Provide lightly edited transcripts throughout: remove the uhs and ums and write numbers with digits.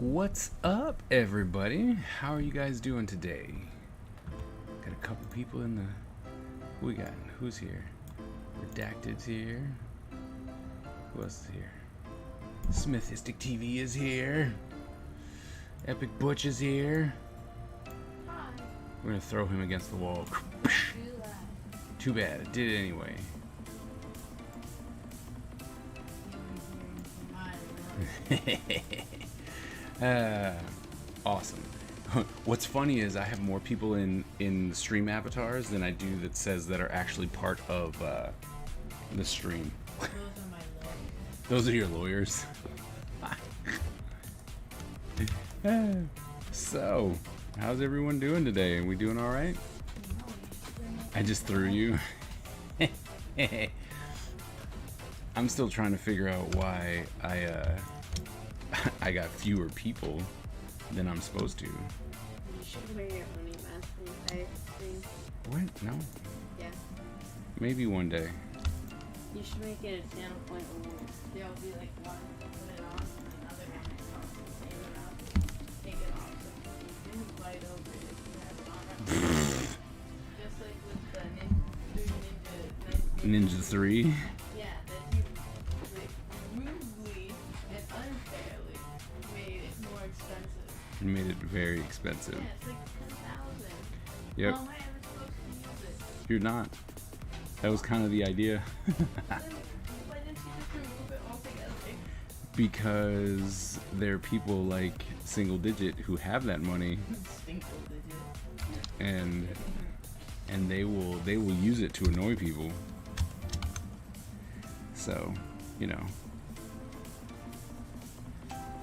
What's up, everybody? How are you guys doing today? Got a couple people in the... Who we got? Who's here? Redacted's here. Who else is here? Smithistic TV is here. Epic Butch is here. We're gonna throw him against the wall. Too bad, I did it anyway. Awesome. What's funny is I have more people in stream avatars than I do that says that are actually part of the stream. Those are my lawyers. Those are your lawyers. So, how's everyone doing today? Are we doing all right? I just threw you. I'm still trying to figure out why I got fewer people than I'm supposed to. You should wear your Oni mask when you stream. What? No. Yeah. Maybe one day. You should make it a channel point where there'll be like one put it on and another one is off. Save it up, take it off. So you can fight over it if you have it on. Just like with the Ninja 3. Yeah, that you like, rudely and unfairly made it more expensive. It made it very expensive. Yeah, it's like 10,000. Yep. How am I ever supposed to use it? You're not. That was kind of the idea. Why didn't you just remove it altogether? Because there are people like Single Digit who have that money Single digit. and they will use it to annoy people. So, you know,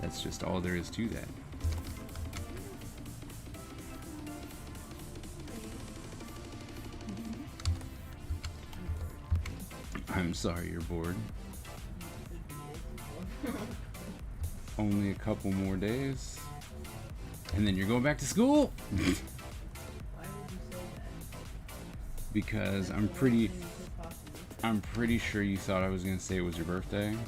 that's just all there is to that. I'm sorry you're bored. Only a couple more days. And then you're going back to school? Why would you say that? Because That's I'm the worst thing pretty you could possibly say. sure you thought I was going to say it was your birthday. No.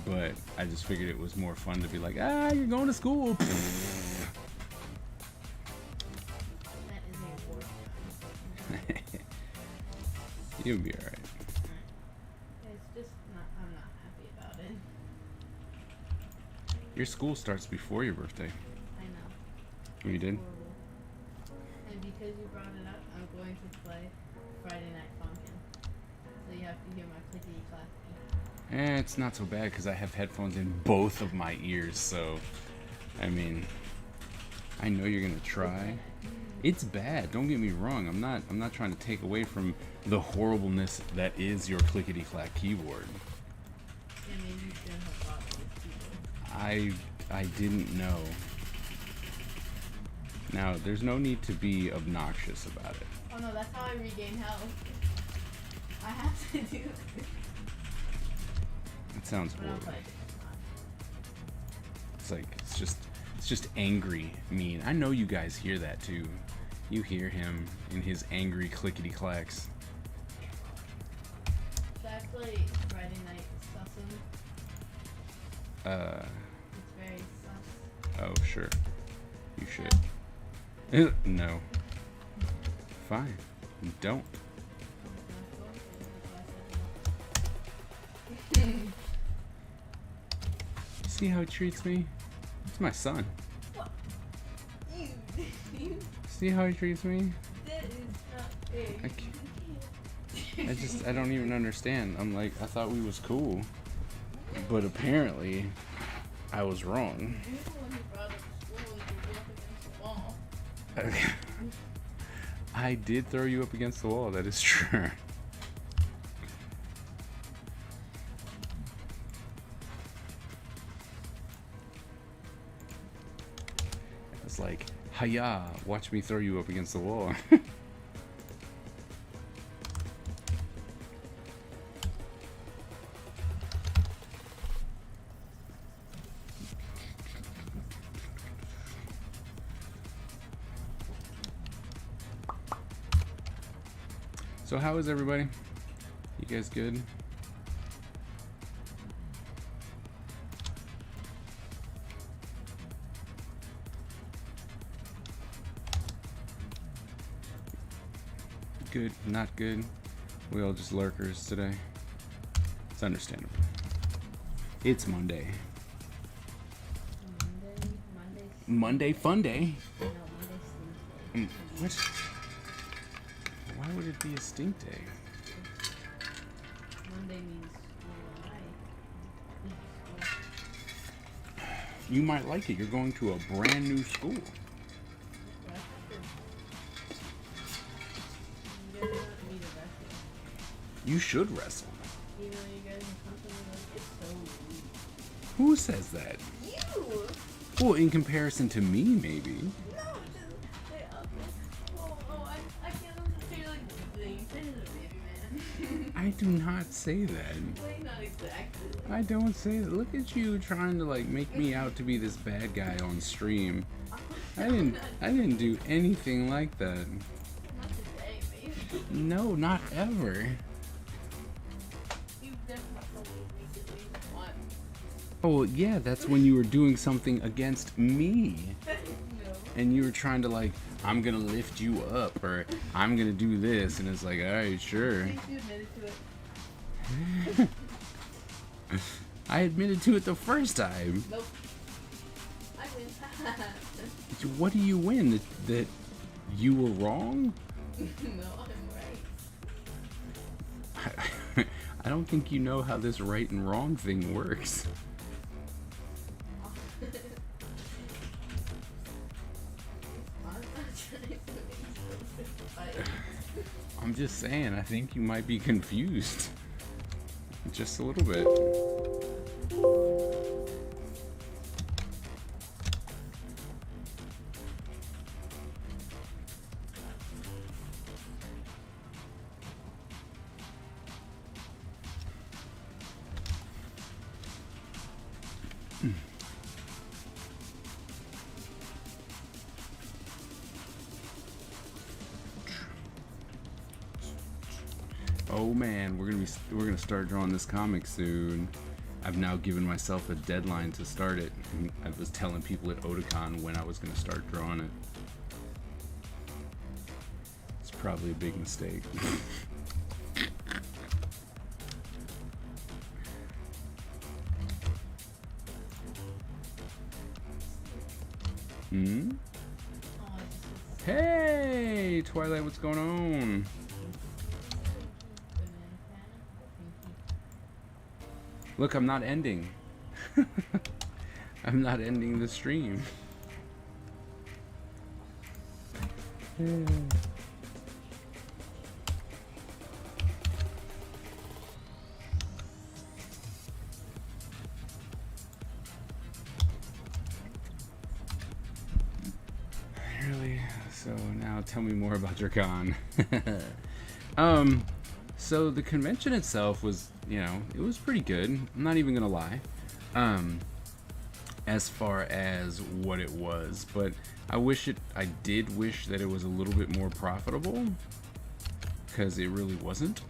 But I just figured it was more fun to be like, you're going to school. That is a work. You'll be alright. It's just not, I'm not happy about it. Your school starts before your birthday. I know. Oh, you did? Horrible. And because you brought it up, I'm going to play Friday Night Funkin'. So you have to hear my clickety clacky. It's not so bad because I have headphones in both of my ears, so I mean, I know you're gonna try. It's bad. Don't get me wrong. I'm not trying to take away from the horribleness that is your clickety clack keyboard. Yeah, maybe you shouldn't have bought this keyboard. I didn't know. Now, there's no need to be obnoxious about it. Oh no, that's how I regain health. I have to do it. It sounds But I'll horrible. play it next time. It's like it's just angry mean. I know you guys hear that too. You hear him in his angry clickety clacks. Should I play Friday Night Sussum? It's very sus. Oh sure. You should. No. Fine. Don't. See how he treats me? It's my son. What? You See how he treats me? that is not fair. I don't even understand. I'm like, I thought we was cool. But apparently, I was wrong. You're the one who brought up school and threw you up against the wall. I did throw you up against the wall, that is true. It's like, hiya, watch me throw you up against the wall. So how is everybody? You guys good? Good, not good. We all just lurkers today. It's understandable. It's Monday. Monday fun day. No, Monday's Tuesday. What? Why would it be a stink day? Monday means You might like it. You're going to a brand new school. You guys want me to wrestle. You should wrestle. Even though you guys in company, like, it's so rude. Who says that? You! Well, in comparison to me, maybe. No, just, they up I can't understand, like, the thing. Say to the baby man. I do not say that. Like, not exactly. I don't say that. Look at you trying to like make me out to be this bad guy on stream. I didn't do anything like that. Not today, maybe. No, not ever. You definitely told me recently once. Oh yeah, that's when you were doing something against me. No. And you were trying to like, I'm gonna lift you up, or I'm gonna do this, and it's like, alright, sure. I think you admitted to it. I admitted to it the first time. Nope. I win. What do you win? That you were wrong? No, I'm right. I don't think you know how this right and wrong thing works. I'm just saying, I think you might be confused. Just a little bit. Oh man, we're gonna start drawing this comic soon. I've now given myself a deadline to start it. I was telling people at Otakon when I was gonna start drawing it. It's probably a big mistake. Hmm? Hey, Twilight, what's going on? Look, I'm not ending. I'm not ending the stream. Really? So now tell me more about your con. So the convention itself was, you know, it was pretty good. I'm not even gonna lie. As far as what it was, but I did wish that it was a little bit more profitable, because it really wasn't.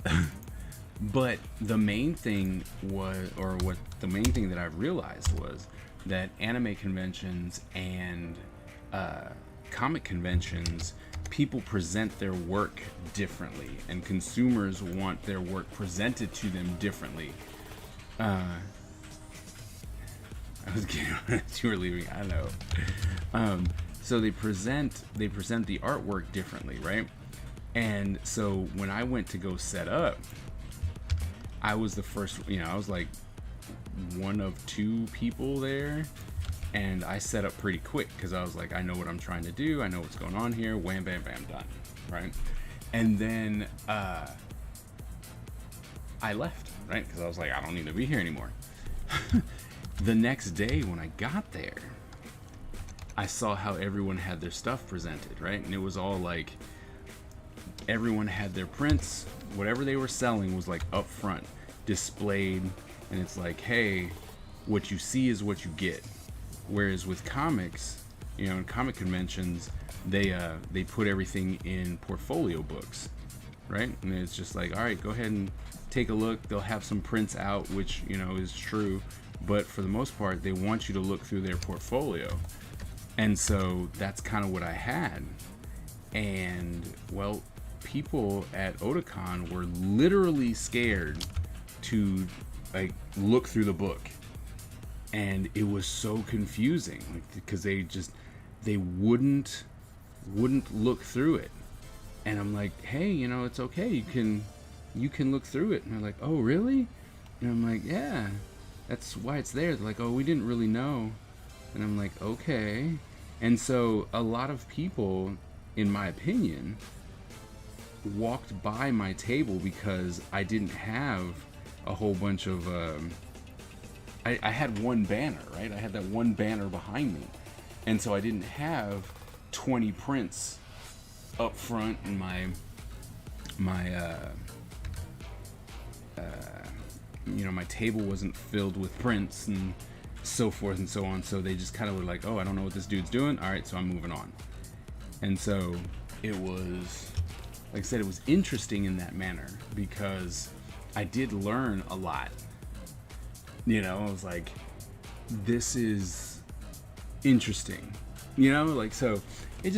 But the main thing was, the main thing that I realized was that anime conventions and comic conventions, people present their work differently, and consumers want their work presented to them differently. I was getting you were leaving. I know. So they present the artwork differently, right? And so when I went to go set up, I was the first. You know, I was like one of two people there. And I set up pretty quick because I was like, I know what I'm trying to do. I know what's going on here. Wham, bam, bam, done. Right? And then I left, right? Because I was like, I don't need to be here anymore. The next day when I got there, I saw how everyone had their stuff presented, right? And it was all like, everyone had their prints. Whatever they were selling was like up front, displayed. And it's like, hey, what you see is what you get. Whereas with comics, you know, in comic conventions, they put everything in portfolio books, right? And it's just like, all right, go ahead and take a look. They'll have some prints out, which, you know, is true. But for the most part, they want you to look through their portfolio. And so that's kind of what I had. And, well, people at Otakon were literally scared to like look through the book, and it was so confusing, like, because they wouldn't look through it. And I'm like, hey, you know, it's okay, you can look through it. And they're like, oh really? And I'm like, yeah, that's why it's there. They're like, oh, we didn't really know. And I'm like, okay. And so a lot of people, in my opinion, walked by my table because I didn't have a whole bunch of I had one banner, right? I had that one banner behind me, and so I didn't have 20 prints up front, and my you know, my table wasn't filled with prints and so forth and so on. So they just kind of were like, oh, I don't know what this dude's doing, all right, so I'm moving on. And so it was, like I said, it was interesting in that manner because I did learn a lot. You know, I was like, this is interesting. You know, like, so it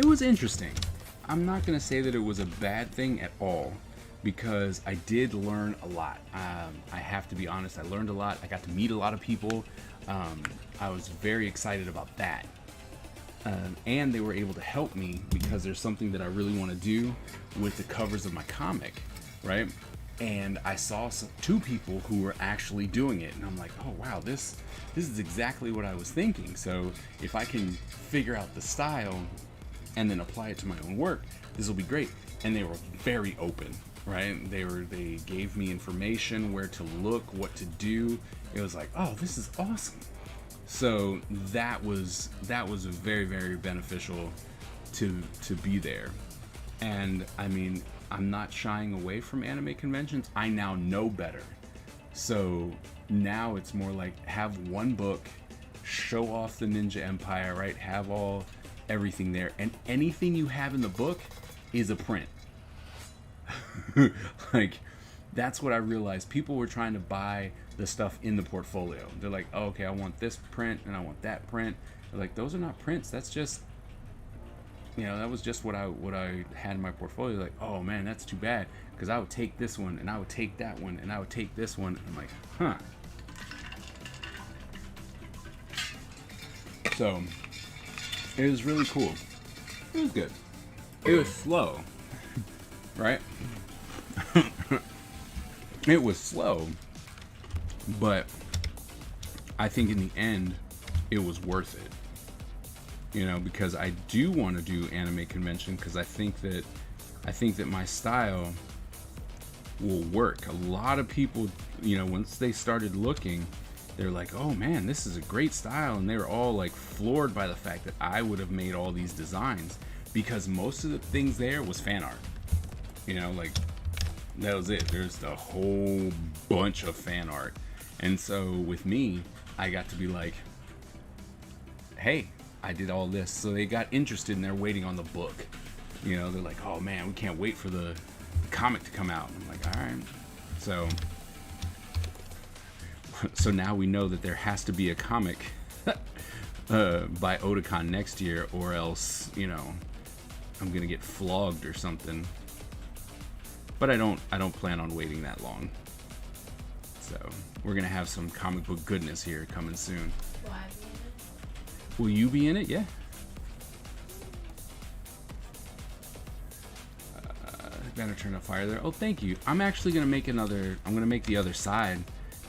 was interesting. I'm not going to say that it was a bad thing at all because I did learn a lot. I have to be honest, I learned a lot. I got to meet a lot of people. I was very excited about that. And they were able to help me because there's something that I really want to do with the covers of my comic, right? And I saw two people who were actually doing it, and I'm like, oh wow, this is exactly what I was thinking. So if I can figure out the style and then apply it to my own work, this will be great. And they were very open, right? They gave me information, where to look, what to do. It was like, oh, this is awesome. So that was very, very beneficial to be there. And I mean, I'm not shying away from anime conventions. I now know better. So now it's more like, have one book, show off the Ninja Empire, right? Have everything there. And anything you have in the book is a print. Like, that's what I realized. People were trying to buy the stuff in the portfolio. They're like, oh, okay, I want this print and I want that print. They're like, those are not prints. That's just, you know, that was just what I had in my portfolio. Like, oh man, that's too bad, because I would take this one and I would take that one and I would take this one. I'm like, huh. So it was really cool. It was good. It was slow, right? It was slow, but I think in the end it was worth it. You know, because I do want to do anime convention, because I think that my style will work. A lot of people, you know, once they started looking, they're like, oh man, this is a great style, and they were all like floored by the fact that I would have made all these designs, because most of the things there was fan art. You know, like, that was it. There's a whole bunch of fan art. And so with me, I got to be like, hey, I did all this. So they got interested, and they're waiting on the book. You know, they're like, oh man, we can't wait for the comic to come out. I'm like, all right. So now we know that there has to be a comic by Otakon next year, or else, you know, I'm gonna get flogged or something. But I don't plan on waiting that long. So we're gonna have some comic book goodness here coming soon. Will I be in it? Will you be in it? Yeah. Better turn up fire there. Oh, thank you. I'm actually gonna make I'm gonna make the other side,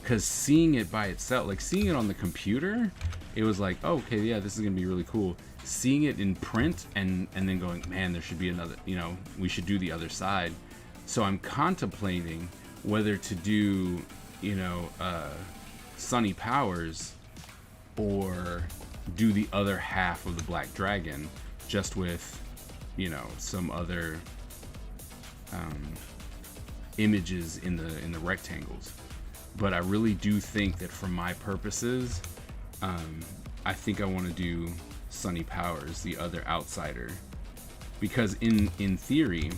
because seeing it by itself, like seeing it on the computer, it was like, oh, okay, yeah, this is gonna be really cool. Seeing it in print and then going, man, there should be another, you know, we should do the other side. So I'm contemplating whether to do, you know, Sunny Powers, or do the other half of the Black Dragon, just with, you know, some other images in the rectangles. But I really do think that for my purposes, I think I want to do Sunny Powers, the other outsider, because in theory,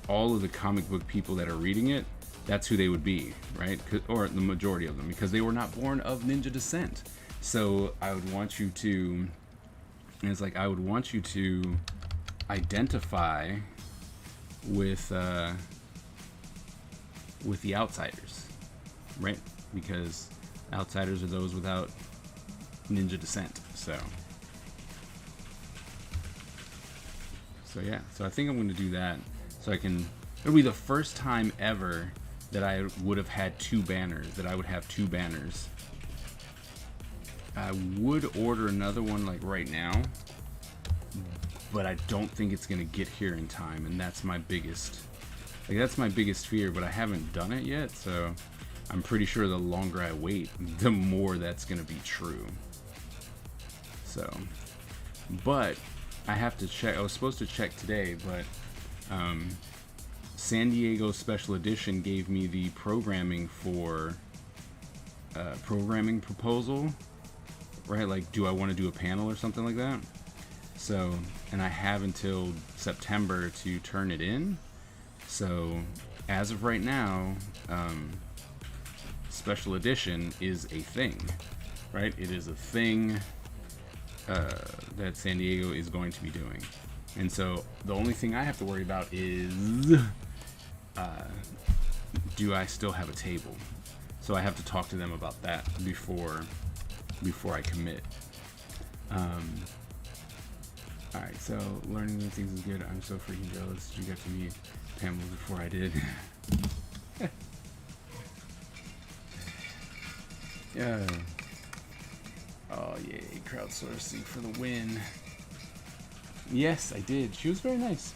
all of the comic book people that are reading it, that's who they would be, right? Or the majority of them, because they were not born of ninja descent. So I would want you to, and it's like, I would want you to identify with the outsiders, right? Because outsiders are those without ninja descent. So yeah, so I think I'm going to do that. So it'll be the first time ever that I would have had two banners, that I would have two banners. I would order another one like right now, but I don't think it's going to get here in time, and that's my biggest fear, but I haven't done it yet, so I'm pretty sure the longer I wait, the more that's going to be true. So, but I have to check. I was supposed to check today, but San Diego Special Edition gave me the programming proposal, right? Like, do I want to do a panel or something like that? So, and I have until September to turn it in. So, as of right now, Special Edition is a thing, right? It is a thing that San Diego is going to be doing. And so, the only thing I have to worry about is, do I still have a table? So I have to talk to them about that before I commit. Alright, so learning new things is good. I'm so freaking jealous you got to meet Pamela before I did. Yeah. Oh yay, crowdsourcing for the win. Yes, I did. She was very nice.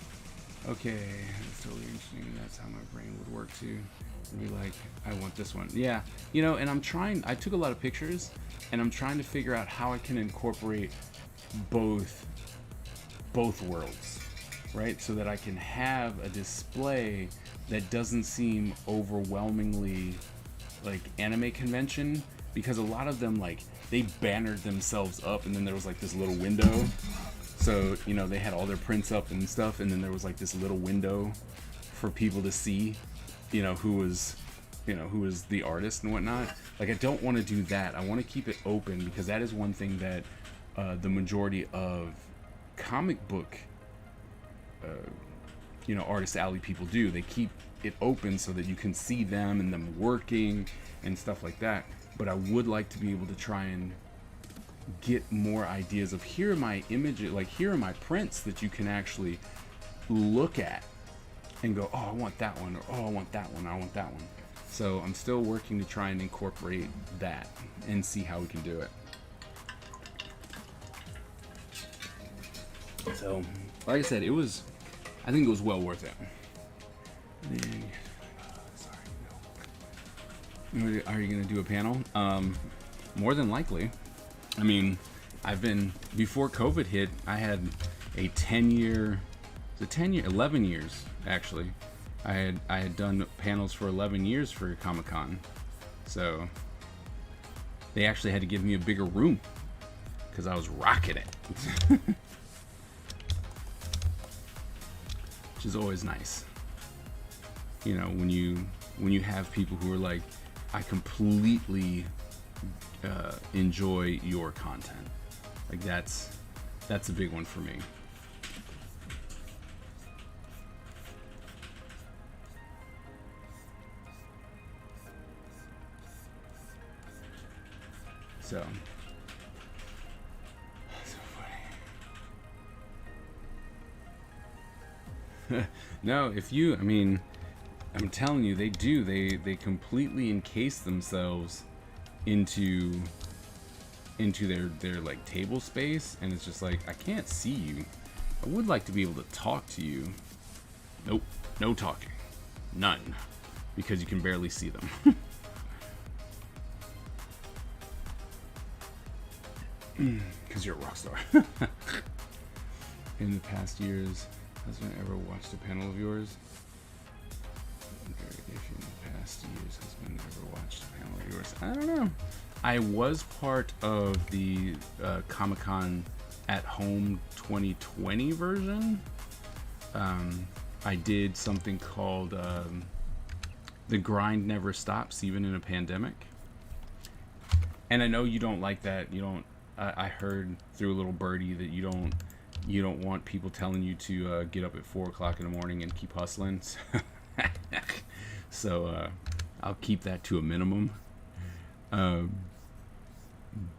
Okay, that's totally interesting. That's how my brain would work too. It'd be like, I want this one. Yeah, you know, and I took a lot of pictures, and I'm trying to figure out how I can incorporate both worlds, right? So that I can have a display that doesn't seem overwhelmingly like anime convention, because a lot of them, like, they bannered themselves up, and then there was like this little window. So, you know, they had all their prints up and stuff, and then there was like this little window for people to see, you know, who was the artist and whatnot. Like, I don't want to do that. I want to keep it open, because that is one thing that the majority of comic book, Artist Alley people do. They keep it open so that you can see them and them working and stuff like that. But I would like to be able to try and get more ideas of, here are my images, like, here are my prints that you can actually look at and go, oh, I want that one, or oh, I want that one, I want that one. So I'm still working to try and incorporate that and see how we can do it. So, like I said, I think it was well worth it. Sorry, no. Are you going to do a panel? More than likely. I mean, before COVID hit, I had a 11 years, actually. I had done panels for 11 years for Comic-Con. So, they actually had to give me a bigger room, because I was rocking it. Which is always nice. You know, when you have people who are like, I completely enjoy your content. Like, that's a big one for me. So funny. No, I'm telling you, they do. They completely encase themselves into their like table space, and it's just like, I can't see you. I would like to be able to talk to you. Nope, no talking, none, because you can barely see them. Because you're a rock star. In the past years, has anyone ever watched a panel of yours? In the past years, has anyone ever watched a panel of yours? I don't know. I was part of the Comic-Con at Home 2020 version. I did something called The Grind Never Stops, Even in a Pandemic. And I know you don't like that. You don't. I heard through a little birdie that you don't you don't want people telling you to get up at 4 o'clock in the morning and keep hustling. So I'll keep that to a minimum.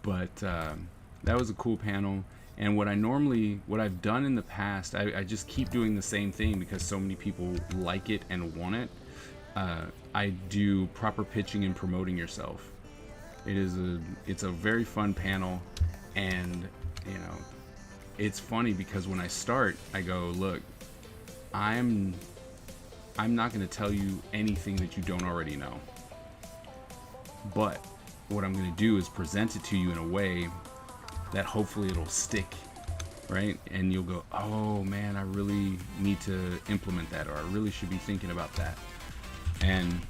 But that was a cool panel. And what I've done in the past, I just keep doing the same thing because so many people like it and want it. I do proper pitching and promoting yourself. It's a very fun panel, and you know, it's funny because when I start, I go, look, I'm not going to tell you anything that you don't already know. But what I'm going to do is present it to you in a way that hopefully it'll stick, right? And you'll go, oh man, I really need to implement that, or I really should be thinking about that. And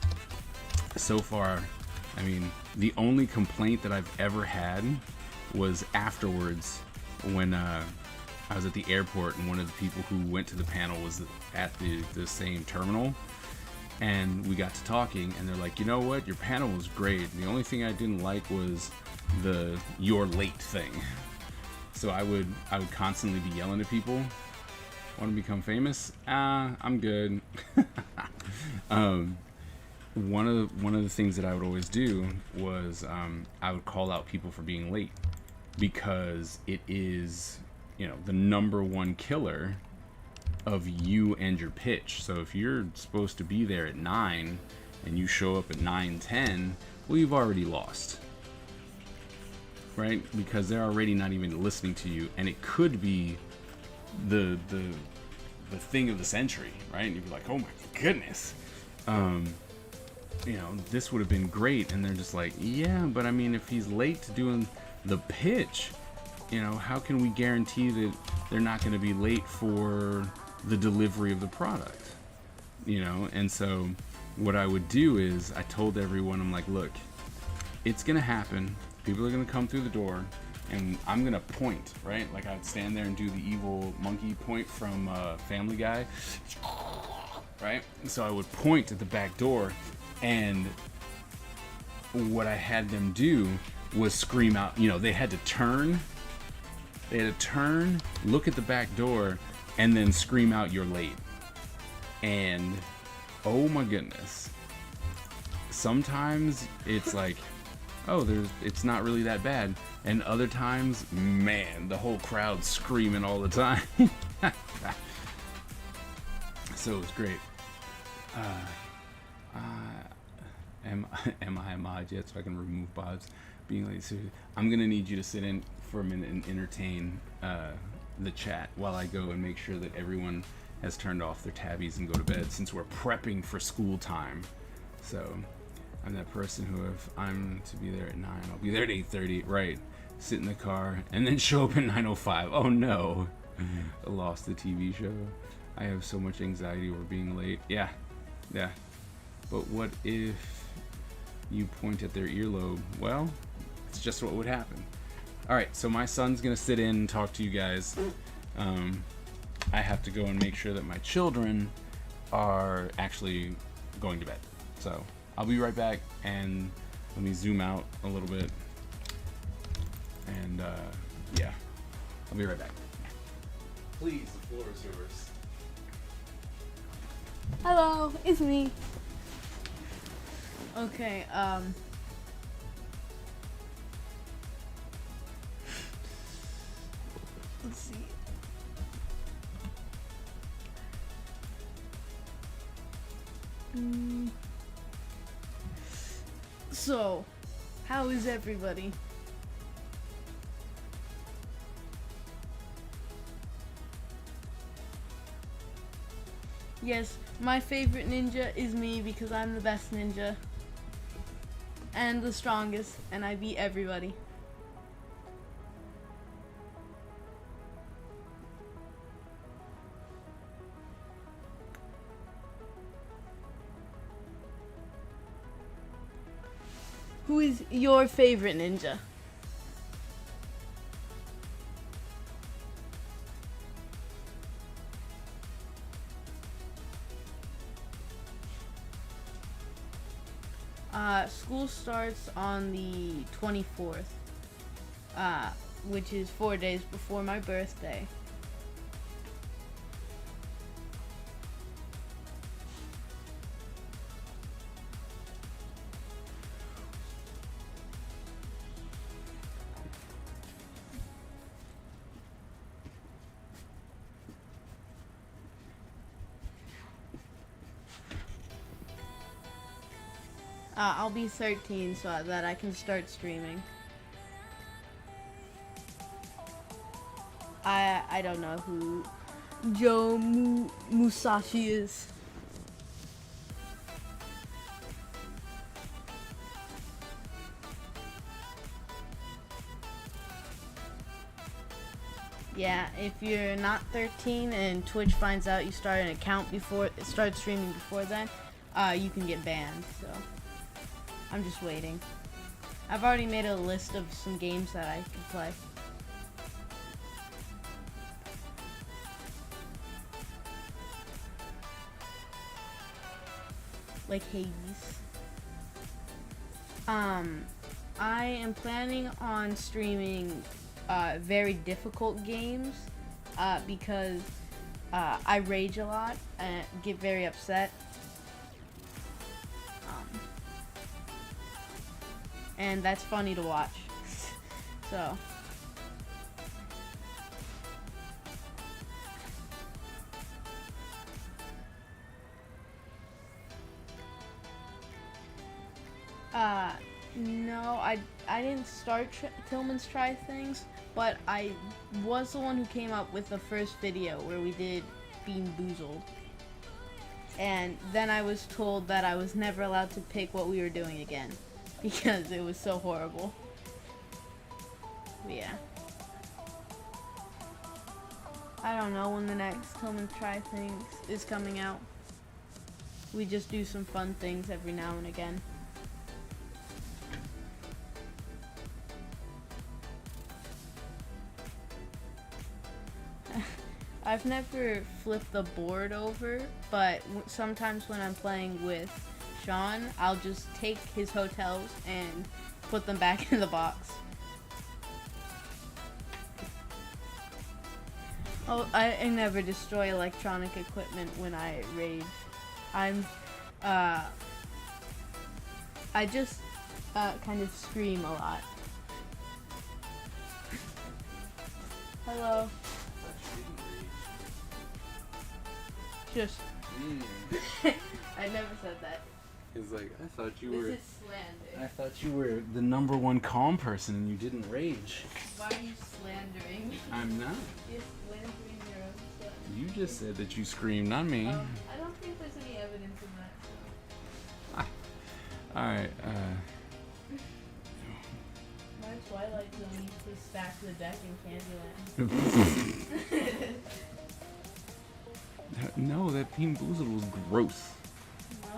so far, I mean, the only complaint that I've ever had was afterwards when I was at the airport, and one of the people who went to the panel was at the same terminal. And we got to talking, and they're like, you know what, your panel was great. The only thing I didn't like was the "you're late" thing. So I would constantly be yelling at people. Want to become famous? I'm good. One of the things that I would always do was I would call out people for being late, because it is, you know, the number one killer of you and your pitch. So if you're supposed to be there at 9 and you show up at 9:10, well, you've already lost, right? Because they're already not even listening to you, and it could be the thing of the century, right? And you'd be like, oh my goodness, you know, this would have been great. And they're just like, yeah, but I mean, if he's late to doing the pitch, you know, how can we guarantee that they're not going to be late for the delivery of the product, you know? And so what I would do is I told everyone, I'm like, look, it's going to happen. People are going to come through the door, and I'm going to point, right? Like I'd stand there and do the evil monkey point from Family Guy, right? So I would point at the back door, and what I had them do was scream out, you know, they had to turn, look at the back door, and then scream out, you're late. And oh my goodness, sometimes it's like, oh, it's not really that bad, and other times, man, the whole crowd's screaming all the time. So it's great. Am I a mod yet, so I can remove Bob's being late? So I'm gonna need you to sit in for a minute and entertain the chat while I go and make sure that everyone has turned off their tabbies and go to bed, since we're prepping for school time. So I'm that person who, if I'm to be there at 9, I'll be there at 8:30, right? Sit in the car and then show up at 9:05. Oh no, I lost the TV show. I have so much anxiety over being late. Yeah. But what if you point at their earlobe? Well, it's just what would happen. All right, so my son's gonna sit in and talk to you guys. I have to go and make sure that my children are actually going to bed. So I'll be right back, and let me zoom out a little bit. And yeah, I'll be right back. Please, the floor is yours. Hello, it's me. Okay, let's see. So, how is everybody? Yes, my favorite ninja is me because I'm the best ninja. And the strongest, and I beat everybody. Who is your favorite ninja? School starts on the 24th, which is 4 days before my birthday. I'll be 13 so that I can start streaming. I don't know who Joe Musashi is. Yeah, if you're not 13 and Twitch finds out you start an account before start streaming before then, you can get banned. So I'm just waiting. I've already made a list of some games that I can play. Like Hades. I am planning on streaming very difficult games because I rage a lot and get very upset. And that's funny to watch. So. No, I didn't start Tillman's Try Things, but I was the one who came up with the first video where we did Bean Boozled. And then I was told that I was never allowed to pick what we were doing again because it was so horrible. But yeah. I don't know when the next Tillman's Try Things is coming out. We just do some fun things every now and again. I've never flipped the board over, but sometimes when I'm playing with Sean, I'll just take his hotels and put them back in the box. Oh, I never destroy electronic equipment when I rage. I just kind of scream a lot. Hello. Just. I never said that. It's like, I thought you This were. is slander. I thought you were the #1 calm person and you didn't rage. Why are you slandering? I'm not. You're slandering your own son. You just said that you screamed, not me. I don't think there's any evidence in that. So. Alright, My Twilight Zone used to stack the deck in Candyland. No, that Bean Boozled was gross. No,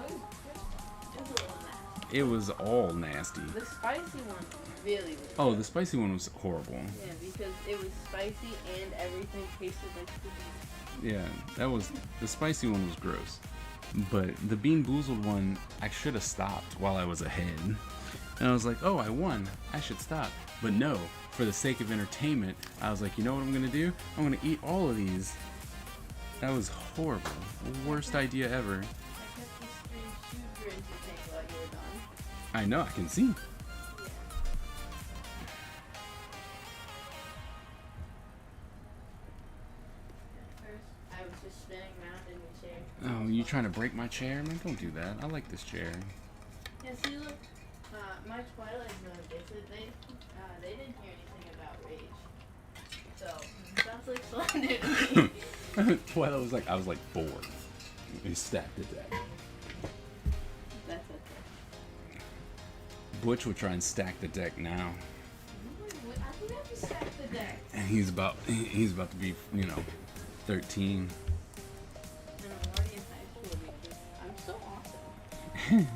it was a little nasty. It was all nasty. The spicy one really was Oh, good. the spicy one was horrible. Yeah, because it was spicy and everything tasted like cookies. Yeah, the spicy one was gross. But the Bean Boozled one, I should have stopped while I was ahead. And I was like, oh, I won. I should stop. But no, for the sake of entertainment, I was like, you know what I'm going to do? I'm going to eat all of these. That was horrible. Worst idea ever. I kept the stream super entertained while you were done. I know, I can see. Yeah. At first, I was just spinning around in the chair. Oh, you trying to break my chair? Man, don't do that. I like this chair. Yeah, see, look, my Twilight Zone visit, they didn't hear anything about rage. So, sounds like slander to me. Well, I was like 4. We stacked it deck. That's okay. Butch would try and stack the deck now. I would have to stack the deck. And he's about to be, 13. And I'm already in high school because I'm so awesome.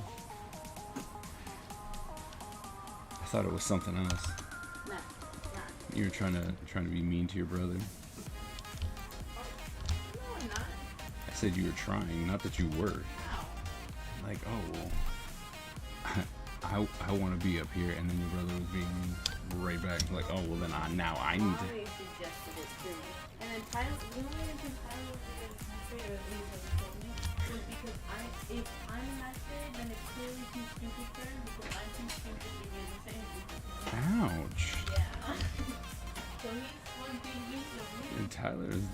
I thought it was something else. Nah, nah. You were trying to be mean to your brother. No, I'm not. I said you were trying, not that you were. How? Like, oh, well, I want to be up here, and then your brother was being right back. Like, oh, well, then I need to. Molly suggested it to me. And then Tyler, the only reason Tyler was afraid of it told me was because if I'm not afraid, then it's clearly too stupid for him because I'm too stupid to do the same thing. Ouch. Yeah. So he's one being used to me. And Tyler is,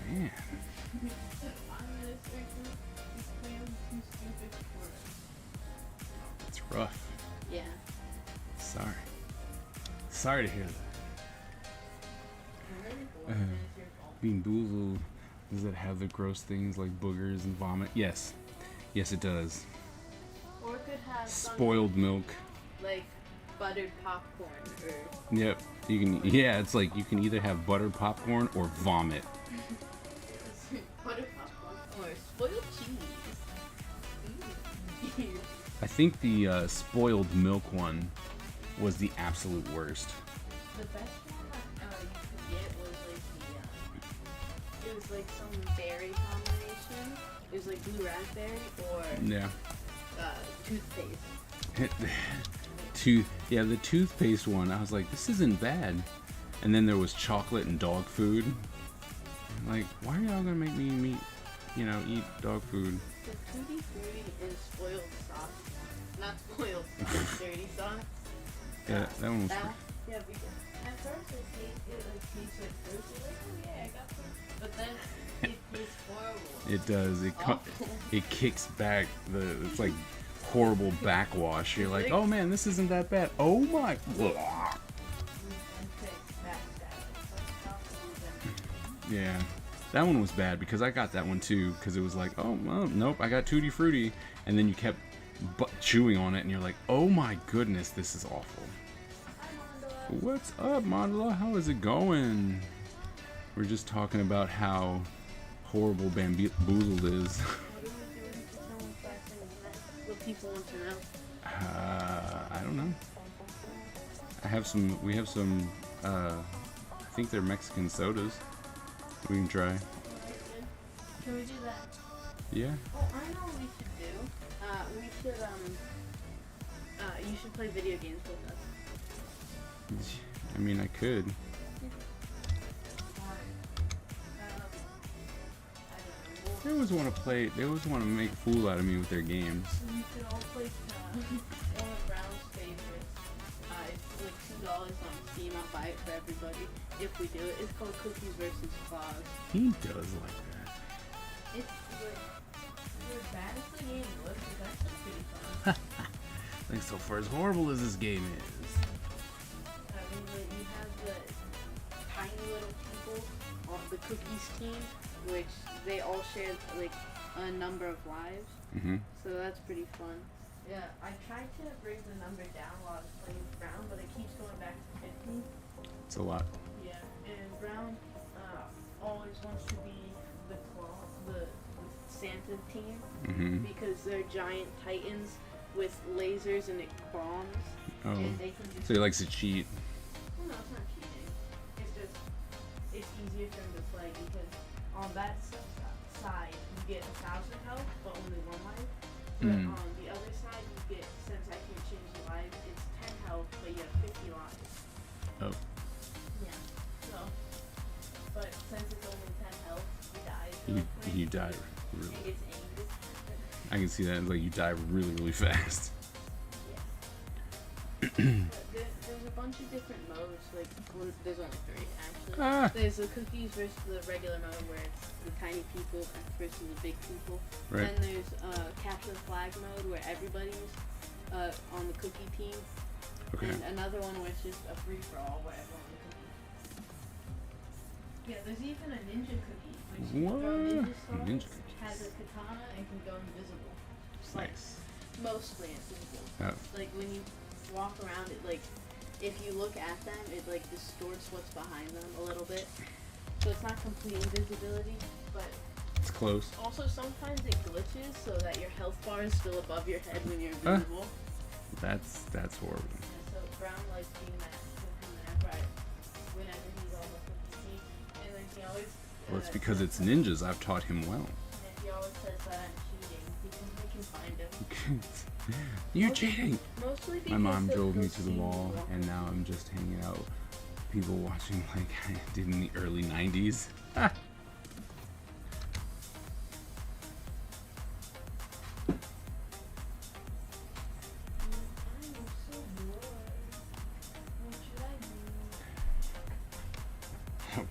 man. I'm in a circle. He's clearly too stupid for it. That's rough. Yeah. Sorry to hear that. Being boozled, does it have the gross things like boogers and vomit? Yes. Yes, it does. Or it could have Spoiled milk. like buttered popcorn or... Yep. You can. Yeah, it's like you can either have buttered popcorn or vomit. Buttered popcorn or spoiled cheese. I think the spoiled milk one was the absolute worst. The best one you could get was like it was like some berry combination. It was like blue raspberry or Yeah. Toothpaste. The toothpaste one. I was like, this isn't bad. And then there was chocolate and dog food. I'm like, why are y'all gonna make me eat dog food? The Tutti Frutti is spoiled sauce. Not spoiled sauce, dirty sauce. Yeah, that one was Yeah, because at first it tastes like fruit. You're like, oh yeah, I got fruit. But then it tastes horrible. It does. It kicks back it's like horrible backwash. You're like, oh man, this isn't that bad. Oh my. Yeah, that one was bad because I got that one too because it was like, oh well, nope, I got Tutti Frutti, and then you kept chewing on it and you're like, oh my goodness, this is awful. What's up, Mandala? How is it going? We're just talking about how horrible Bamboozled is. What people want to know? I don't know. We have some, I think they're Mexican sodas. We can try. Can we do that? Yeah. Oh, I know what we should do. We should, you should play video games with us. I mean, I could. They always want to make a fool out of me with their games. You could all play one of Brown's favorites. It's like $2 on Steam. I'll buy it for everybody if we do it. It's called Cookies vs. Claws. He does like that. It's as bad as the game looks, it's actually pretty fun. Like, so far as horrible as this game is. I mean, like, you have the tiny little people on the Cookies team, which they all share like a number of lives. Mm-hmm. So that's pretty fun. Yeah, I tried to bring the number down while I was playing with Brown, but it keeps going back to 50. It's a lot. Yeah, and Brown always wants to be the Santa team because they're giant titans with lasers and bombs. Oh, and they can just so he likes to cheat. Well, no, it's not cheating. It's just it's easier for him to play because on that side you get 1,000 health but only 1 life. But on the other side you get, since I can change the lives, it's 10 health but you have 50 lives. Oh. Yeah. So, but since it's only 10 health, you die. You die really. It gets angry. I can see that. It's like you die really, really fast. There's a bunch of different modes. Like, there's only 3 actually. There's the Cookies versus the regular mode where it's the tiny people versus the big people. Right. Then there's Capture the Flag mode where everybody's on the cookie team. Okay. And another one where it's just a free for all where everyone's a cookie. Yeah, there's even a ninja cookie, which Ninja cookies. has a katana and can go invisible. Just Nice. Mostly invisible. Oh. Like when you walk around it, like if you look at them, it like distorts what's behind them a little bit. So it's not complete invisibility, but It's close. also sometimes it glitches so that your health bar is still above your head when you're invisible. That's horrible. And so Brown likes being that cookie whenever he's on the cookie team, and then he always. Well, it's because it's ninjas. I've taught him well. And he always says that I'm cheating because we can find him. You're cheating. Mostly because My mom the drove me ghost to the team mall, walk- and now I'm just hanging out. People watching like I did in the early 90s.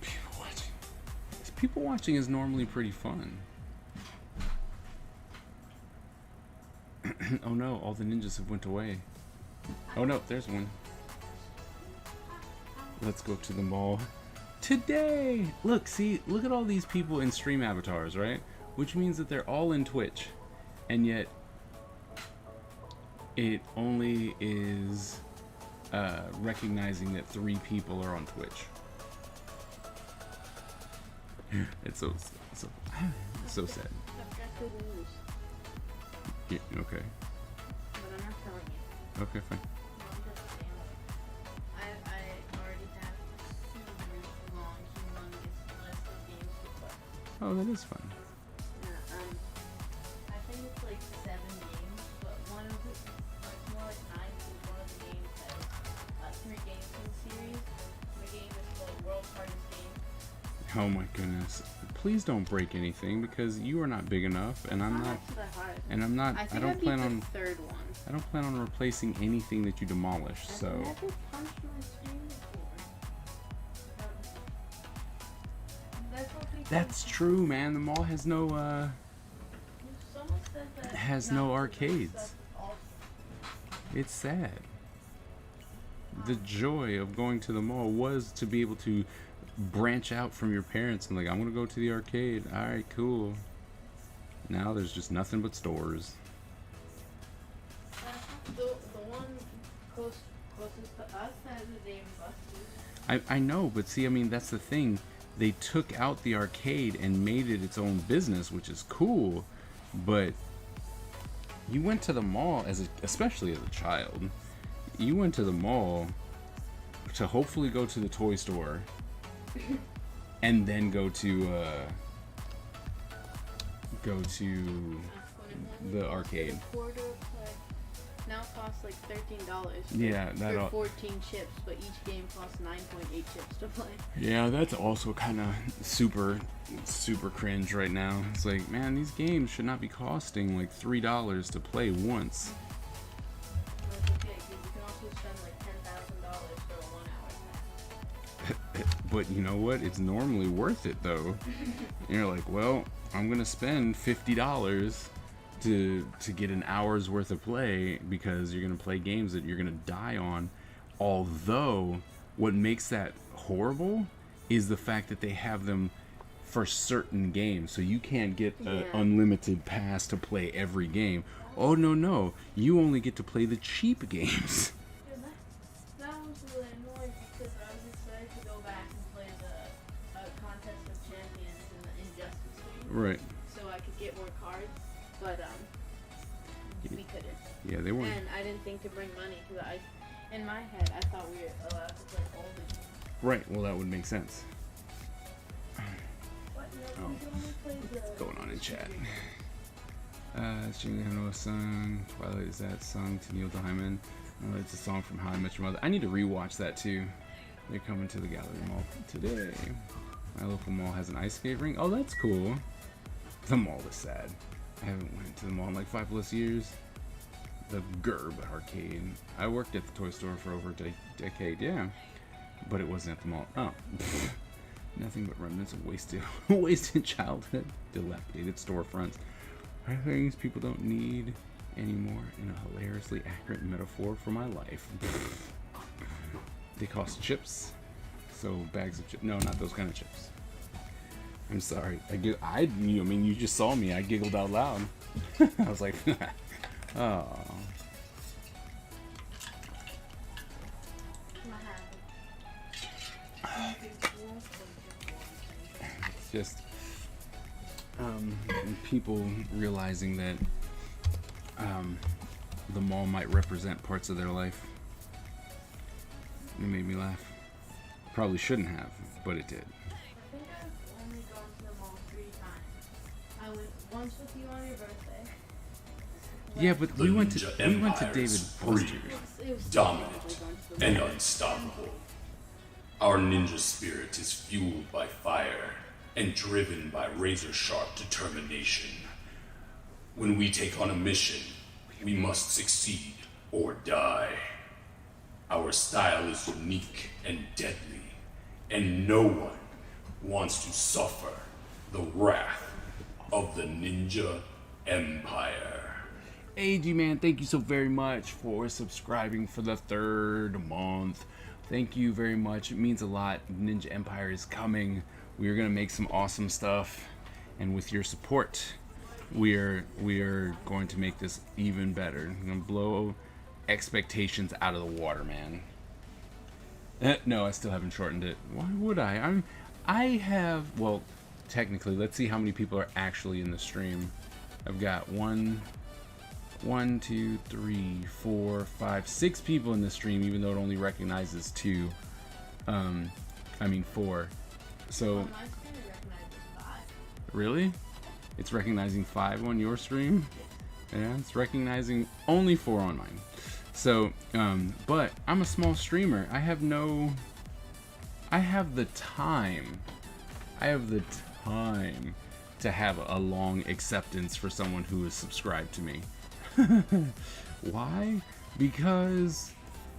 People watching. People watching is normally pretty fun. Oh no, all the ninjas have went away. Oh no, there's one. Let's go to the mall today. Look, see, look at all these people in stream avatars, right? Which means that they're all in Twitch, and yet it only is recognizing that 3 people are on Twitch. It's so sad. I've got good news. Yeah, okay. But I'm not telling you. Okay, fine. No, I'm just saying. I already have a super long, humongous list of games to play. Oh, that is fun. I think it's like 7 games, but one of it, like more like 9, because one of the games has 3 games in the series. The game is called World's Hardest Game. Oh my goodness. Please don't break anything because you are not big enough and I'm not actually that hard. and I'm not I don't plan on the 3rd one. I don't plan on replacing anything that you demolish. So I've never punched my screen before. that's true, man. The mall has no Someone said that has no arcades. It's sad. The joy of going to the mall was to be able to branch out from your parents and like, I'm gonna go to the arcade. Alright, cool. Now there's just nothing but stores. The one closest to us has a Dave & Buster's. I know, but see, I mean, that's the thing. They took out the arcade and made it its own business, which is cool. But you went to the mall especially as a child. You went to the mall to hopefully go to the toy store and then go to the arcade. Now it costs like $13. Yeah, that all. 14 chips, but each game costs 9.8 chips to play. Yeah, that's also kind of super cringe right now. It's like, man, these games should not be costing like $3 to play once. That's okay, because you can also spend like $10,000 for a 1-hour pass. But you know what? It's normally worth it though. And you're like, well, I'm gonna spend $50 to get an hour's worth of play because you're gonna play games that you're gonna die on. Although, what makes that horrible is the fact that they have them for certain games, so you can't get an unlimited pass to play every game. Oh no, you only get to play the cheap games. That was really annoying because I was excited to go back and play the Contest of Champions in the Injustice game. Right. So I could get more cards, but we couldn't. Yeah, they weren't. And I didn't think to bring money because in my head, I thought we were allowed to play all the games. Right. Well, that would make sense. What? No, Oh. we can only play the... What's going on in chat? Streaming Have No Song. Twilight is that song to Neil Diamond. It's a song from How I Met Your Mother. I need to rewatch that too. They're coming to the Gallery Mall today. My local mall has an ice skate rink. Oh, that's cool. The mall is sad. I haven't went to the mall in like 5+ years. The Gerb arcade. I worked at the toy store for over a decade, yeah. But it wasn't at the mall. Oh. Nothing but remnants of wasted childhood. Dilapidated storefronts. Are things people don't need anymore in a hilariously accurate metaphor for my life. They cost chips. So bags of chips. No, not those kind of chips. I'm sorry. I mean, you just saw me. I giggled out loud. I was like, oh. It's just people realizing that the mall might represent parts of their life. It made me laugh. Probably shouldn't have, but it did. I think I've only gone to the mall 3 times. I went once with you on your birthday. Yeah, but we went to David Buster's. Dominant and unstoppable. Our ninja spirit is fueled by fire and driven by razor-sharp determination. When we take on a mission, we must succeed or die. Our style is unique and deadly, and no one wants to suffer the wrath of the Ninja Empire. AG man, thank you so very much for subscribing for the 3rd month. Thank you very much. It means a lot. Ninja Empire is coming. We are gonna make some awesome stuff, and with your support, we are going to make this even better. I'm gonna blow expectations out of the water, man. No, I still haven't shortened it. Why would I? I have, well, technically, let's see how many people are actually in the stream. I've got 1, 2, 3, 4, 5, 6 people in the stream, even though it only recognizes 2. I mean 4. So, On my screen, it recognizes 5. really? It's recognizing 5 on your stream? Yeah, it's recognizing only 4 on mine. So, but I'm a small streamer. I have the time. I have the time to have a long acceptance for someone who is subscribed to me. Why? Because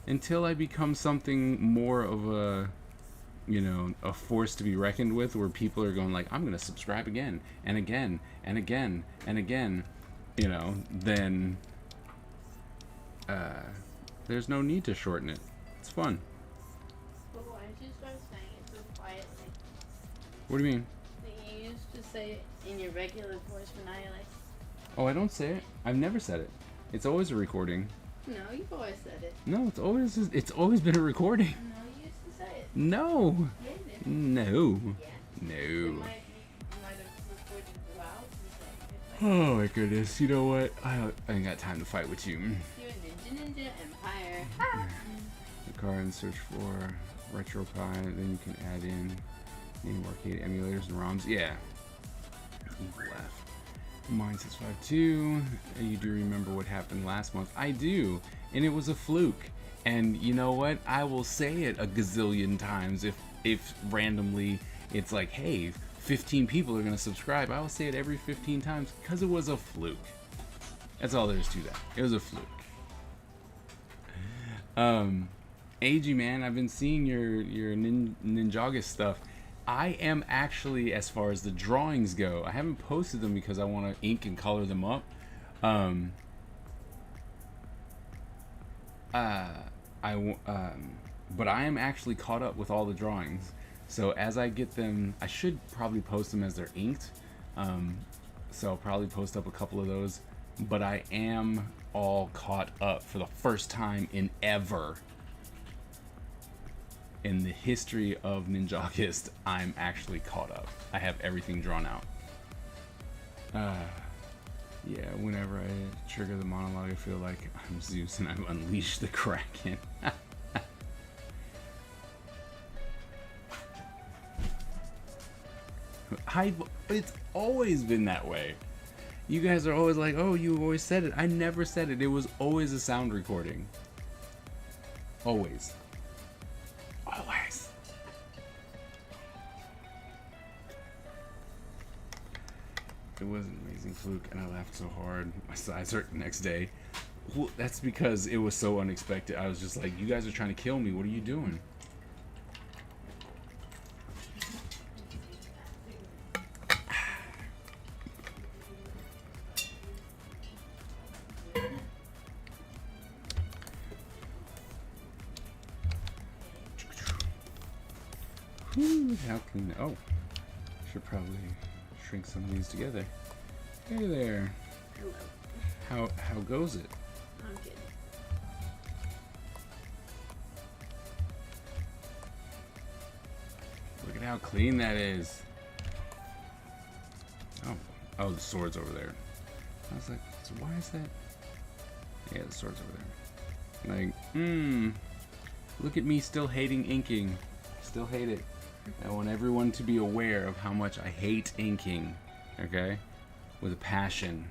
until I become something more of a, you know, a force to be reckoned with, where people are going like, I'm gonna subscribe again and again and again and again, you know, then there's no need to shorten it. It's fun. But why did you start saying it so quietly? What do you mean? You used to say it in your regular voice, but now you're like, Oh, I don't say it. I've never said it. It's always a recording. no, you've always said it. No, it's always been a recording. No, you used to say it. No. Yeah, you did. No. Yeah. No. You might have recorded it out and said, Oh my goodness. You know what? I ain't got time to fight with you. you're a Ninja Empire. Ah. The card and search for RetroPie. Then you can add in name arcade emulators and ROMs. Yeah. Left. Mine 652. You do remember what happened last month? I do, and it was a fluke. And you know what? I will say it a gazillion times if randomly it's like, hey, 15 people are gonna subscribe. I will say it every 15 times because it was a fluke. That's all there is to that. It was a fluke. AG man, I've been seeing your Ninjago stuff. I am actually, as far as the drawings go, I haven't posted them because I want to ink and color them up. But I am actually caught up with all the drawings. So as I get them, I should probably post them as they're inked. So I'll probably post up a couple of those. But I am all caught up for the first time in ever. In the history of Ninjagist, I'm actually caught up. I have everything drawn out. Yeah, whenever I trigger the monologue, I feel like I'm Zeus and I've unleashed the Kraken. But it's always been that way. You guys are always like, oh, you always said it. I never said it. It was always a sound recording. Always. Always. It was an amazing fluke, and I laughed so hard. My sides hurt the next day. Well, that's because it was so unexpected. I was just like, you guys are trying to kill me. What are you doing? How clean? Oh, should probably shrink some of these together. Hey there. Hello. How goes it? I'm good. Look at how clean that is. Oh, the sword's over there. I was like, so why is that? Yeah, the sword's over there. Like, look at me still hating inking. Still hate it. I want everyone to be aware of how much I hate inking, okay? With a passion.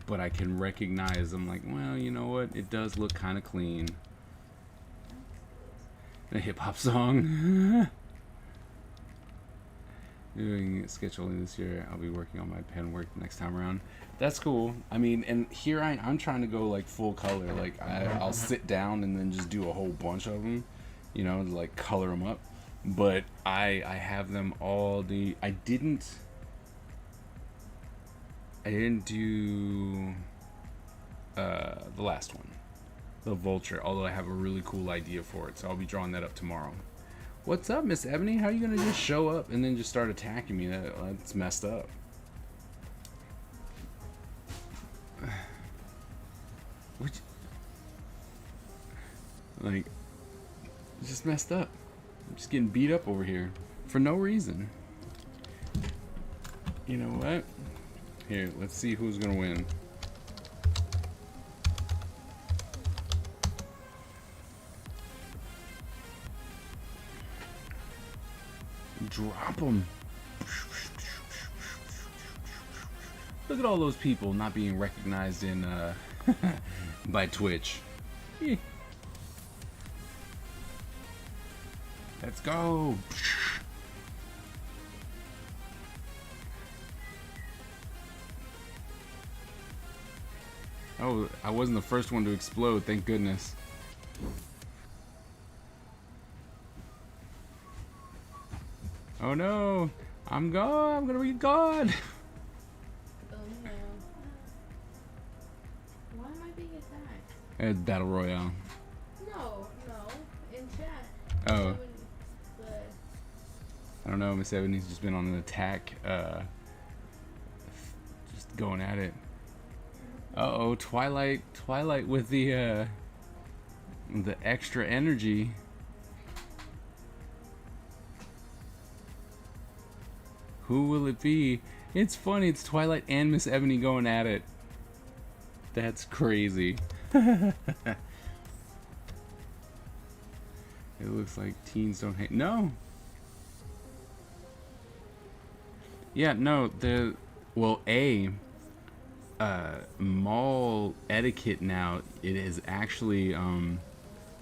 But I can recognize, I'm like, well, you know what? It does look kind of clean. A hip-hop song. Doing scheduling this year. I'll be working on my pen work next time around. That's cool. I mean, and here I'm trying to go like full color. Like I'll sit down and then just do a whole bunch of them, you know, like color them up. But I have them all. I didn't do the last one, the vulture. Although I have a really cool idea for it, so I'll be drawing that up tomorrow. What's up, Miss Ebony? How are you gonna just show up and then just start attacking me? That's messed up. Which, like, it's just messed up. I'm just getting beat up over here for no reason. You know what? Here, let's see who's gonna win. Drop them. Look at all those people not being recognized in by Twitch. Let's go. Oh, I wasn't the first one to explode, thank goodness. Oh no, I'm gone, I'm gonna be gone. Oh no. Why am I being attacked? It's Battle Royale. No, in chat. Oh. But I don't know, Miss Ebony's just been on an attack, just going at it. Uh-oh, Twilight with the extra energy. Who will it be? It's funny, it's Twilight and Miss Ebony going at it. That's crazy. It looks like teens don't hate. No. Yeah, no, mall etiquette now, it has actually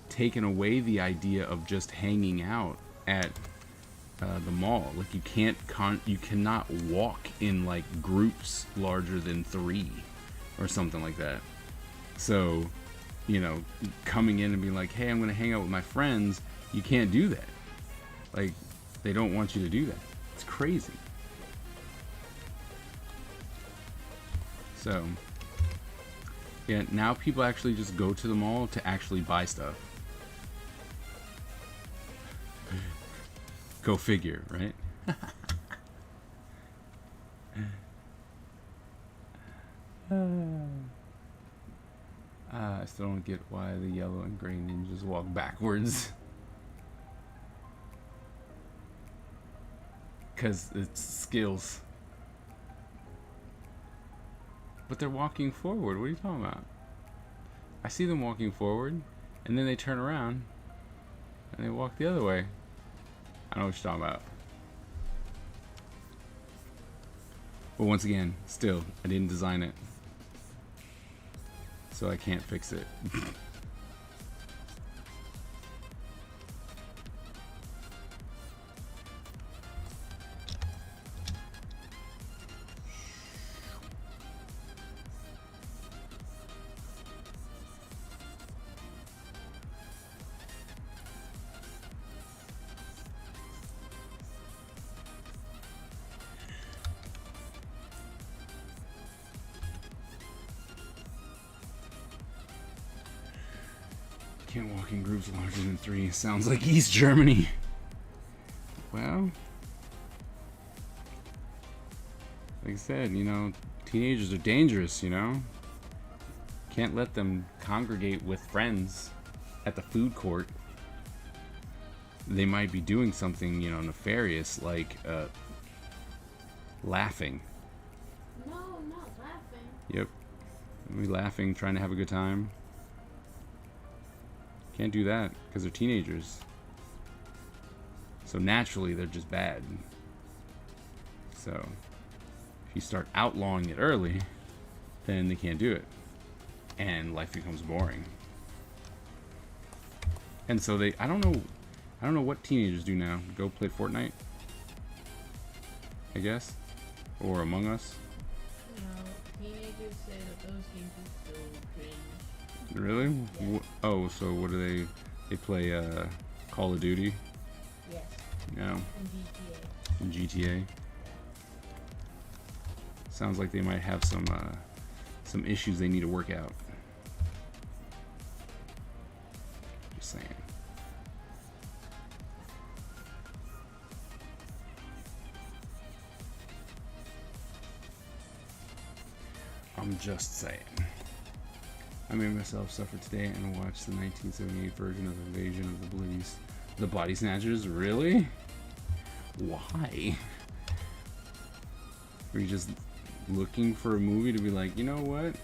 taken away the idea of just hanging out at the mall. Like you cannot walk in like groups larger than 3 or something like that. So, you know, coming in and being like, hey, I'm gonna hang out with my friends, you can't do that. Like, they don't want you to do that. It's crazy. So, yeah, now people actually just go to the mall to actually buy stuff. Go figure, right? I still don't get why the yellow and gray ninjas walk backwards. Because it's skills. But they're walking forward. What are you talking about? I see them walking forward, and then they turn around, and they walk the other way. I know what you're talking about. But once again, still, I didn't design it. So I can't fix it. Can't walk in groups larger than 3. Sounds like East Germany. Well, like I said, you know, teenagers are dangerous, you know? Can't let them congregate with friends at the food court. They might be doing something, you know, nefarious, like laughing. no, not laughing. Yep. We laughing, trying to have a good time. Can't do that because they're teenagers. So naturally, they're just bad. So if you start outlawing it early, then they can't do it. And life becomes boring. And so I don't know what teenagers do now. Go play Fortnite, I guess, or Among Us. No, teenagers say that those games are so cringe. Really? Yeah. Oh, so what do they? They play Call of Duty. Yes. No. And GTA. GTA. Sounds like they might have some issues they need to work out. just saying. I'm just saying. I made myself suffer today and watched the 1978 version of Invasion of the Body Snatchers. Really? Why? Were you just looking for a movie to be like, you know what?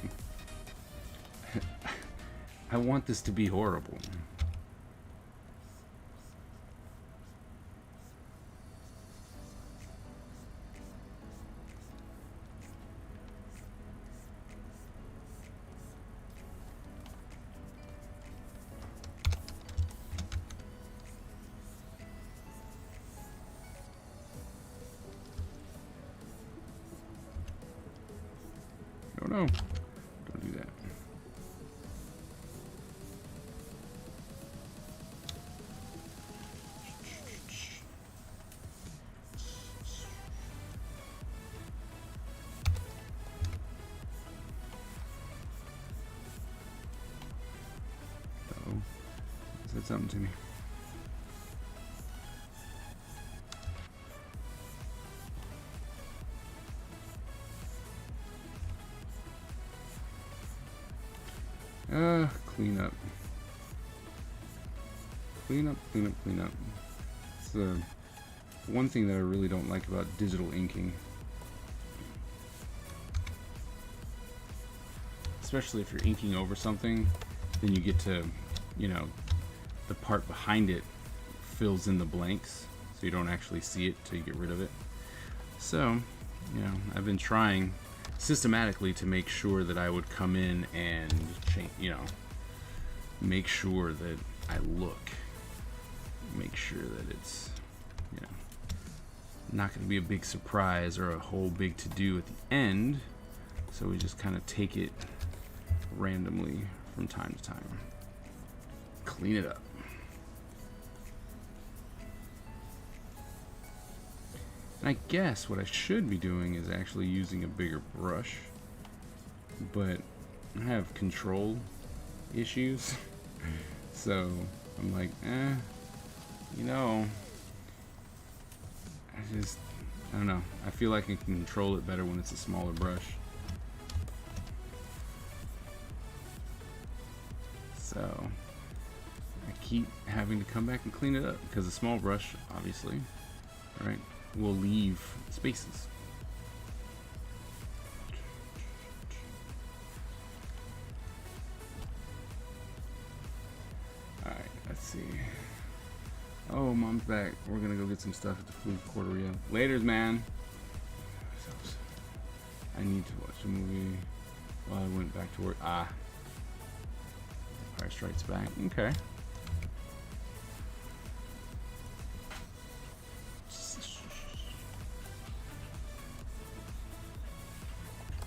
I want this to be horrible. No, don't do that. Oh, said something to me. Clean up. Clean up, clean up, clean up. It's the one thing that I really don't like about digital inking. Especially if you're inking over something, then you get to, you know, the part behind it fills in the blanks, so you don't actually see it till you get rid of it. So, you know, I've been trying systematically to make sure that I would come in and change, you know, make sure that I make sure that it's, you know, not going to be a big surprise or a whole big to do at the end. So we just kind of take it randomly from time to time. Clean it up. And I guess what I should be doing is actually using a bigger brush, but I have control issues. So I'm like, you know, I don't know. I feel like I can control it better when it's a smaller brush. So I keep having to come back and clean it up because a small brush, obviously, right, will leave spaces. Alright, let's see. Oh, Mom's back. We're gonna go get some stuff at the food quarteria. Laters, man. I need to watch a movie while I went back to work. Empire Strikes Back. Okay.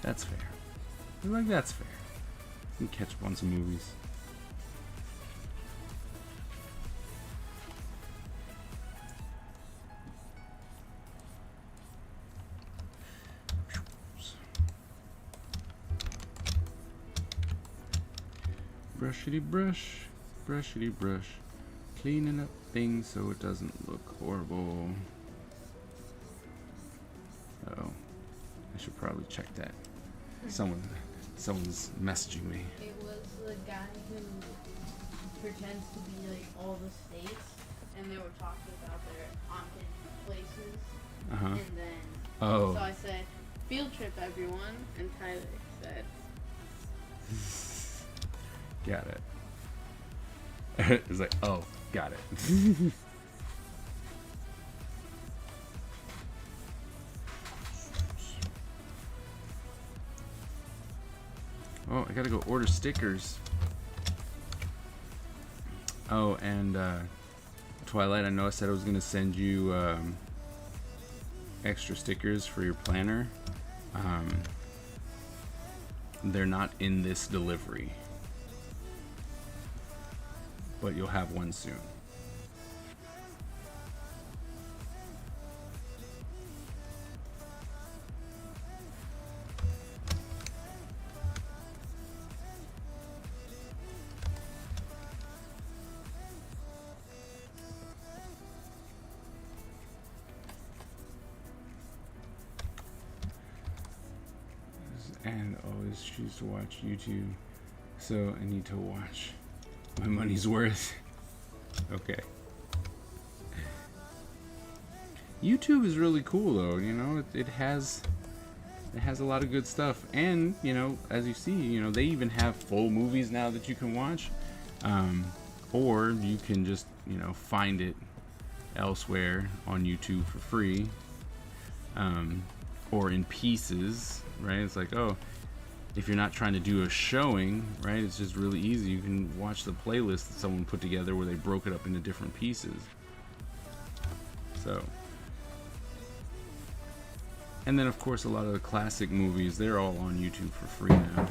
That's fair. I feel like that's fair. You can catch up on some movies. Brushity brush, brushity brush, cleaning up things so it doesn't look horrible. Oh, I should probably check that. Someone's messaging me. It was the guy who pretends to be like all the states, and they were talking about their haunted places. And then, so I said, "Field trip, everyone," and Tyler said, "Got it." It's like, oh, got it. Oh, I gotta go order stickers. Oh, and Twilight, I know I said I was gonna send you extra stickers for your planner. They're not in this delivery, but you'll have one soon. always choose to watch YouTube, so I need to watch my money's worth. Okay. YouTube is really cool though, you know, it has a lot of good stuff, and you know, as you see, you know, they even have full movies now that you can watch, or you can just, you know, find it elsewhere on YouTube for free, or in pieces, right? It's like, oh, if you're not trying to do a showing, right, it's just really easy. You can watch the playlist that someone put together where they broke it up into different pieces. So, and then of course a lot of the classic movies, they're all on YouTube for free now.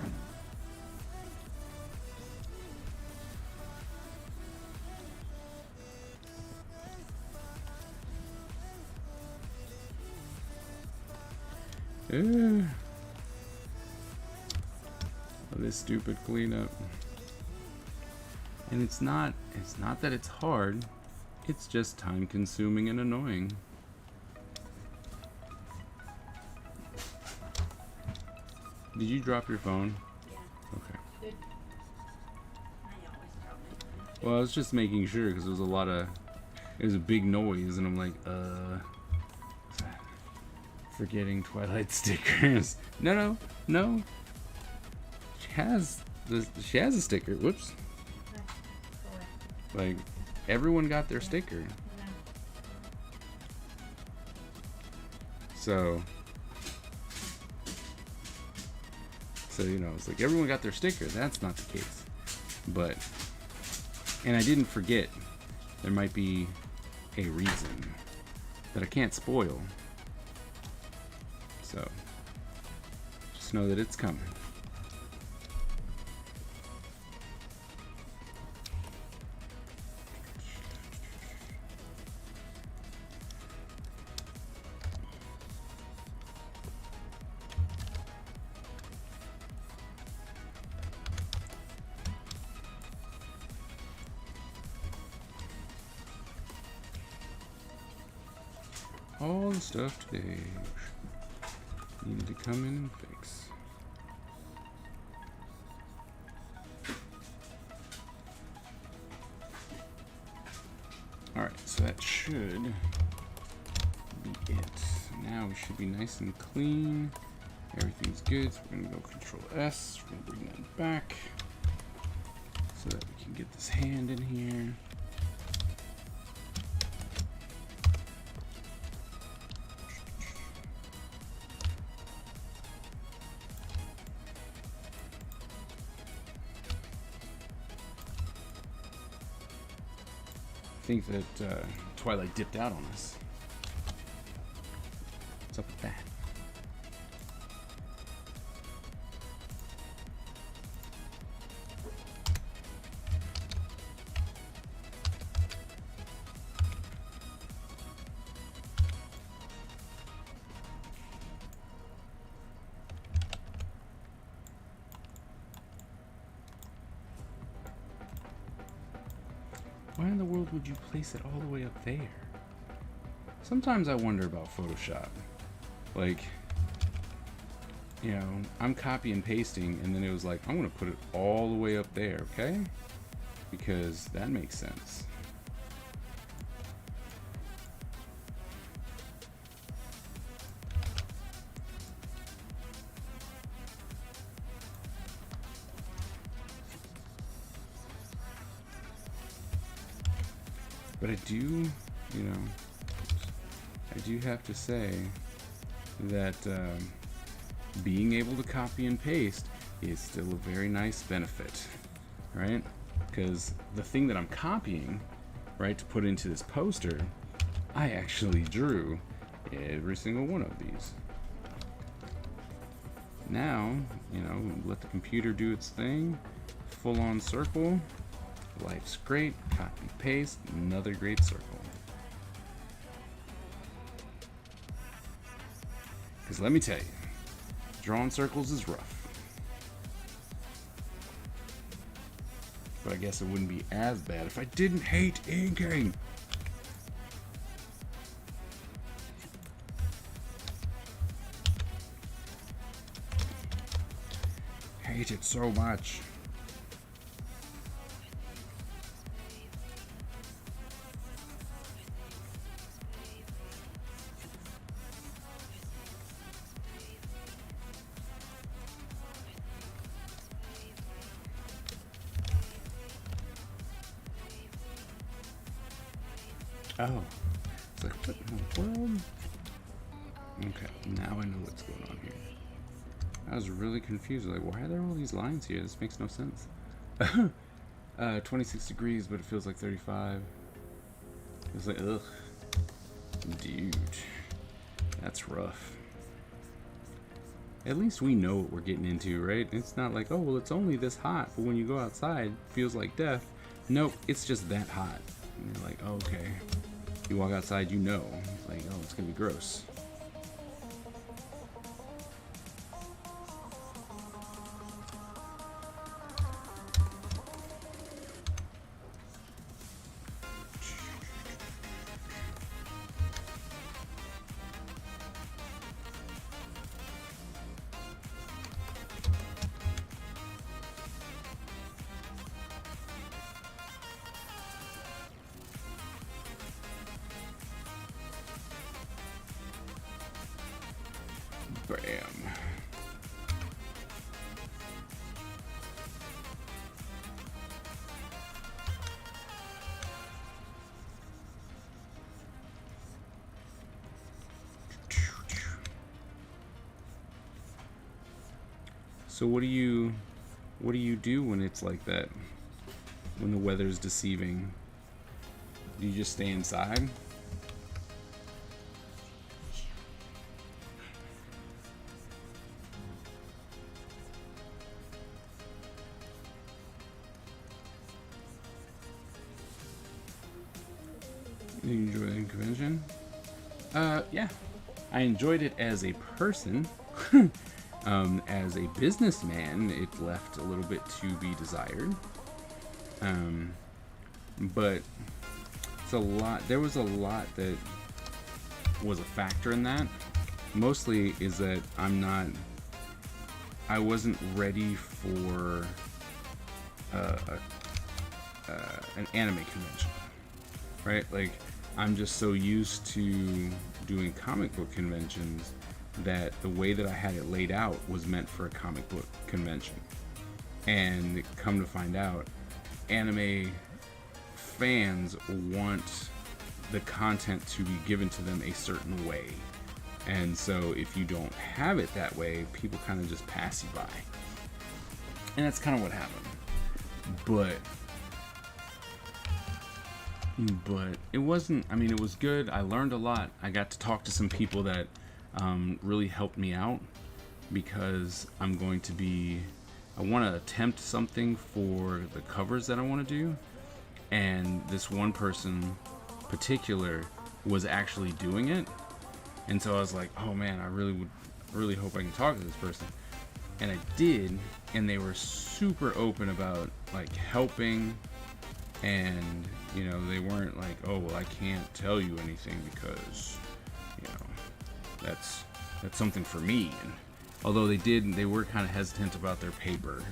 This stupid cleanup. And it's not that it's hard, it's just time consuming and annoying. Did you drop your phone? Yeah. Okay. Good. I always drop my phone. Well, I was just making sure because there was a big noise, and I'm like, forgetting Twilight stickers. No. She has a sticker. Whoops. Go away. Like, everyone got their sticker. No. So, you know, it's like everyone got their sticker. That's not the case. But, and I didn't forget, there might be a reason that I can't spoil. So, just know that it's coming. All the stuff today needed to come in and fix. Alright, so that should be it. Now we should be nice and clean. Everything's good, so we're going to go Control S. We're going to bring that back so that we can get this hand in here. I think that Twilight dipped out on us. What's up with that? Why in the world would you place it all the way up there? Sometimes I wonder about Photoshop. Like, you know, I'm copy and pasting, and then it was like, I'm gonna put it all the way up there, okay? Because that makes sense. But I do, you know, I do have to say that being able to copy and paste is still a very nice benefit, right? Because the thing that I'm copying, right, to put into this poster, I actually drew every single one of these. Now, you know, let the computer do its thing, full on circle. Life's great, copy paste, another great circle. Because let me tell you, drawing circles is rough. But I guess it wouldn't be as bad if I didn't hate inking. hate it so much. Oh, it's like, what in the world? Okay, now I know what's going on here. I was really confused. Like, why are there all these lines here? This makes no sense. 26 degrees, but it feels like 35. It's like, ugh. Dude. That's rough. At least we know what we're getting into, right? It's not like, oh, well, it's only this hot, but when you go outside, it feels like death. Nope, it's just that hot. And you're like, oh, okay. You walk outside, you know. It's like, oh, it's gonna be gross. Bam. So what do you do when it's like that? When the weather's deceiving? Do you just stay inside? You enjoy the convention? Yeah. I enjoyed it as a person. As a businessman, it left a little bit to be desired. But it's a lot. There was a lot that was a factor in that. Mostly is that I wasn't ready for an anime convention, right? Like, I'm just so used to doing comic book conventions that the way that I had it laid out was meant for a comic book convention. And come to find out, anime fans want the content to be given to them a certain way. And so if you don't have it that way, people kind of just pass you by. And that's kind of what happened. But it wasn't, I mean, it was good. I learned a lot. I got to talk to some people that really helped me out, because I want to attempt something for the covers that I want to do. And this one person particular was actually doing it. And so I was like, oh man, I really hope I can talk to this person. And I did, and they were super open about like helping. And, you know, they weren't like, oh, well, I can't tell you anything because, you know, that's something for me. And although they were kind of hesitant about their paper.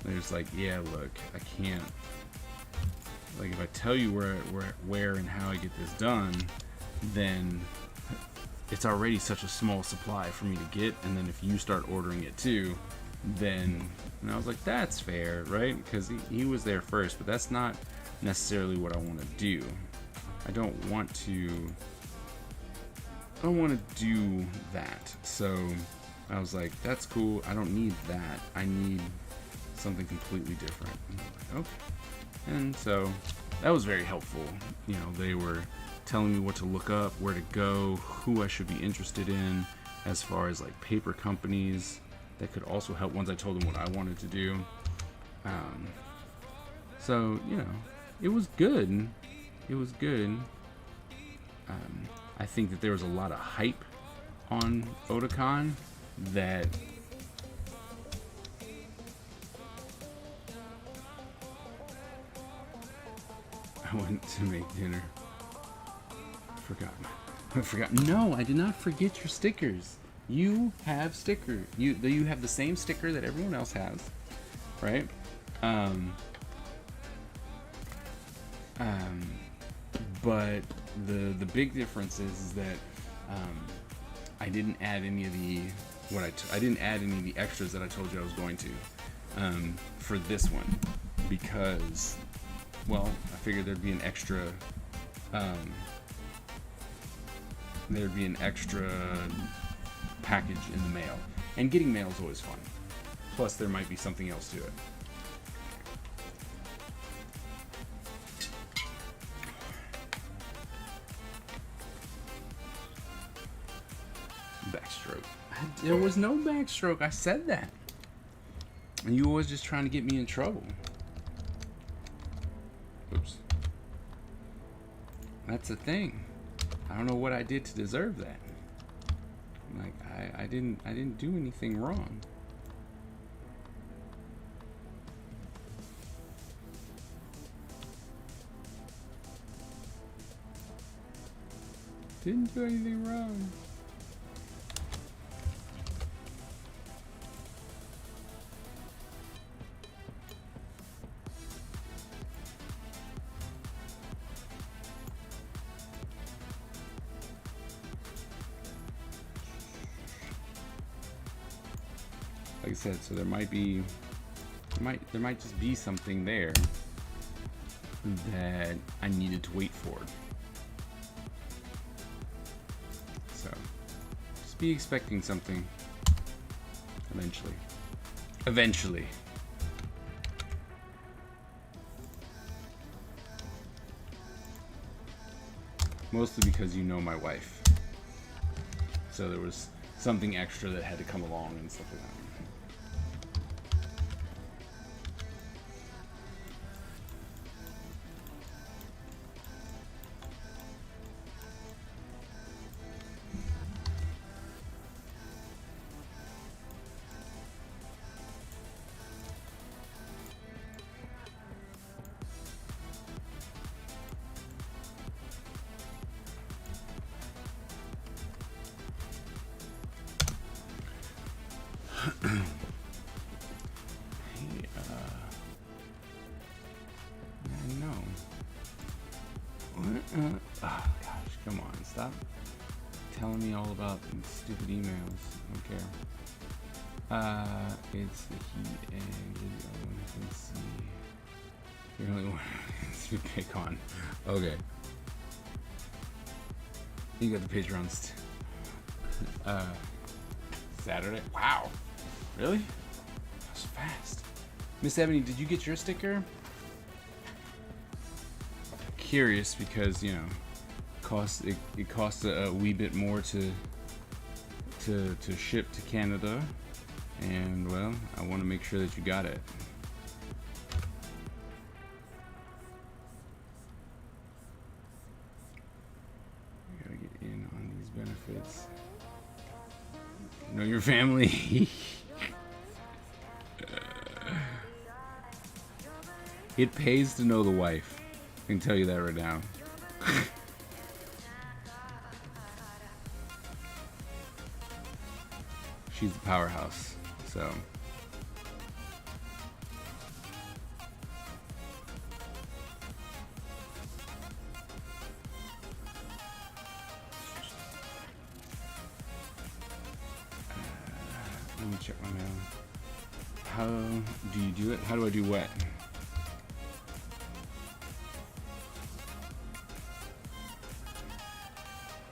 They're just like, yeah, look, I can't, like, if I tell you where and how I get this done, then it's already such a small supply for me to get. And then if you start ordering it too, then, and I was like, that's fair, right? Because he was there first, but that's not necessarily what I want to do. I don't want to do that. So I was like, that's cool. I don't need that. I need something completely different. Okay. And so that was very helpful. You know, they were telling me what to look up, where to go, who I should be interested in, as far as like paper companies that could also help once I told them what I wanted to do. So, you know, it was good. It was good. I think that there was a lot of hype on Otakon that I went to make dinner. I forgot. No, I did not forget your stickers. You have stickers. You have the same sticker that everyone else has. right? But the big difference is that I didn't add any of the I didn't add any of the extras that I told you I was going to for this one, because, well, I figured there'd be an extra package in the mail, and getting mail is always fun. Plus, there might be something else to it. Backstroke. There was no backstroke. I said that. And you was just trying to get me in trouble. Oops. That's the thing. I don't know what I did to deserve that. Like, I didn't do anything wrong. Didn't do anything wrong. Like I said, so there might just be something there that I needed to wait for. So just be expecting something eventually. Eventually. Mostly because you know my wife. So there was something extra that had to come along and stuff like that. Oh gosh, come on, stop telling me all about these stupid emails. I don't care. It's the heat and you're the only one who can see. You're the only one to pick on. Okay. You got the Patreons. Saturday? Wow. Really? That was fast. Miss Ebony, did you get your sticker? Curious because, you know, it costs a wee bit more to ship to Canada, and well, I want to make sure that you got it. I gotta get in on these benefits. Know your family. It pays to know the wife. I can tell you that right now. She's the powerhouse, so. Let me check my mail. How do you do it? How do I do what?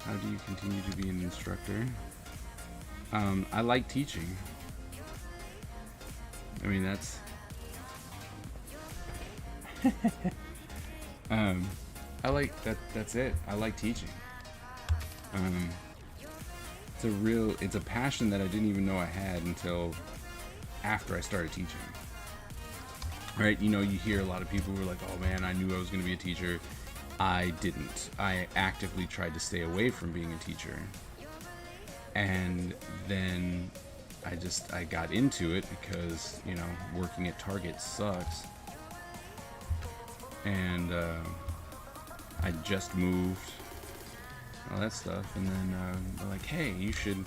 How do you continue to be an instructor? I like teaching. I mean, that's I like that. That's it. I like teaching. It's a passion that I didn't even know I had until after I started teaching. Right? You know, you hear a lot of people who are like, "Oh man, I knew I was going to be a teacher." I didn't. I actively tried to stay away from being a teacher. And then I got into it because, you know, working at Target sucks. And I just moved, all that stuff. And then they're like, hey, you should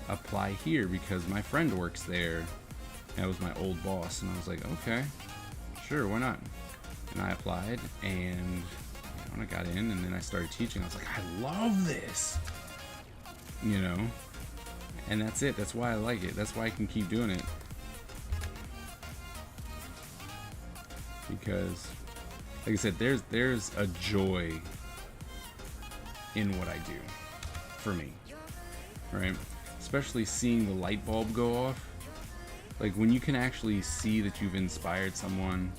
apply here because my friend works there. That was my old boss, and I was like, okay, sure, why not? And I applied, and when I got in, and then I started teaching, I was like, I love this, you know. And that's it. That's why I like it. That's why I can keep doing it. Because, like I said, there's a joy in what I do, for me, right? Especially seeing the light bulb go off. Like when you can actually see that you've inspired someone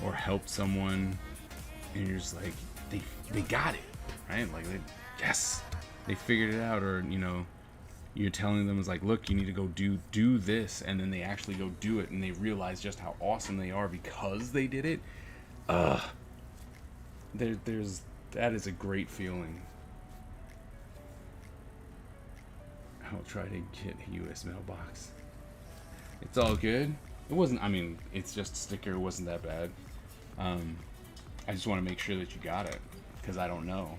or helped someone, and you're just like, they got it, right? Like, yes, they figured it out. Or, you know, you're telling them, it's like, look, you need to go do this, and then they actually go do it, and they realize just how awesome they are because they did it. That is a great feeling. I'll try to get a U.S. mailbox. It's all good. It wasn't, I mean, it's just a sticker. It wasn't that bad. I just want to make sure that you got it, because I don't know.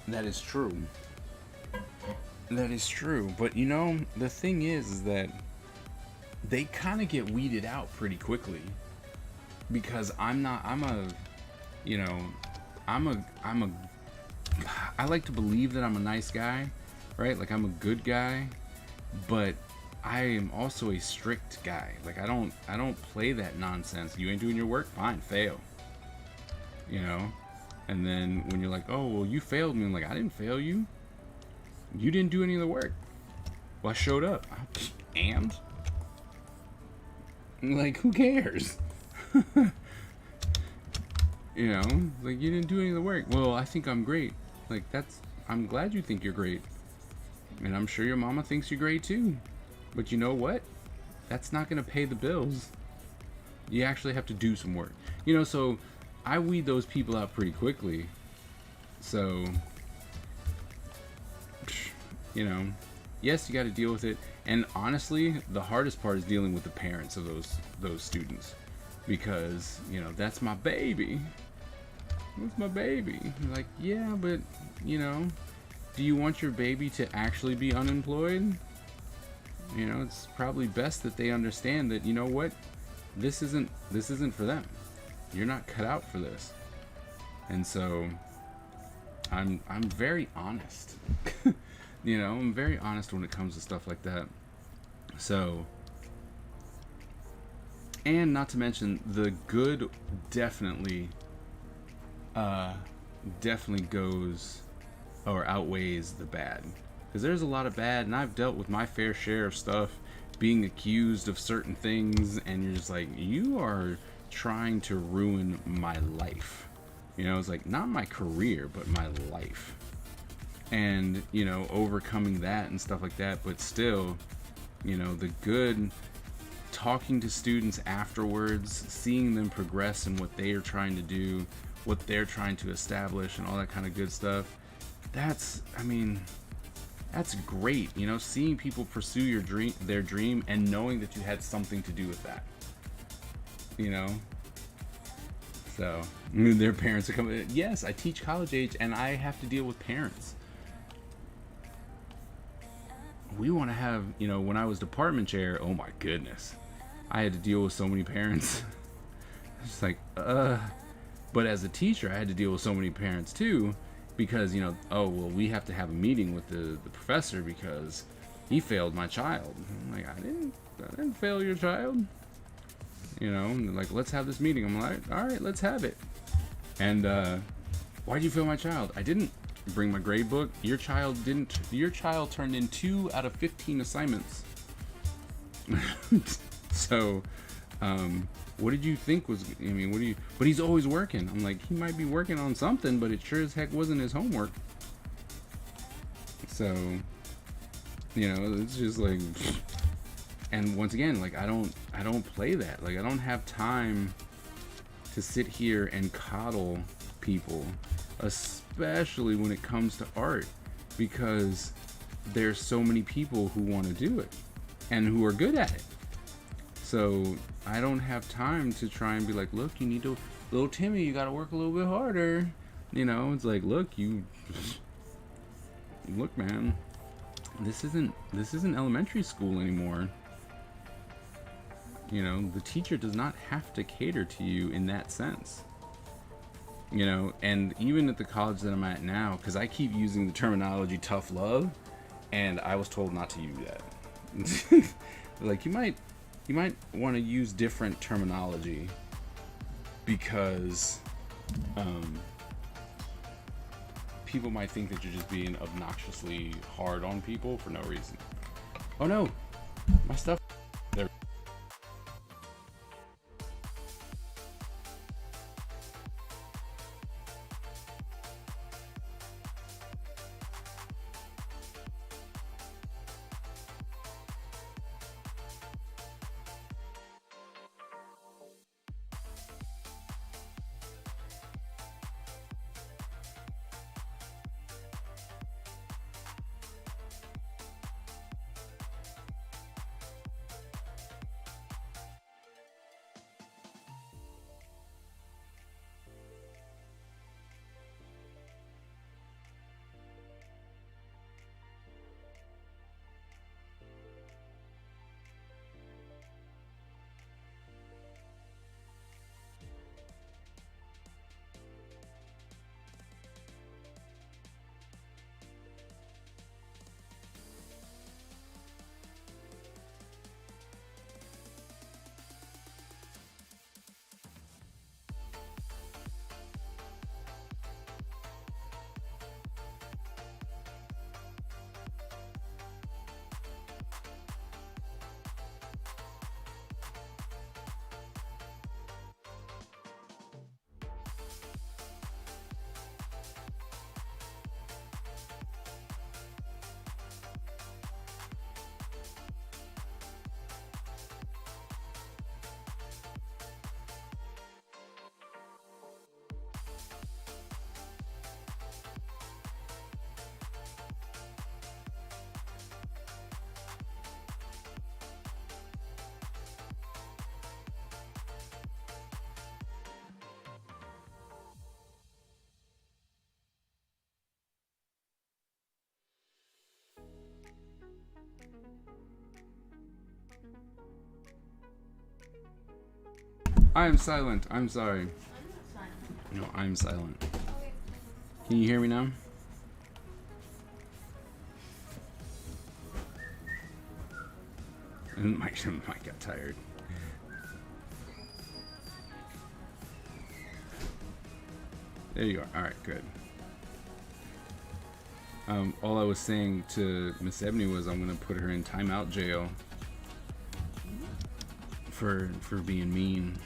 That is true. That is true. But you know, the thing is that they kind of get weeded out pretty quickly, because I like to believe that I'm a nice guy, right? Like, I'm a good guy, but I am also a strict guy. Like, I don't play that nonsense. You ain't doing your work? Fine, fail. You know? And then when you're like, oh, well, you failed me, I'm like, I didn't fail you. You didn't do any of the work. Well, I showed up. And? Like, who cares? You know, like, you didn't do any of the work. Well, I think I'm great. Like, I'm glad you think you're great. And I'm sure your mama thinks you're great too. But you know what? That's not going to pay the bills. You actually have to do some work. You know, so I weed those people out pretty quickly. So, you know, yes, you got to deal with it. And honestly, the hardest part is dealing with the parents of those students. Because, you know, that's my baby. That's my baby. Like, yeah, but, you know, do you want your baby to actually be unemployed? You know, it's probably best that they understand that, you know what, this isn't for them. You're not cut out for this. And so I'm very honest. You know, I'm very honest when it comes to stuff like that. So, and not to mention, the good definitely goes or outweighs the bad. Because there's a lot of bad, and I've dealt with my fair share of stuff, being accused of certain things, and you're just like, you are trying to ruin my life. You know, it's like, not my career, but my life. And, you know, overcoming that and stuff like that, but still, you know, the good, talking to students afterwards, seeing them progress in what they are trying to do, what they're trying to establish, and all that kind of good stuff. That's great, you know, seeing people pursue their dream and knowing that you had something to do with that, you know. So their parents are coming. Yes, I teach college age, and I have to deal with parents. We want to have, you know, when I was department chair, oh my goodness, I had to deal with so many parents. It's like, but as a teacher, I had to deal with so many parents too. Because, you know, oh, well, we have to have a meeting with the professor because he failed my child. I'm like, I didn't fail your child. You know, and they're like, let's have this meeting. I'm like, all right, let's have it. And why'd you fail my child? I didn't bring my grade book. Your child turned in 2 out of 15 assignments. So, what did you think was, I mean, but he's always working. I'm like, he might be working on something, but it sure as heck wasn't his homework. So, you know, it's just like, and once again, like, I don't play that. Like, I don't have time to sit here and coddle people, especially when it comes to art, because there's so many people who want to do it and who are good at it. So I don't have time to try and be like, look, you need to, little Timmy, you got to work a little bit harder. You know, it's like, look, look, man, this isn't elementary school anymore. You know, the teacher does not have to cater to you in that sense. You know, and even at the college that I'm at now, because I keep using the terminology tough love, and I was told not to use that. Like, you might want to use different terminology, because people might think that you're just being obnoxiously hard on people for no reason. Oh no, my stuff. There. I am silent. I'm sorry. I'm not silent. No, I'm silent. Okay. Can you hear me now? And Mike got tired. There you are. All right, good. All I was saying to Miss Ebony was I'm gonna put her in timeout jail for being mean.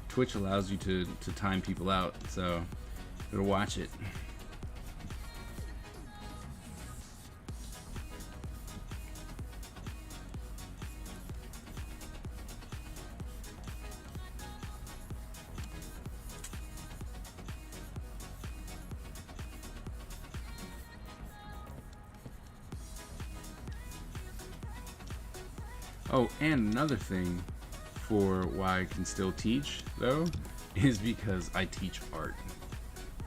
Twitch allows you to time people out, so gotta watch it. Oh, and another thing for why I can still teach, though, is because I teach art,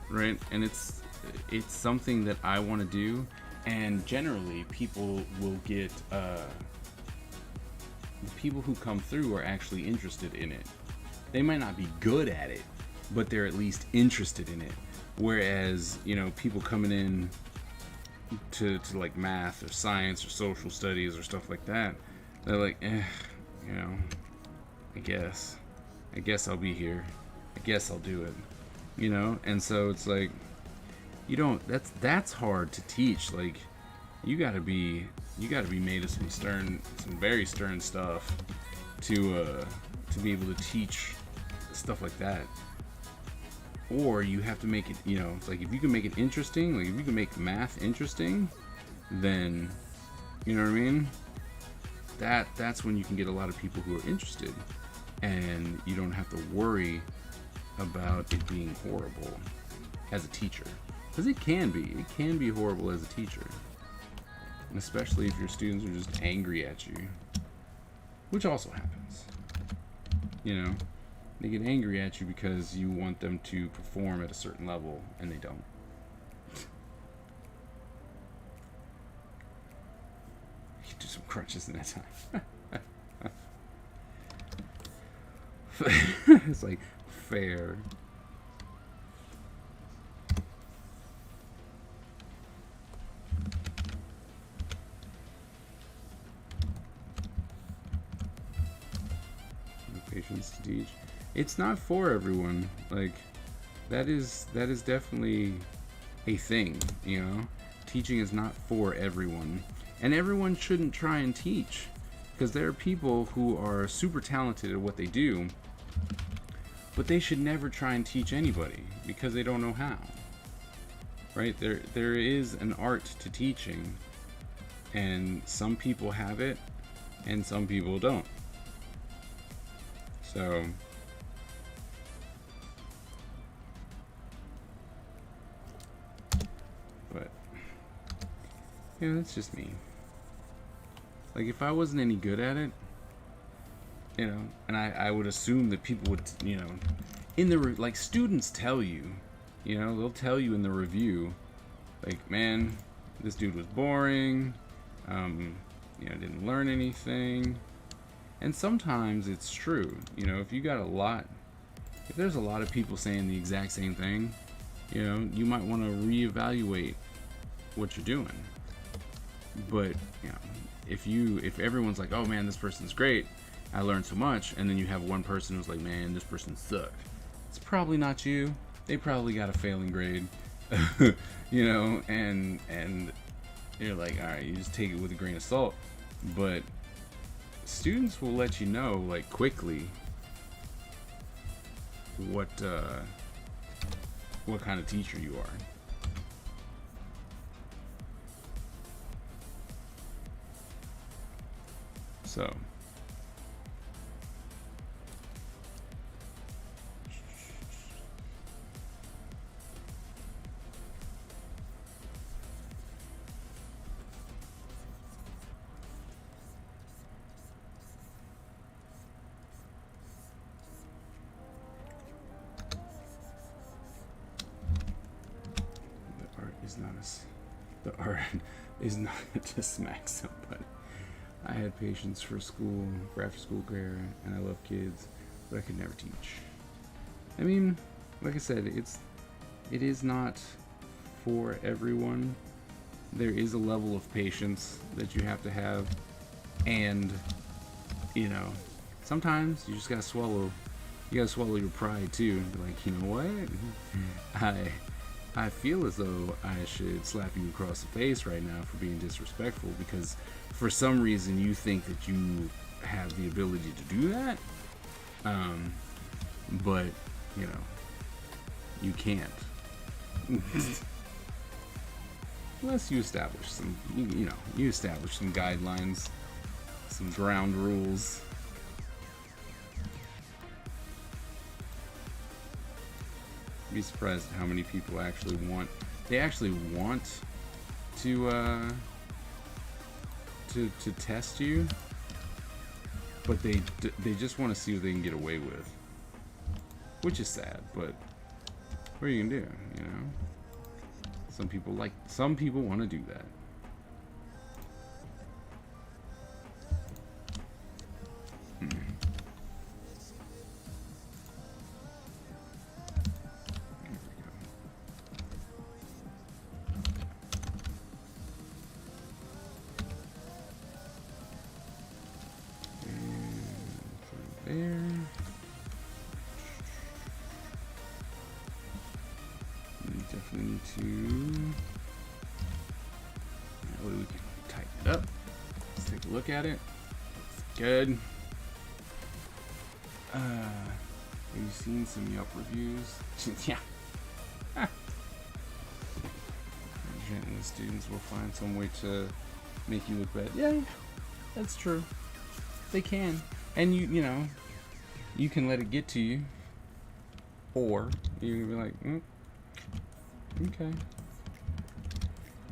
right? And it's something that I want to do, and generally people will get the people who come through are actually interested in it. They might not be good at it, but they're at least interested in it. Whereas, you know, people coming in to like math or science or social studies or stuff like that, they're like, you know, I guess I'll be here. I guess I'll do it. You know? And so it's like, you don't, that's hard to teach. Like, you gotta be made of some very stern stuff to be able to teach stuff like that. Or you have to make it, you know, it's like, if you can make it interesting, like if you can make math interesting, then, you know what I mean? That's when you can get a lot of people who are interested, and you don't have to worry about it being horrible as a teacher, because it can be horrible as a teacher, and especially if your students are just angry at you, which also happens, you know. They get angry at you because you want them to perform at a certain level, and they don't. You do some crunches in that time. It's like fair. Patience to teach. It's not for everyone. Like that is definitely a thing, you know. Teaching is not for everyone, and everyone shouldn't try and teach, because there are people who are super talented at what they do, but they should never try and teach anybody because they don't know how. Right? There is an art to teaching, and some people have it and some people don't. So but yeah, that's just me. Like, if I wasn't any good at it, you know, and I would assume that people would, you know, in the like, students tell you, you know, they'll tell you in the review, like, man, this dude was boring, you know, didn't learn anything. And sometimes it's true, you know, if there's a lot of people saying the exact same thing, you know, you might want to reevaluate what you're doing. But, you know, if everyone's like, oh man, this person's great, I learned so much, and then you have one person who's like, man, this person sucked, it's probably not you. They probably got a failing grade, you know, and you're like, all right, you just take it with a grain of salt. But students will let you know, like, quickly what kind of teacher you are. So the art is not to smack somebody. I had patience for after school care, and I love kids, but I could never teach. I mean, like I said, it is not for everyone. There is a level of patience that you have to have, and, you know, sometimes you just gotta swallow. You gotta swallow your pride too. Be like, you know what? I feel as though I should slap you across the face right now for being disrespectful, because for some reason you think that you have the ability to do that, but, you know, you can't. Unless you establish some, you establish some guidelines, some ground rules. Be surprised at how many people actually want to test you, but they just want to see what they can get away with, which is sad. But what are you gonna do? You know, some people want to do that. At it. Good. Have you seen some Yelp reviews? Yeah. The students will find some way to make you look bad. Yeah, that's true. They can. And you know, you can let it get to you. Or you can be like, okay.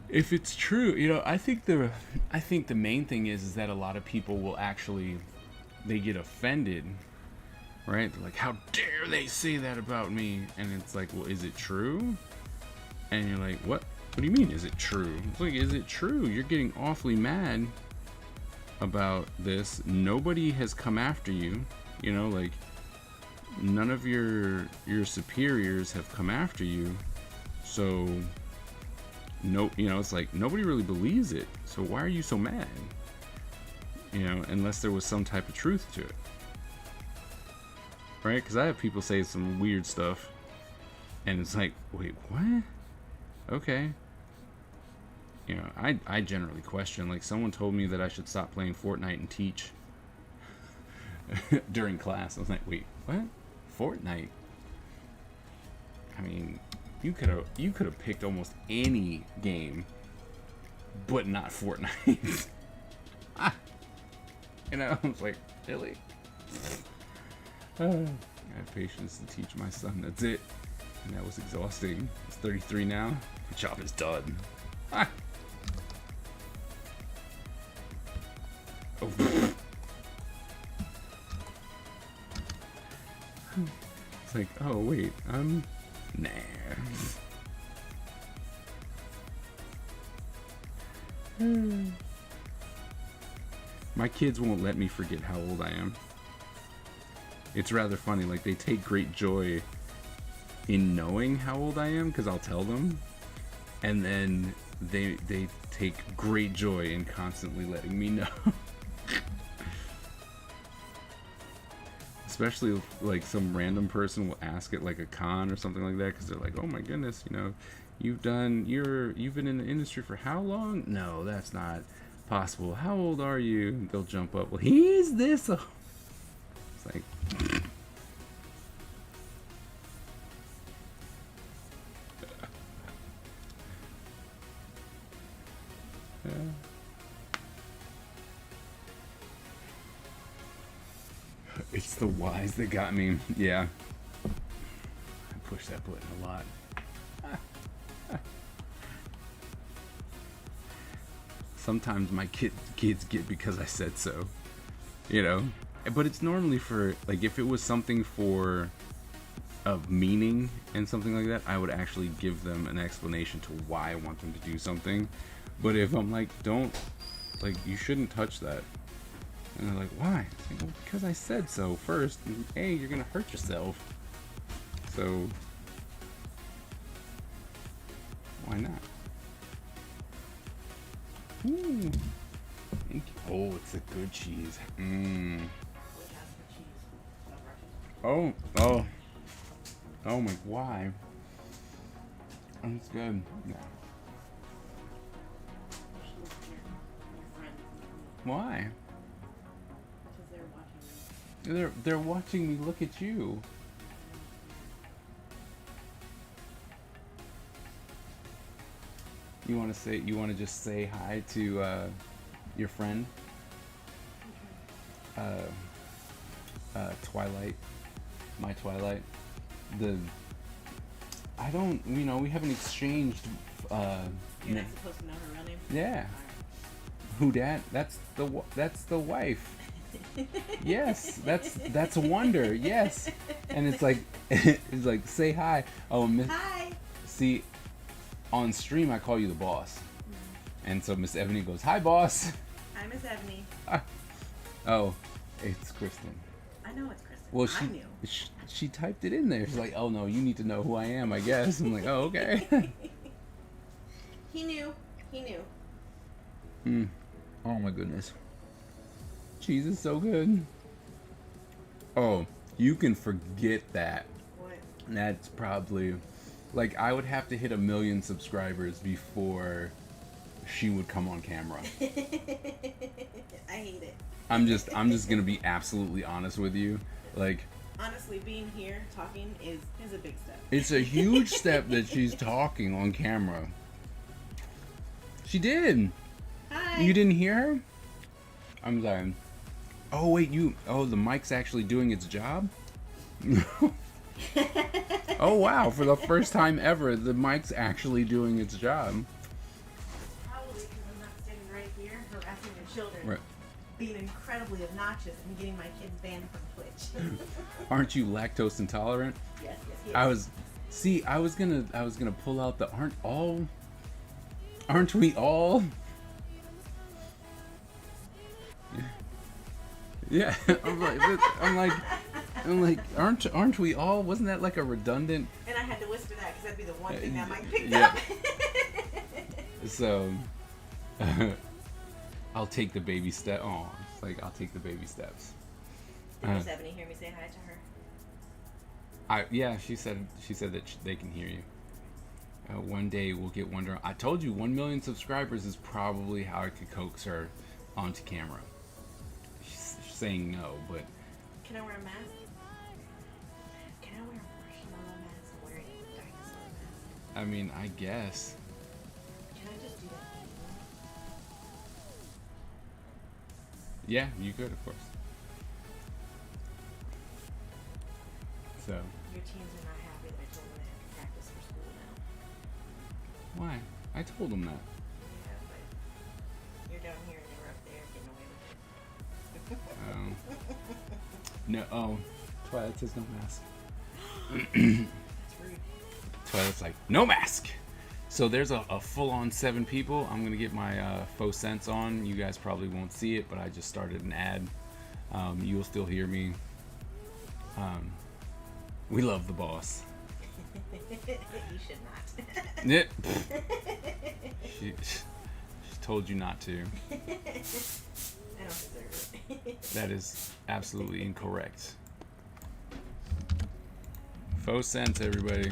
If it's true, you know, I think the main thing is that a lot of people will actually, they get offended right? They're like, how dare they say that about me? And it's like, well, is it true? And you're like, what? What do you mean, is it true? It's like, is it true? You're getting awfully mad about this. Nobody has come after you. You know, like, none of your superiors have come after you. So, no, you know, it's like, nobody really believes it. So why are you so mad? You know, unless there was some type of truth to it. Right? Because I have people say some weird stuff. And it's like, wait, what? Okay. You know, I generally question. Like, someone told me that I should stop playing Fortnite and teach during class. I was like, wait, what? Fortnite? I mean, you could have picked almost any game, but not Fortnite. You know, I was like, really? I have patience to teach my son. That's it. And that was exhausting. He's 33 now. The job is done. Ah. Oh. It's like, oh wait, nah. My kids won't let me forget how old I am. It's rather funny, like they take great joy in knowing how old I am because I'll tell them, and then they take great joy in constantly letting me know. Especially if, like, some random person will ask it like a con or something like that because they're like, oh my goodness, you know, you've been in the industry for how long? No, that's not possible. How old are you? They'll jump up. Well, he's this. It's like. It's the whys that got me. Yeah. I push that button a lot. Sometimes my kids get because I said so. You know? But it's normally for, like, if it was something for of meaning and something like that, I would actually give them an explanation to why I want them to do something. But if I'm like, don't, like, you shouldn't touch that. And they're like, why? It's like, well, because I said so first. And, hey, you're going to hurt yourself. So, why not? Ooh. Thank you. Oh, it's a good cheese. Mmm. Oh, oh. Oh my, why? It's good. Yeah. Why? They're watching me look at you. You want to just say hi to your friend? Twilight. My Twilight. I don't, you know, we haven't exchanged You're not supposed to know her real name? Yeah. Who dat? That's the wife. Yes, that's a wonder. Yes. And it's like say hi. Oh, Hi. See, on stream I call you the boss. And so Miss Ebony goes, "Hi, boss." Hi, Miss Ebony. Oh, it's Kristen. I know it's Kristen. Well, I knew. She typed it in there. She's like, "Oh no, you need to know who I am, I guess." I'm like, "Oh, okay." He knew. Oh my goodness. Cheese is so good. Oh, you can forget that. What? That's probably, like, I would have to hit 1 million subscribers before she would come on camera. I hate it. I'm just gonna be absolutely honest with you. Like, honestly, being here talking is a big step. It's a huge step that she's talking on camera. She did. Hi. You didn't hear her? I'm sorry. Oh wait, the mic's actually doing its job? Oh wow, for the first time ever, the mic's actually doing its job. Probably because I'm not standing right here harassing your children. Right. being incredibly obnoxious and getting my kids banned from Twitch. Aren't you lactose intolerant? Yes. I was gonna pull out the aren't we all? Yeah. I'm like, aren't we all? Wasn't that like a redundant? And I had to whisper that because that'd be the one thing that Mike picked yeah. up. So, I'll take the baby step. Oh, it's like I'll take the baby steps. Did Miss Ebony hear me say hi to her? Yeah, she said that they can hear you. One day we'll get Wonder. I told you 1 million subscribers is probably how I could coax her onto camera. She's saying no, but. Can I wear a mask? Can I wear a marshmallow mask and wear a dinosaur mask? I mean, I guess. Can I just do that? Yeah, you could, of course. So. Your teens are not happy that I told them they have to practice for school now. Why? I told them that. Yeah, but you're down here and you're up there getting away with it. No. Oh, Twilight says no mask. That's rude. Twilight's like, no mask. So there's a full-on 7 people. I'm gonna get my faux sense on. You guys probably won't see it, but I just started an ad. You'll still hear me. We love the boss. You should not. Yeah. She told you not to. I don't deserve it. That is absolutely incorrect. Faux sense, everybody.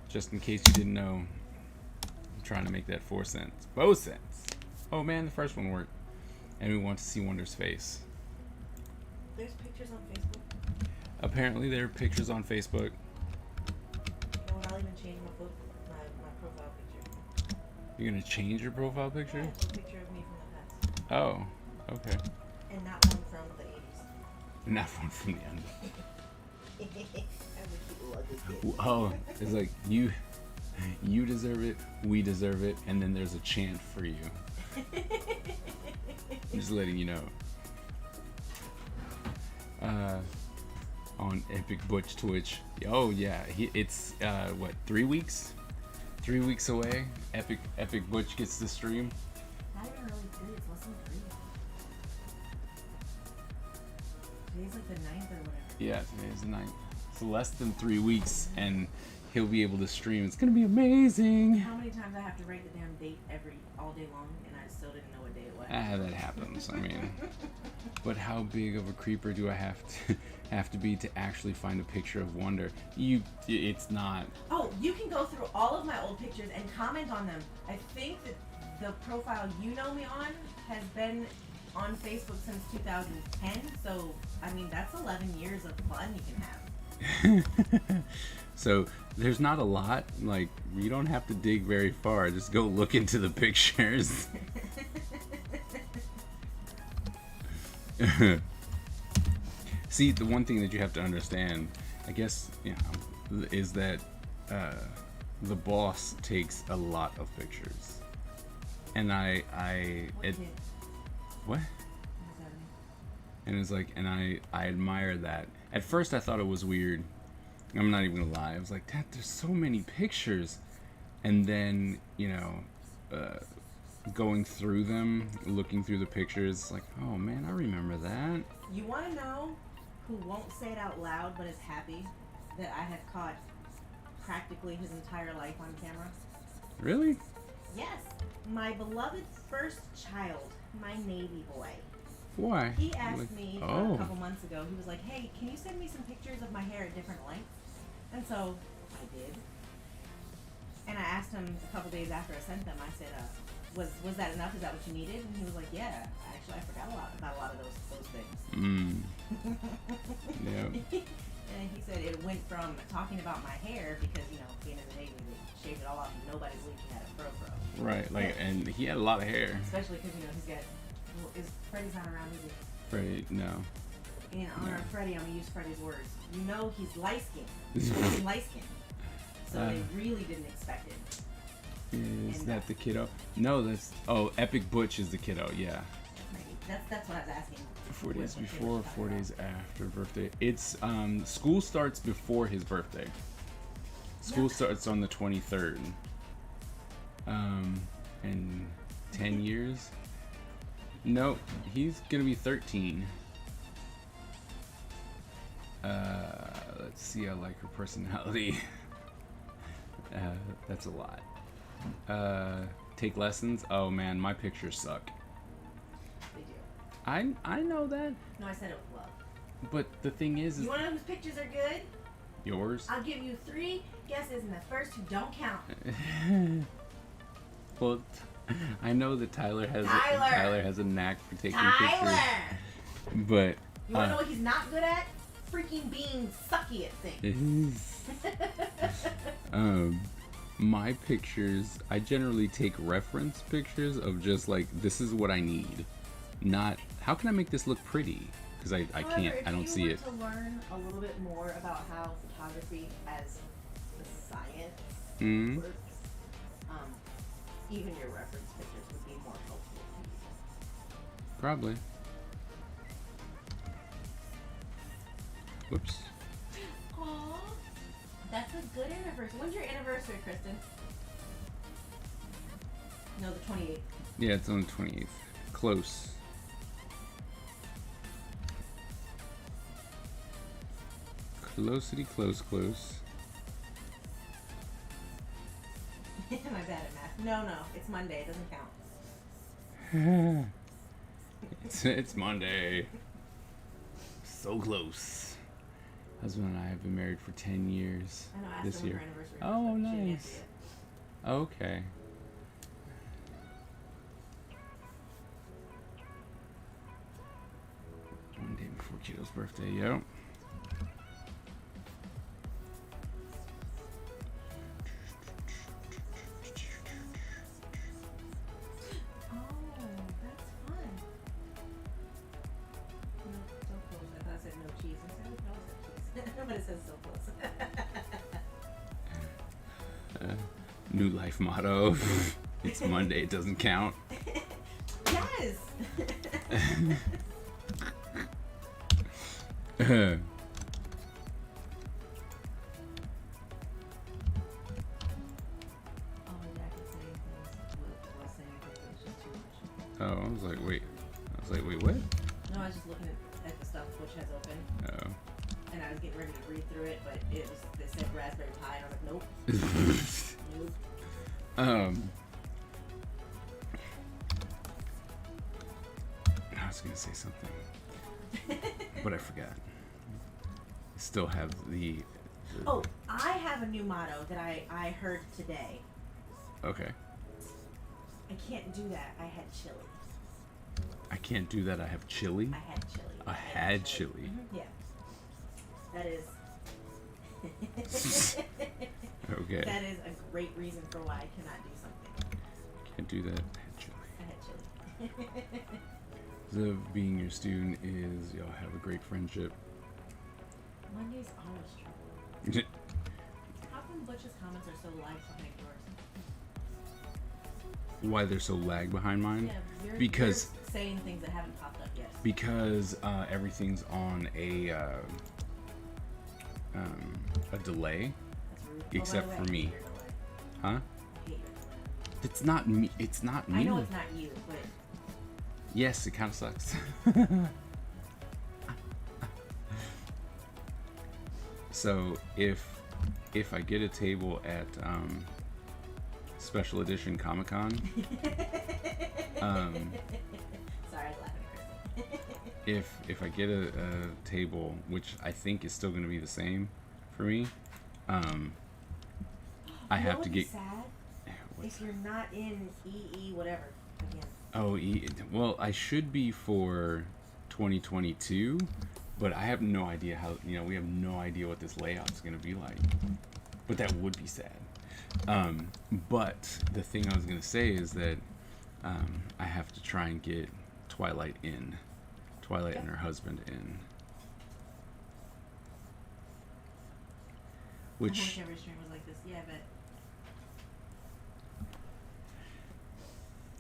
Just in case you didn't know, I'm trying to make that 4 cents. Faux sense. Oh man, the first one worked. And we want to see Wonder's face. There's pictures on Facebook. Apparently there are pictures on Facebook. You know what? I'll even change my profile picture. You're gonna change your profile picture? Yeah, it's a picture of me from the past. Oh, okay. And not one from the 80s. Not one from the end. I wish people loved this kid. Oh, it's like you deserve it, we deserve it, and then there's a chant for you. I'm just letting you know. On Epic Butch Twitch. Oh yeah, it's what, 3 weeks? 3 weeks away. Epic Butch gets the stream. Not even really 3, it's less than 3. Today's like the 9th or whatever. Yeah, today's the 9th. So less than 3 weeks, and he'll be able to stream. It's gonna be amazing. How many times I have to write the damn date all day long, and I still didn't know what day it was. That happens. I mean, but how big of a creeper do I have to be to actually find a picture of Wonder? It's not. Oh, you can go through all of my old pictures and comment on them. I think that the profile you know me on has been on Facebook since 2010. So, I mean, that's 11 years of fun you can have. So there's not a lot. Like, you don't have to dig very far. Just go look into the pictures. See, the one thing that you have to understand, I guess, is that the boss takes a lot of pictures, and what? What's happening? And it's like, and I admire that. At first, I thought it was weird. I'm not even gonna lie. I was like, Dad, there's so many pictures, and then going through them, looking through the pictures, like, oh man, I remember that. You want to know who won't say it out loud but is happy that I have caught practically his entire life on camera? Really? Yes, my beloved first child, my Navy boy. Why? He asked me a oh. couple months ago, he was like, hey, can you send me some pictures of my hair at different lengths? And so I did. And I asked him a couple days after I sent them, I said, was that enough? Is that what you needed? And he was like, yeah, actually I forgot about a lot of those things. Yeah. And he said it went from talking about my hair, because, at the end of the day, we shaved it all off and nobody believed he had a fro. Right, like, and he had a lot of hair. Especially because, he's got, Freddie's not around, is he? Freddie, no. In honor of Freddie, I'm going to use Freddie's words. He's light-skinned. He's light-skinned. So they really didn't expect it. Is that the kiddo? No, Epic Butch is the kiddo, yeah. That's what I was asking. 4 days What before, you're 4 talking days after birthday. It's school starts before his birthday. School Yeah. starts on the 23rd. And 10 years? No, he's gonna be 13. Let's see. I like her personality. That's a lot. Take lessons. Oh man, my pictures suck. They do. I know that, No, I said it with love. but the thing is You want to know whose pictures are good? yours. I'll give you 3 guesses, and the first 2 don't count. Well, I know that Tyler has a knack for taking Tyler! pictures, but You want to know what he's not good at? Freaking being sucky at things. my pictures, I generally take reference pictures of just like, this is what I need, not how can I make this look pretty, because I However, can't, if I don't you see were it. to learn a little bit more about how photography as the science Mm. works, even your reference pictures would be more helpful to you. Probably. Whoops. Aww. That's a good anniversary. When's your anniversary, Kristen? No, the 28th. Yeah, it's on the 28th. Close. Closity, close. My bad at math. No, it's Monday. It doesn't count. It's Monday. So close. Husband and I have been married for 10 years I know. I asked this her when year. her anniversary Oh, was, but she didn't nice. answer yet. Okay. One day before Kiddo's birthday, yep. Oh, that's fun. No, so close. I thought I said no cheese. I said, no, I said cheese. But it says so close. New life motto. It's Monday, it doesn't count. Yes! Oh, yeah, I could say things without saying anything. It's just too much. Oh, I was like, wait, what? No, I was just looking at the stuff Twitch has open, Oh. and I was getting ready to read through it, but they said Raspberry Pi, and I was like, nope. Nope. I was gonna say something, but I forgot. I still have the Oh, I have a new motto that I heard today. okay. I can't do that. I had chili. I can't do that. I have chili. I had chili. I had chili. Mhm, yeah. That is. Okay. That is a great reason for why I cannot do something. Can't do that. I had chili. I had chili. So being your student is y'all have a great friendship. Monday's always trouble. How come Butch's comments are so light behind yours? Why they're so lag behind mine? Yeah, Because- you're saying things that haven't popped up yet. Because everything's on a delay, That's rude. except by the for way, I me. hate your delay. huh? I hate your delay. It's not me. It's not me. I know it's not you, but Yes, it kind of sucks. So if I get a table at special edition Comic-Con, sorry, I was laughing at Kristen. if I get a table, which I think is still going to be the same for me, I You know have to what'd be get. sad What's if you're not in EE whatever again. Oh, well, I should be for 2022, but I have no idea how. We have no idea what this layout's going to be like. But that would be sad. But the thing I was going to say is that I have to try and get Twilight and her husband in. I Which wish every stream was like this. Yeah,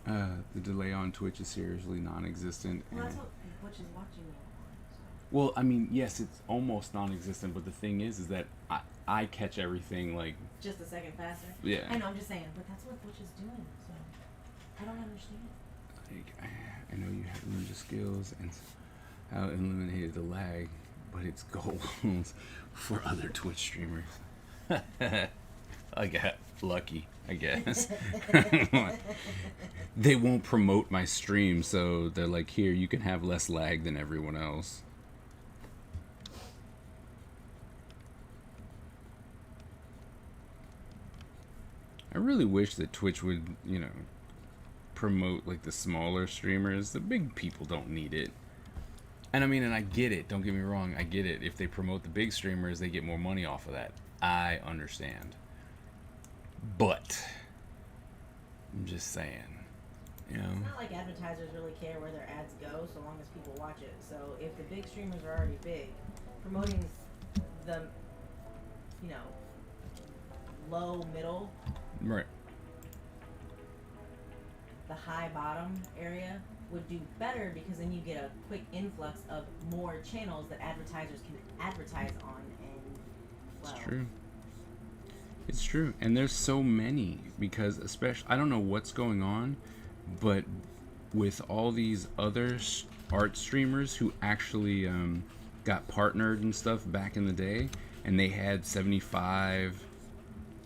but The delay on Twitch is seriously non-existent. Well, that's and- what Butch is watching me on. So. well, I mean, yes, it's almost non-existent, but the thing is that I catch everything like, Just a second faster. yeah. I know, I'm just saying, but that's what Butch is doing. So I don't understand. Like, I know you have ninja skills and how it eliminated the lag, but it's goals for other Twitch streamers. I got lucky, I guess. They won't promote my stream, so they're like, here, you can have less lag than everyone else. I really wish that Twitch would, promote like the smaller streamers. The big people don't need it. And I mean, and I get it, don't get me wrong, I get it. If they promote the big streamers, they get more money off of that. I understand. But I'm just saying, It's not like advertisers really care where their ads go so long as people watch it. So if the big streamers are already big, promoting the, low, middle, right. the high bottom area would do better because then you get a quick influx of more channels that advertisers can advertise on and well, It's true. It's true. And there's so many because especially, I don't know what's going on, but with all these other art streamers who actually got partnered and stuff back in the day, and they had 75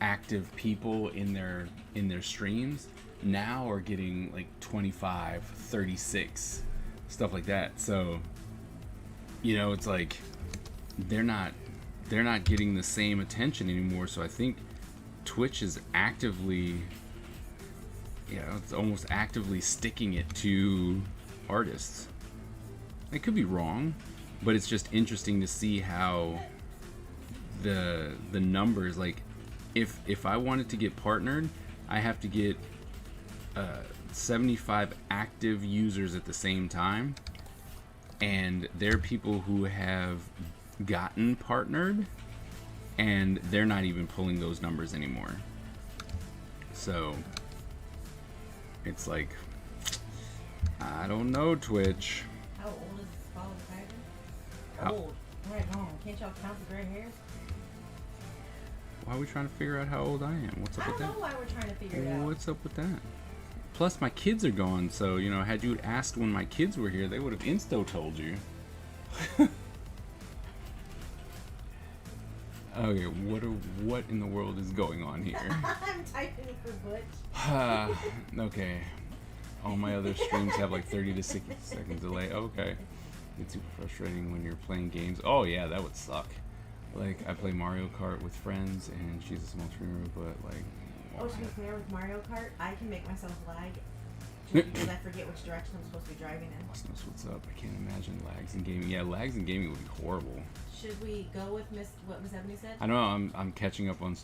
active people in their streams, now are getting like 25, 36, stuff like that. So, it's like they're not getting the same attention anymore. So I think Twitch is actively, it's almost actively sticking it to artists. It could be wrong, but it's just interesting to see how the numbers, like if I wanted to get partnered, I have to get 75 active users at the same time, and there are people who have gotten partnered and they're not even pulling those numbers anymore. So it's like, I don't know, Twitch. How old is Follow the Tiger? How- Old. Right on. Can't y'all count the gray hairs? Why are we trying to figure out how old I am? What's up I with don't that? know why we're trying to figure it out. What's up with that? Plus, my kids are gone, so, had you asked when my kids were here, they would have insto told you. Okay, what in the world is going on here? I'm typing for Butch. Okay. All my other streams have like 30 to 60 seconds delay. Okay. It's super frustrating when you're playing games. Oh, yeah, that would suck. Like, I play Mario Kart with friends, and she's a small streamer, but, like... Oh, to be fair, with Mario Kart, I can make myself lag just because I forget which direction I'm supposed to be driving in. What's up? I can't imagine lags in gaming. Yeah, lags in gaming would be horrible. Should we go with what Miss Ebony said? I don't know. I'm catching up on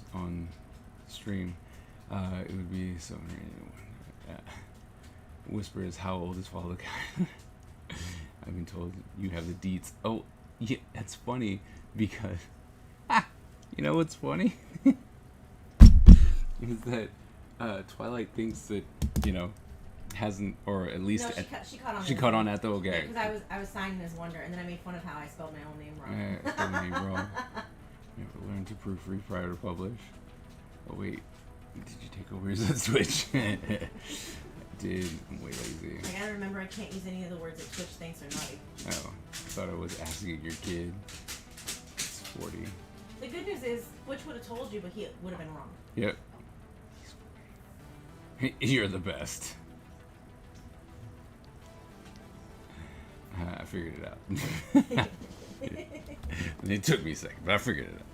stream. It would be so. Whisper is how old is Follow the Guy? I've been told you have the deets. Oh, yeah, that's funny because you know what's funny is that Twilight thinks that hasn't, or at least No, she caught on. she caught on at the okay. Because I was signing as Wonder, and then I made fun of how I spelled my own name wrong. I spelled my name wrong. You have to learn to proofread prior to publish. Oh wait, did you take over as a Switch? Did I'm way lazy. I gotta remember I can't use any of the words that Twitch thinks are naughty. Oh, I thought I was asking your kid. It's 40. The good news is, Butch would have told you, but he would have been wrong. Yep. You're the best. I figured it out. It took me a second, but I figured it out.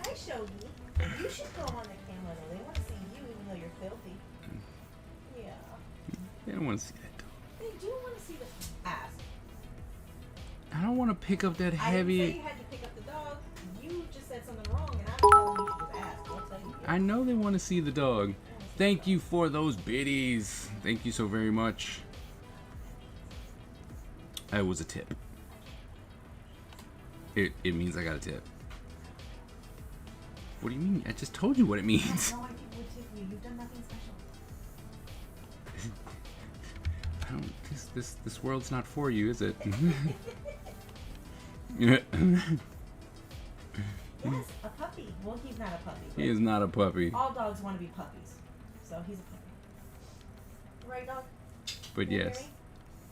Hi, Shogi. You should go on the camera though. They want to see you even though you're filthy. Yeah. They don't want to see that dog. They do want to see the ass. I don't want to pick up that I heavy. didn't say you had to pick up the dog. You just said something wrong, and I'm telling you she was ass. Don't tell you. I know they want to see the dog. Thank you for those biddies. Thank you so very much. That was a tip. It means I got a tip. What do you mean? I just told you what it means. No, I would tip you. You've done nothing special. This world's not for you, is it? Yes, a puppy. Well, he's not a puppy. He is not a puppy. All dogs want to be puppies, so he's a puppy. Right, dog? But Can you hear yes, me?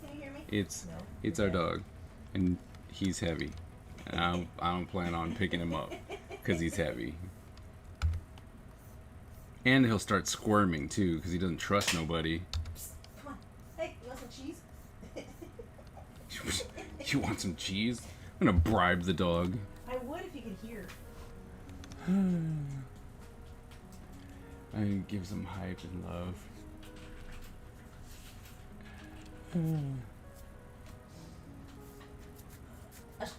Can you hear me? it's No? it's our dog, and he's heavy. And I don't plan on picking him up because he's heavy. And he'll start squirming too because he doesn't trust nobody. Psst, come on. Hey, you want some cheese? You want some cheese? I'm gonna bribe the dog. I would if you could hear. I give some hype and love.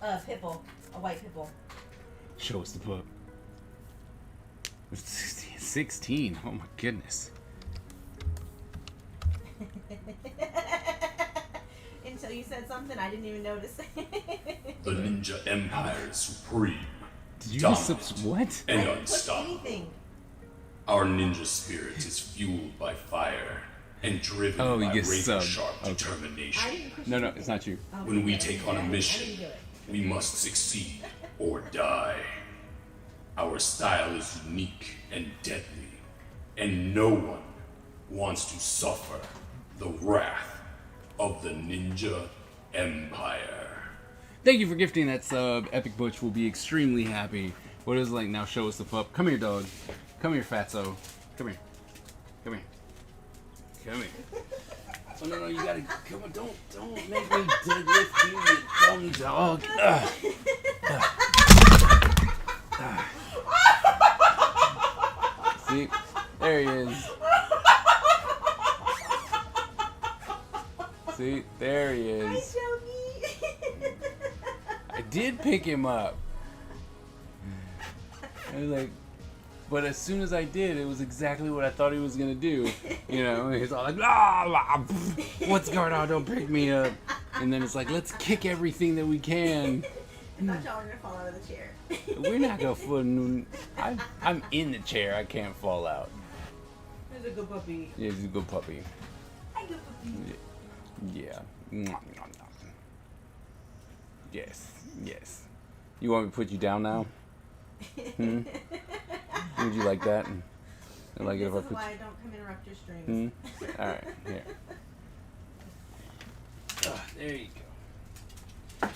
A pit bull. A white pit bull. Show us the pup. 16. Oh my goodness. Until you said something, I didn't even notice. The Ninja Empire is supreme, Did you dominant, just what? and I didn't push unstoppable. anything. Our ninja spirit is fueled by fire and driven Oh, by you razor subbed. sharp Okay. determination. I didn't push No, anything. it's not you. Oh, When we okay. take on a I mission, didn't do it. we must succeed or die. Our style is unique and deadly, and no one wants to suffer the wrath of the Ninja Empire. Thank you for gifting that sub. Epic Butch will be extremely happy. What is it like now? Show us the pup. Come here, dog. Come here, fatso. Come here. Come here. Come here. Oh no, you gotta come on. Don't make me deadlift you, you dumb dog. See, there he is. See, there he Hi, is. Joey. I did pick him up. I was like, but as soon as I did, it was exactly what I thought he was gonna do. You know, he's all like, what's going on? Don't pick me up. And then it's like, let's kick everything that we can. I thought y'all were gonna fall out of the chair. We're not gonna fall. I'm in the chair. I can't fall out. He's a good puppy. Yeah, he's a good puppy. Hi, good puppy. Yeah. Yes. Yes. You want me to put you down now? Hmm? Would you like that? I like it if I This is put why you. I don't come interrupt your streams. All right. Here. There you go.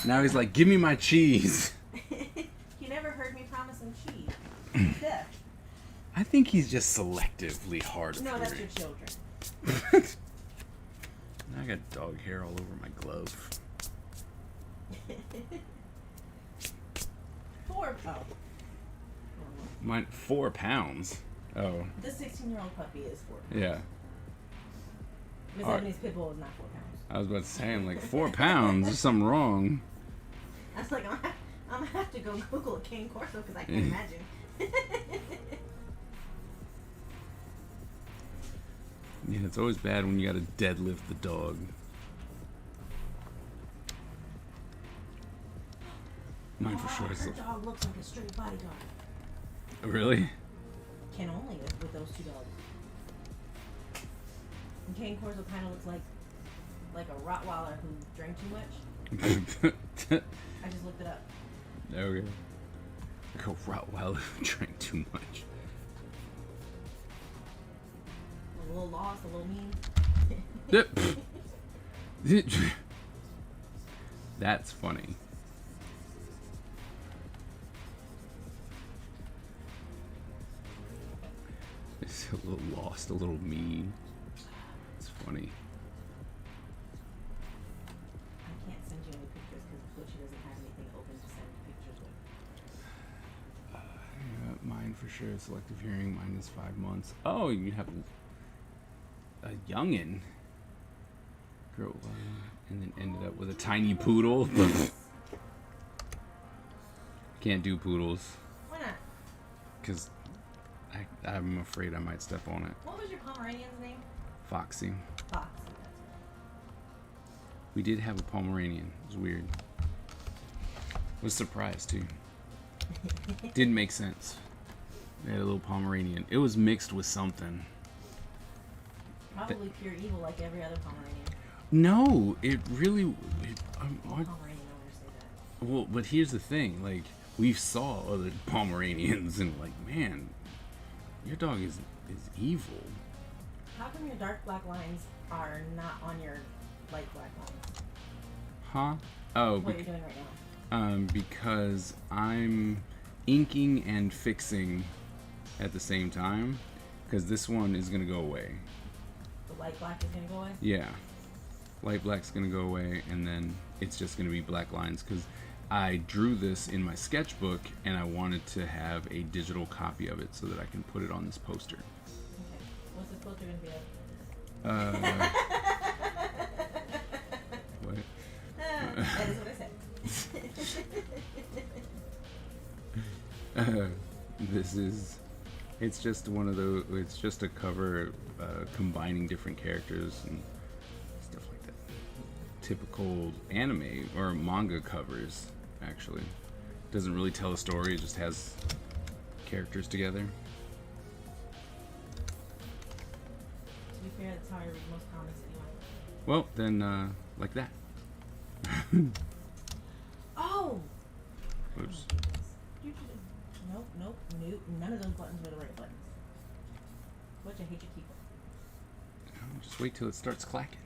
Now he's like, give me my cheese. You never heard me promise him cheese. Death. I think he's just selectively hard of No, that's hearing. your children. I got dog hair all over my glove. 4. Oh. Mine 4 pounds. Oh, The 16-year-old puppy is 4 pounds. yeah. Miss Alright. Ebony's pit bull is not 4 pounds. I was about to say, I'm like 4 pounds. There's something wrong. I was like, I'm gonna have to go Google a cane corso because I can't imagine. Yeah, it's always bad when you gotta deadlift the dog. Mine for sure is. Her dog looks like a straight bodyguard. Really? Can only with those 2 dogs. And cane corso kind of looks like a Rottweiler who drank too much. I just looked it up. Okay. Like a Rottweiler who drank too much. A little lost, a little mean. That's funny. It's a little lost, a little mean. It's funny. I can't send you any pictures because Butchie doesn't have anything open to send pictures with. Mine for sure. Selective hearing. Mine is 5 months. Oh, you have a youngin. Girl, and then ended up with a tiny poodle. Can't do poodles Why not? because I'm afraid I might step on it. What was your Pomeranian's name? Foxy. Fox. We did have a Pomeranian. It was weird. Was surprised too. Didn't make sense. They had a little Pomeranian. It was mixed with something. Probably pure evil like every other Pomeranian. No, it really. Pomeranian owners say that. Well, but here's the thing. Like, we saw other Pomeranians, and like, man, your dog is evil. How come your dark black lines are not on your light black lines? Huh? Oh, What you're doing right now? because I'm inking and fixing at the same time. Because this one is gonna go away. The light black is gonna go away? Yeah. Light black's gonna go away, and then it's just gonna be black lines. Because I drew this in my sketchbook, and I wanted to have a digital copy of it so that I can put it on this poster. Okay. What's the filter gonna be of? What? That is what I said. It's just one of those. It's just a cover combining different characters and stuff like that. Typical anime or manga covers, actually. Doesn't really tell a story. It just has characters together. To be fair, that's how I read most comics anyway. Well, then, like that. Oh! Oops. Nope. None of those buttons were the right buttons. Which I hate your keyboard. Just wait till it starts clacking.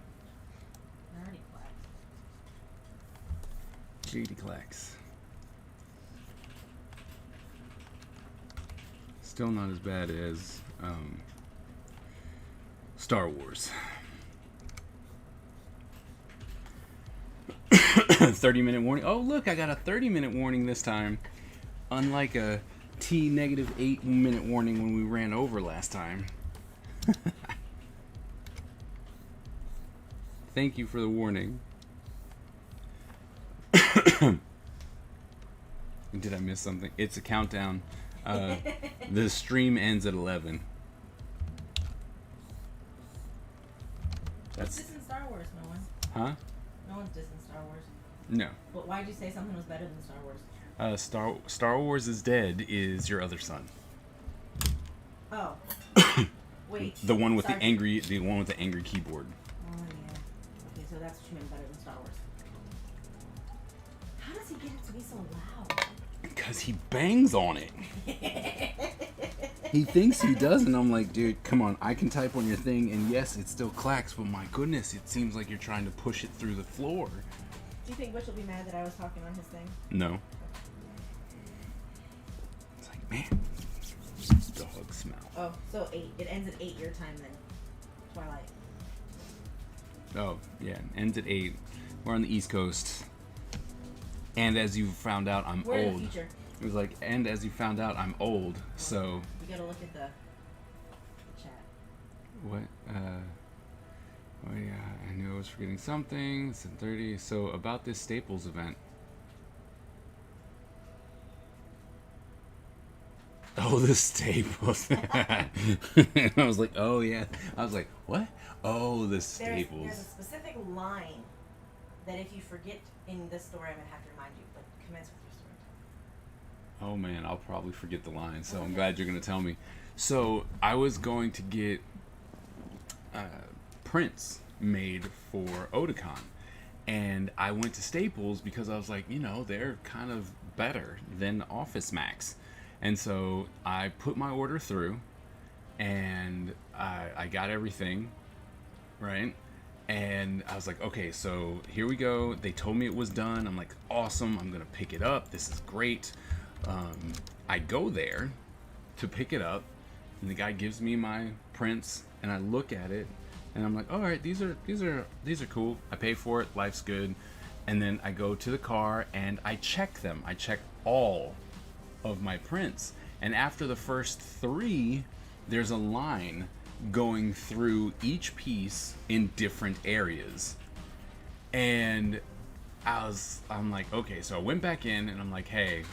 I already clacked. JD clacks. Still not as bad as Star Wars. 30-minute warning. Oh, look, I got a 30-minute warning this time. Unlike a T-8-minute warning when we ran over last time. Thank you for the warning. Did I miss something? It's a countdown. The stream ends at 11. What's That's this in Star Wars? No one. huh? No one's dissing Star Wars. No. But why'd you say something was better than Star Wars? Star Wars is Dead is your other son. Oh. Wait. The one with Sorry. the one with the angry keyboard. Oh yeah. Okay, so that's what you meant better than Star Wars. How does he get it to be so loud? Because he bangs on it. He thinks he does, and I'm like, dude, come on, I can type on your thing, and yes, it still clacks, but my goodness, it seems like you're trying to push it through the floor. Do you think Butch will be mad that I was talking on his thing? No. It's like, man, dog smell. Oh, so 8. It ends at 8 your time then. Twilight. Oh, yeah, it ends at 8. We're on the East Coast. And as you found out, I'm We're in the old. future. It was like, and as you found out, I'm old, so... We gotta look at the chat. What? Oh yeah, I knew I was forgetting something. It's at 30. So about this Staples event. Oh, the Staples. I was like, oh yeah. I was like, what? Oh, the Staples. There's a specific line that if you forget in this story, I'm gonna have to remind you. But commence with your story. Oh man, I'll probably forget the line. So I'm glad you're gonna tell me. So I was going to get prints made for Otakon, and I went to Staples because I was like, you know, they're kind of better than Office Max, and so I put my order through, and I got everything, right? And I was like, okay, so here we go. They told me it was done. I'm like, awesome. I'm gonna pick it up. This is great. I go there to pick it up, and the guy gives me my prints, and I look at it, and I'm like, all right, these are cool. I pay for it. Life's good. And then I go to the car and I check them. I check all of my prints, and after the first 3, there's a line going through each piece in different areas, and I'm like, okay, so I went back in and I'm like, hey,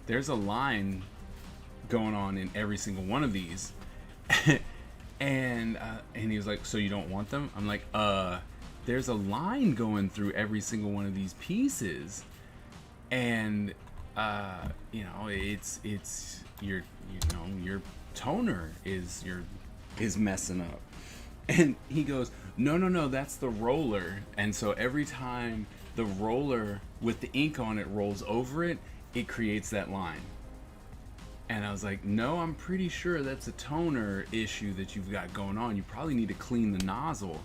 there's a line going on in every single one of these. and he was like, so you don't want them? I'm like, there's a line going through every single one of these pieces, and you know, it's your toner is messing up. And he goes, no, that's the roller. And so every time the roller with the ink on it rolls over it, it creates that line. And I was like, no, I'm pretty sure that's a toner issue that you've got going on. You probably need to clean the nozzle.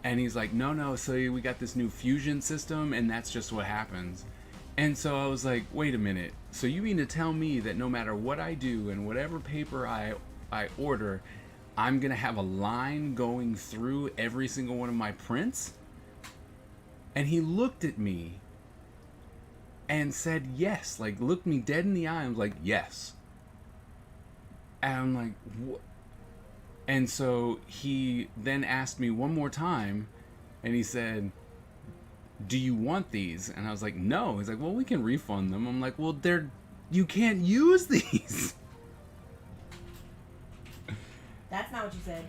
And he's like, no, so we got this new fusion system, and that's just what happens. And so I was like, wait a minute. So you mean to tell me that no matter what I do and whatever paper I order, I'm going to have a line going through every single one of my prints? And he looked at me and said yes. Like, looked me dead in the eye and was like, yes. And I'm like, what? And so he then asked me one more time, and he said, do you want these? And I was like, no. He's like, well, we can refund them. I'm like, well, you can't use these. That's not what you said.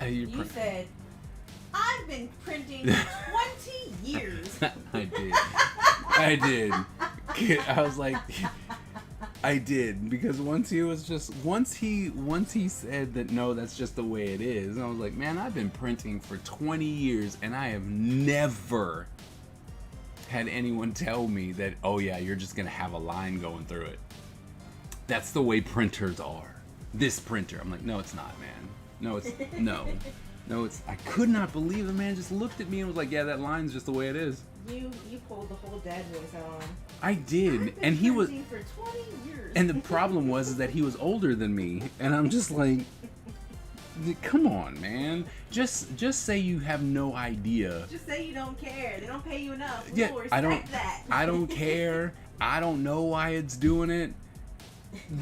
You said, I've been printing 20 years. I did. I was like, I did, because once he said that, no, that's just the way it is. And I was like, man, I've been printing for 20 years and I have never had anyone tell me that, oh yeah, you're just going to have a line going through it. That's the way printers are. This printer. I'm like, no, it's not, man. No, it's, no. No, it's, I could not believe the man just looked at me and was like, yeah, that line's just the way it is. You pulled the whole dad voice out on him. I did, and he was, for 20 years. and the problem was that he was older than me, and I'm just like, come on, man, just say you have no idea. Just say you don't care. They don't pay you enough. Yeah, We'll I don't. respect that. I don't care. I don't know why it's doing it.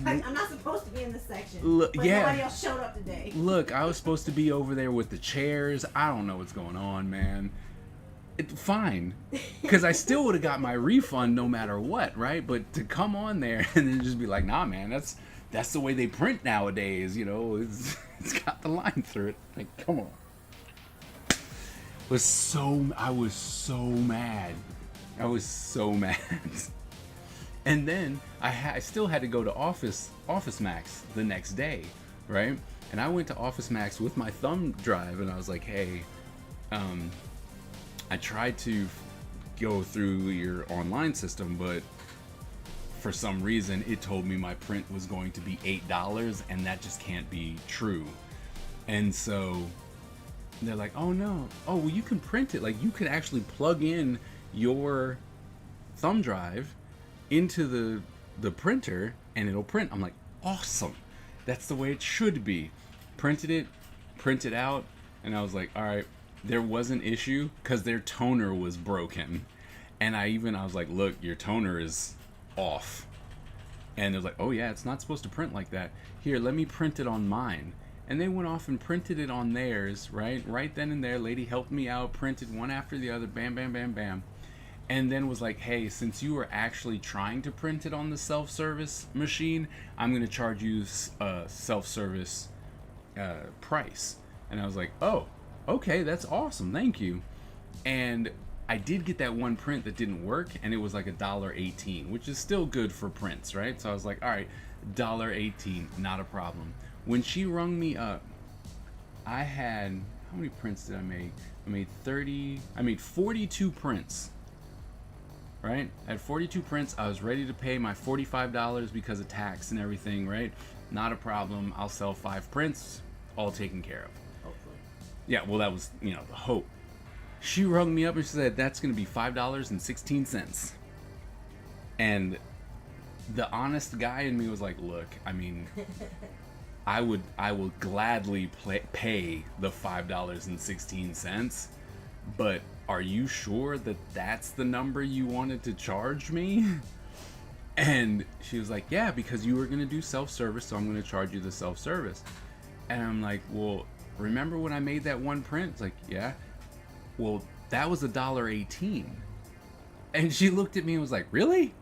I'm not supposed to be in this section. Look, but yeah. Nobody else showed up today. Look, I was supposed to be over there with the chairs. I don't know what's going on, man. Fine, because I still would have got my refund no matter what, right? But to come on there and then just be like, nah, man, that's the way they print nowadays, you know, it's got the line through it. Like, come on. I was so mad. I was so mad. And then I still had to go to Office Max the next day, right? And I went to Office Max with my thumb drive, and I was like, hey, I tried to go through your online system, but for some reason it told me my print was going to be $8, and that just can't be true. And so they're like, oh no, oh well, you can print it. Like, you can actually plug in your thumb drive into the printer and it'll print. I'm like, awesome, that's the way it should be. Printed out, and I was like, all right. There was an issue because their toner was broken, and I was like, look, your toner is off. And they're like, oh yeah, it's not supposed to print like that. Here, let me print it on mine. And they went off and printed it on theirs, right then and there. Lady helped me out, printed one after the other, bam, bam, bam, bam. And then was like, hey, since you were actually trying to print it on the self-service machine, I'm going to charge you a self-service price. And I was like, oh, okay, that's awesome, thank you. And I did get that one print that didn't work, and it was like $1.18, which is still good for prints, right? So I was like, all right, $1.18, not a problem. When she rung me up, I had, how many prints did I make? I made 42 prints, right? I had 42 prints. I was ready to pay my $45 because of tax and everything, right? Not a problem. I'll sell 5 prints, all taken care of. Yeah, well, that was, the hope. She rung me up and she said, that's going to be $5.16. And the honest guy in me was like, look, I mean, I will gladly pay the $5.16, but are you sure that that's the number you wanted to charge me? And she was like, yeah, because you were going to do self-service, so I'm going to charge you the self-service. And I'm like, well, remember when I made that one print? It's like, yeah. Well, that was $1.18. And she looked at me and was like, really?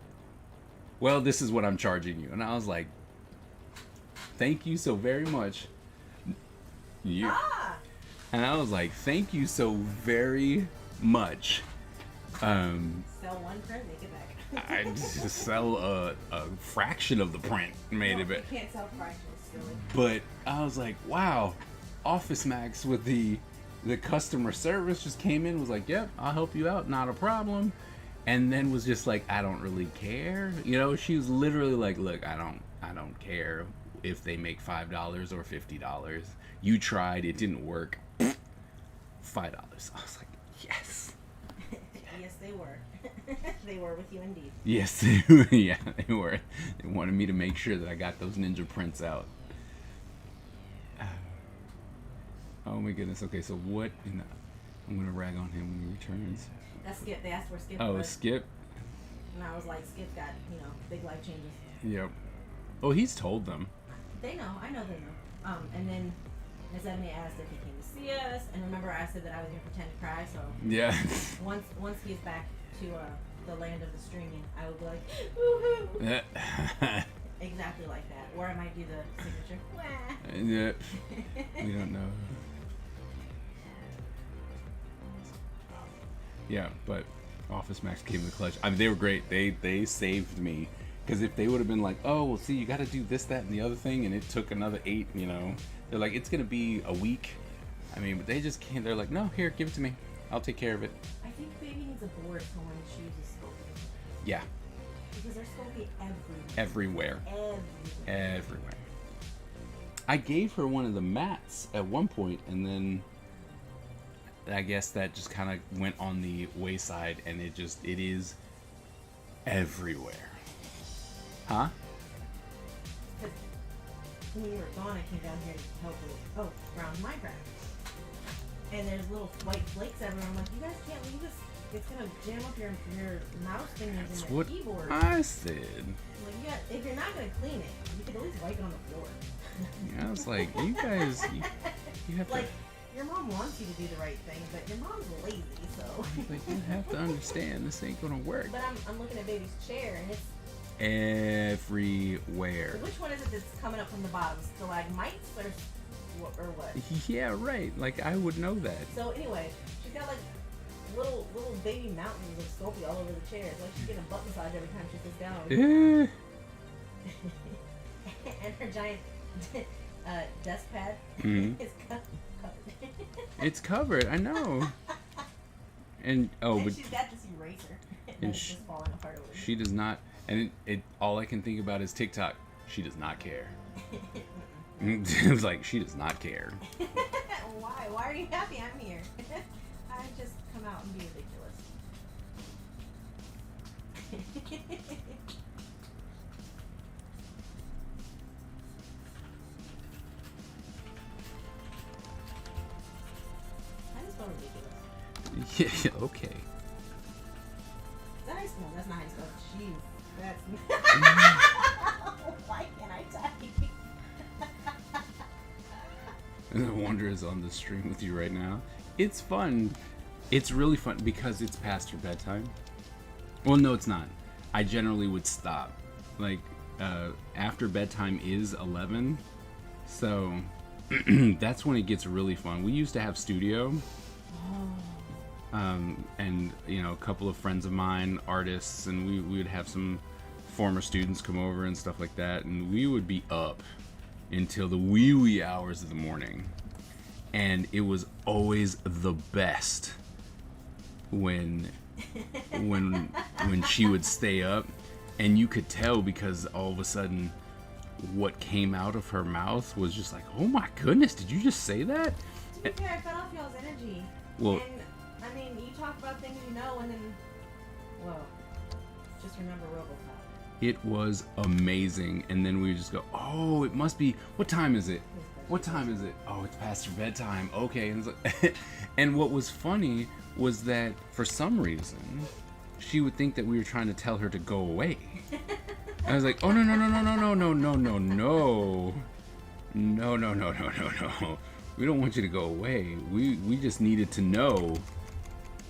Well, this is what I'm charging you. And I was like, thank you so very much. And I was like, thank you so very much. Sell one print, make it back. I just sell a fraction of the print, made it back. You can't sell fractions. silly. But I was like, wow, Office Max with the customer service just came in, was like, yep, I'll help you out, not a problem. And then was just like, I don't really care. You know, she was literally like, look, I don't care if they make $5 or $50. You tried, it didn't work. $5. I was like, yes. Yes, they were. They were with you indeed. Yes, yeah, they were. They wanted me to make sure that I got those ninja prints out. Oh my goodness. Okay, so what in the... I'm gonna rag on him when he returns. That's Skip. They asked where Skip Oh, was. Skip? And I was like, Skip got, big life changes. Yep. Oh, he's told them. They know. I know they know. And then Miss Ebony asked if he came to see us. And remember, I said that I was going to pretend to cry. So Yeah. once he's back to the land of the streaming, I will be like, woohoo! Exactly like that. Or I might do the signature. Wah. Yeah. We don't know. Yeah, but Office Max came in the clutch. I mean, they were great. They saved me. Because if they would have been like, oh, well, see, you got to do this, that, and the other thing, and it took another 8, they're like, it's going to be a week. I mean, but they just can't. They're like, no, here, give it to me. I'll take care of it. I think baby needs a board for when she uses Scoopy. Yeah. Because there's Scoopy everywhere. Everywhere. I gave her one of the mats at one point, and then I guess that just kind of went on the wayside, and it is everywhere. Huh? Because when you were gone, I came down here to help with, around Minecraft. And there's little white flakes everywhere. I'm like, you guys can't leave this. It's going to jam up your mouse fingers That's and your what keyboard. I said. Like, if you're not going to clean it, you could at least wipe it on the floor. Yeah, I was like, you guys, you have like, to... your mom wants you to do the right thing, but your mom's lazy, so... Like, you have to understand, this ain't gonna work. But I'm looking at baby's chair, and it's... Everywhere. So which one is it that's coming up from the bottom? Stalagmites or what? Yeah, right. Like, I would know that. So anyway, she's got like little baby mountains of Scoopy all over the chair. It's like she's getting a butt massage every time she sits down. And her giant desk pad is covered. It's covered, I know. And but she's got this eraser and it's just falling apart over she does not. And it all I can think about is TikTok. She does not care. It was like, she does not care. Why? Why are you happy I'm here? I just come out and be ridiculous. I just feel ridiculous. Yeah, okay. Is that how you spell? That's not how you spell. Jeez. That's why can't I type? The Wonder is on the stream with you right now. It's fun. It's really fun because it's past her bedtime. Well, no, it's not. I generally would stop. Like, after bedtime is 11. So, that's when it gets really fun. We used to have studio. And, a couple of friends of mine, artists, and we would have some former students come over and stuff like that. And we would be up until the wee hours of the morning, and it was always the best when she would stay up, and you could tell because all of a sudden what came out of her mouth was just like, oh my goodness, did you just say that? To be fair, I fed off y'all's energy. Well, and I mean, you talk about things you know, and then, well, just remember RoboCop. It was amazing, and then we would just go, oh, it must be, what time is it? What time is it? Oh, it's past her bedtime. Okay. And, and what was funny was that for some reason, she would think that we were trying to tell her to go away. I was like, oh, no. No. We don't want you to go away. We just needed to know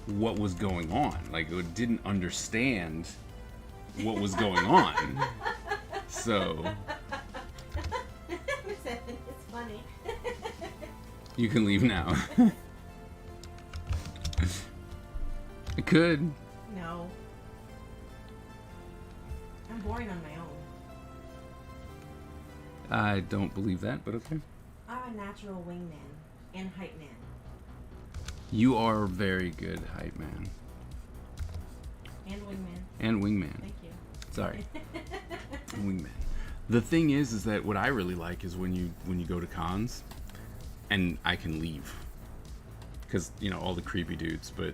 what was going on. Like, it didn't understand what was going on. So It's funny. you can leave now. I could. No. I'm boring on my own. I don't believe that, but okay. I'm a natural wingman and hype man. You are very good hype man. And wingman. And wingman. Thank you. Sorry. Wingman. The thing is that what I really like is when you go to cons and I can leave. Because, you know, all the creepy dudes, but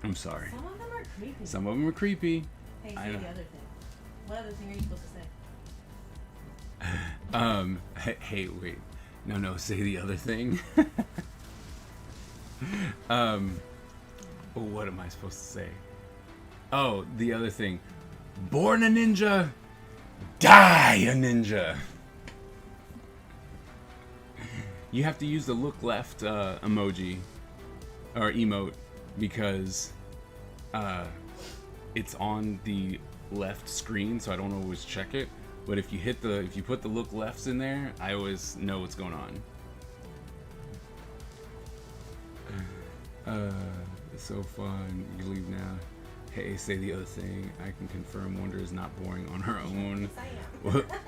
I'm sorry. Some of them are creepy. Some of them are creepy. Hey, I say know. the other thing. What other thing are you supposed to say? Hey, wait. No, say the other thing. What am I supposed to say? Oh, the other thing. Born a ninja, die a ninja. You have to use the look left emoji or emote because it's on the left screen, so I don't always check it. But if you put the look lefts in there, I always know what's going on. It's so fun. You leave now. Hey, say the other thing. I can confirm Wonder is not boring on her own. Yes, I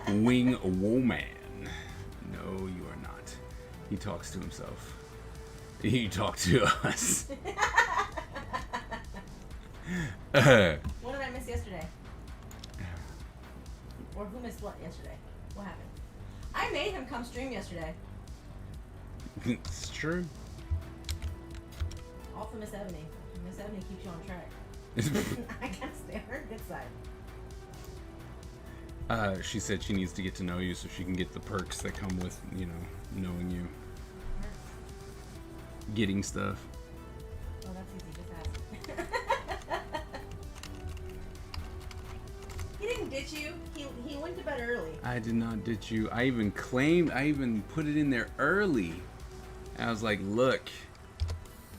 am. Wing woman. No, you are not. He talks to himself. You talk to us. What did I miss yesterday? Or who missed what yesterday? What happened? I made him come stream yesterday. It's true. All for Miss Ebony. Miss Ebony keeps you on track. I gotta stay on her good side. She said she needs to get to know you so she can get the perks that come with, you know, knowing you. Getting stuff. Oh, that's easy. Just ask. He didn't ditch you. He went to bed early. I did not ditch you. I even put it in there early. I was like, look,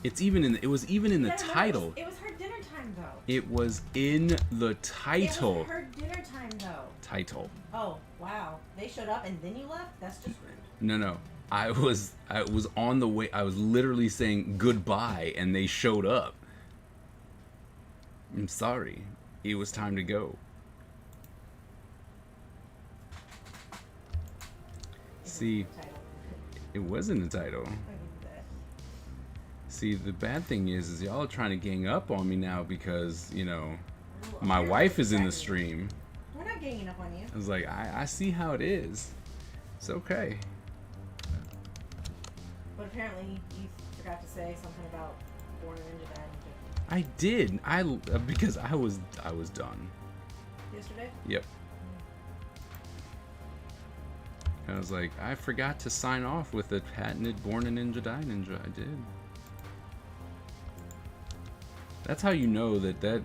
it was even in the Yeah, title. It was her dinner time though. It was in the title. It was her dinner time though. Title. Oh wow! They showed up and then you left. That's just rude. No. I was on the way. I was literally saying goodbye, and they showed up. I'm sorry. It was time to go. See, it was in the title. See, the bad thing is y'all are trying to gang up on me now because, you know, my wife is in the stream. We're not ganging up on you. I was like, I see how it is. It's okay. But apparently you forgot to say something about Born a Ninja Dad I did. Because I was done. yesterday. Yep. I was like, I forgot to sign off with the patented Born a Ninja Die Ninja. I did. That's how you know that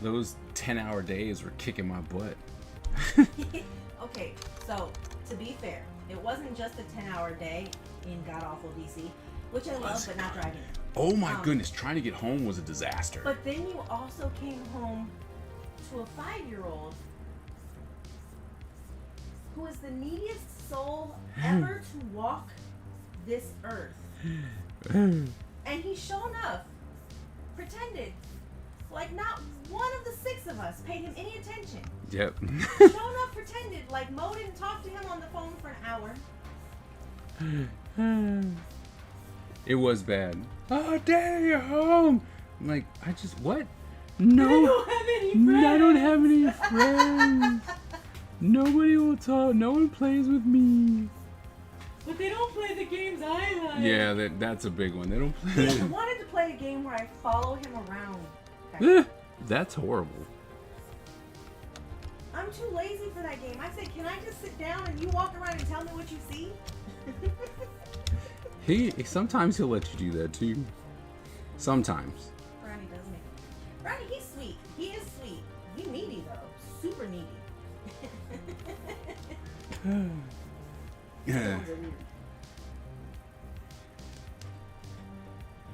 those 10-hour days were kicking my butt. Okay, so to be fair, it wasn't just a 10-hour day in god awful DC, which I love, but not driving. Oh my goodness, trying to get home was a disaster. But then you also came home to a 5-year-old who is the neediest soul ever to walk this earth. And he sure enough pretended like not one of the 6 of us paid him any attention. Yep. Sure enough pretended like Mo didn't talk to him on the phone for an hour. It was bad. Oh, Daddy, you're home. I'm like, what? No. I don't have any friends. I don't have any friends. Nobody will talk. No one plays with me. But they don't play the games I like. Yeah, that's a big one. They don't play. I wanted to play a game where I follow him around. That's horrible. I'm too lazy for that game. I said, can I just sit down and you walk around and tell me what you see? Sometimes he'll let you do that too. Sometimes. Ronnie does make it. Ronnie, he's sweet. He is sweet. He's needy though. Super needy. Yeah.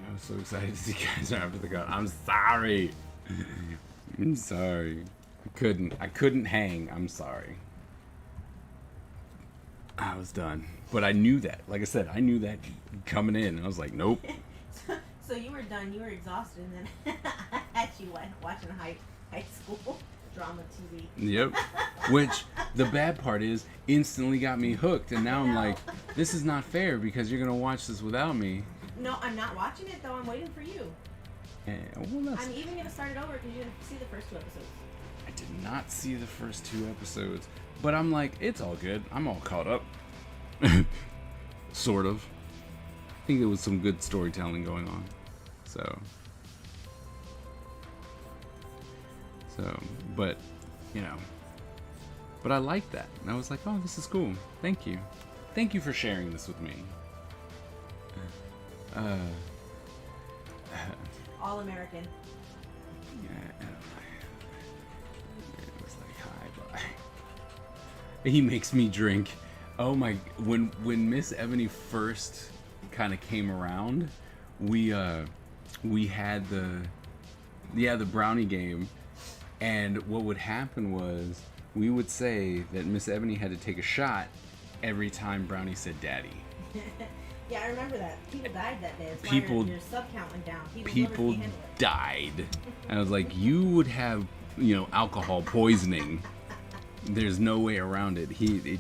I'm so excited to see you guys after the gun. I'm sorry. I'm sorry. I couldn't hang. I'm sorry. I was done. But I knew that. Like I said, I knew that coming in. I was like, nope. So you were done. You were exhausted, and then I had you watching high school. Drama TV. Yep. Which, the bad part is, instantly got me hooked. And now I'm like, this is not fair because you're going to watch this without me. No, I'm not watching it though. I'm waiting for you. And, well, I'm even going to start it over because you're going to see the first 2 episodes. I did not see the first 2 episodes. But I'm like, it's all good. I'm all caught up. Sort of. I think there was some good storytelling going on. So, but, you know. But I like that. And I was like, oh, this is cool. Thank you. Thank you for sharing this with me. All American. Yeah. It was like, hi, bye. He makes me drink. Oh my, when Miss Ebony first kind of came around, we had the brownie game, and what would happen was we would say that Miss Ebony had to take a shot every time Brownie said daddy. Yeah, I remember that. People died that day. That's People- why your sub count went down. People livers can't handle it. died. And I was like, you would have, alcohol poisoning. There's no way around it. It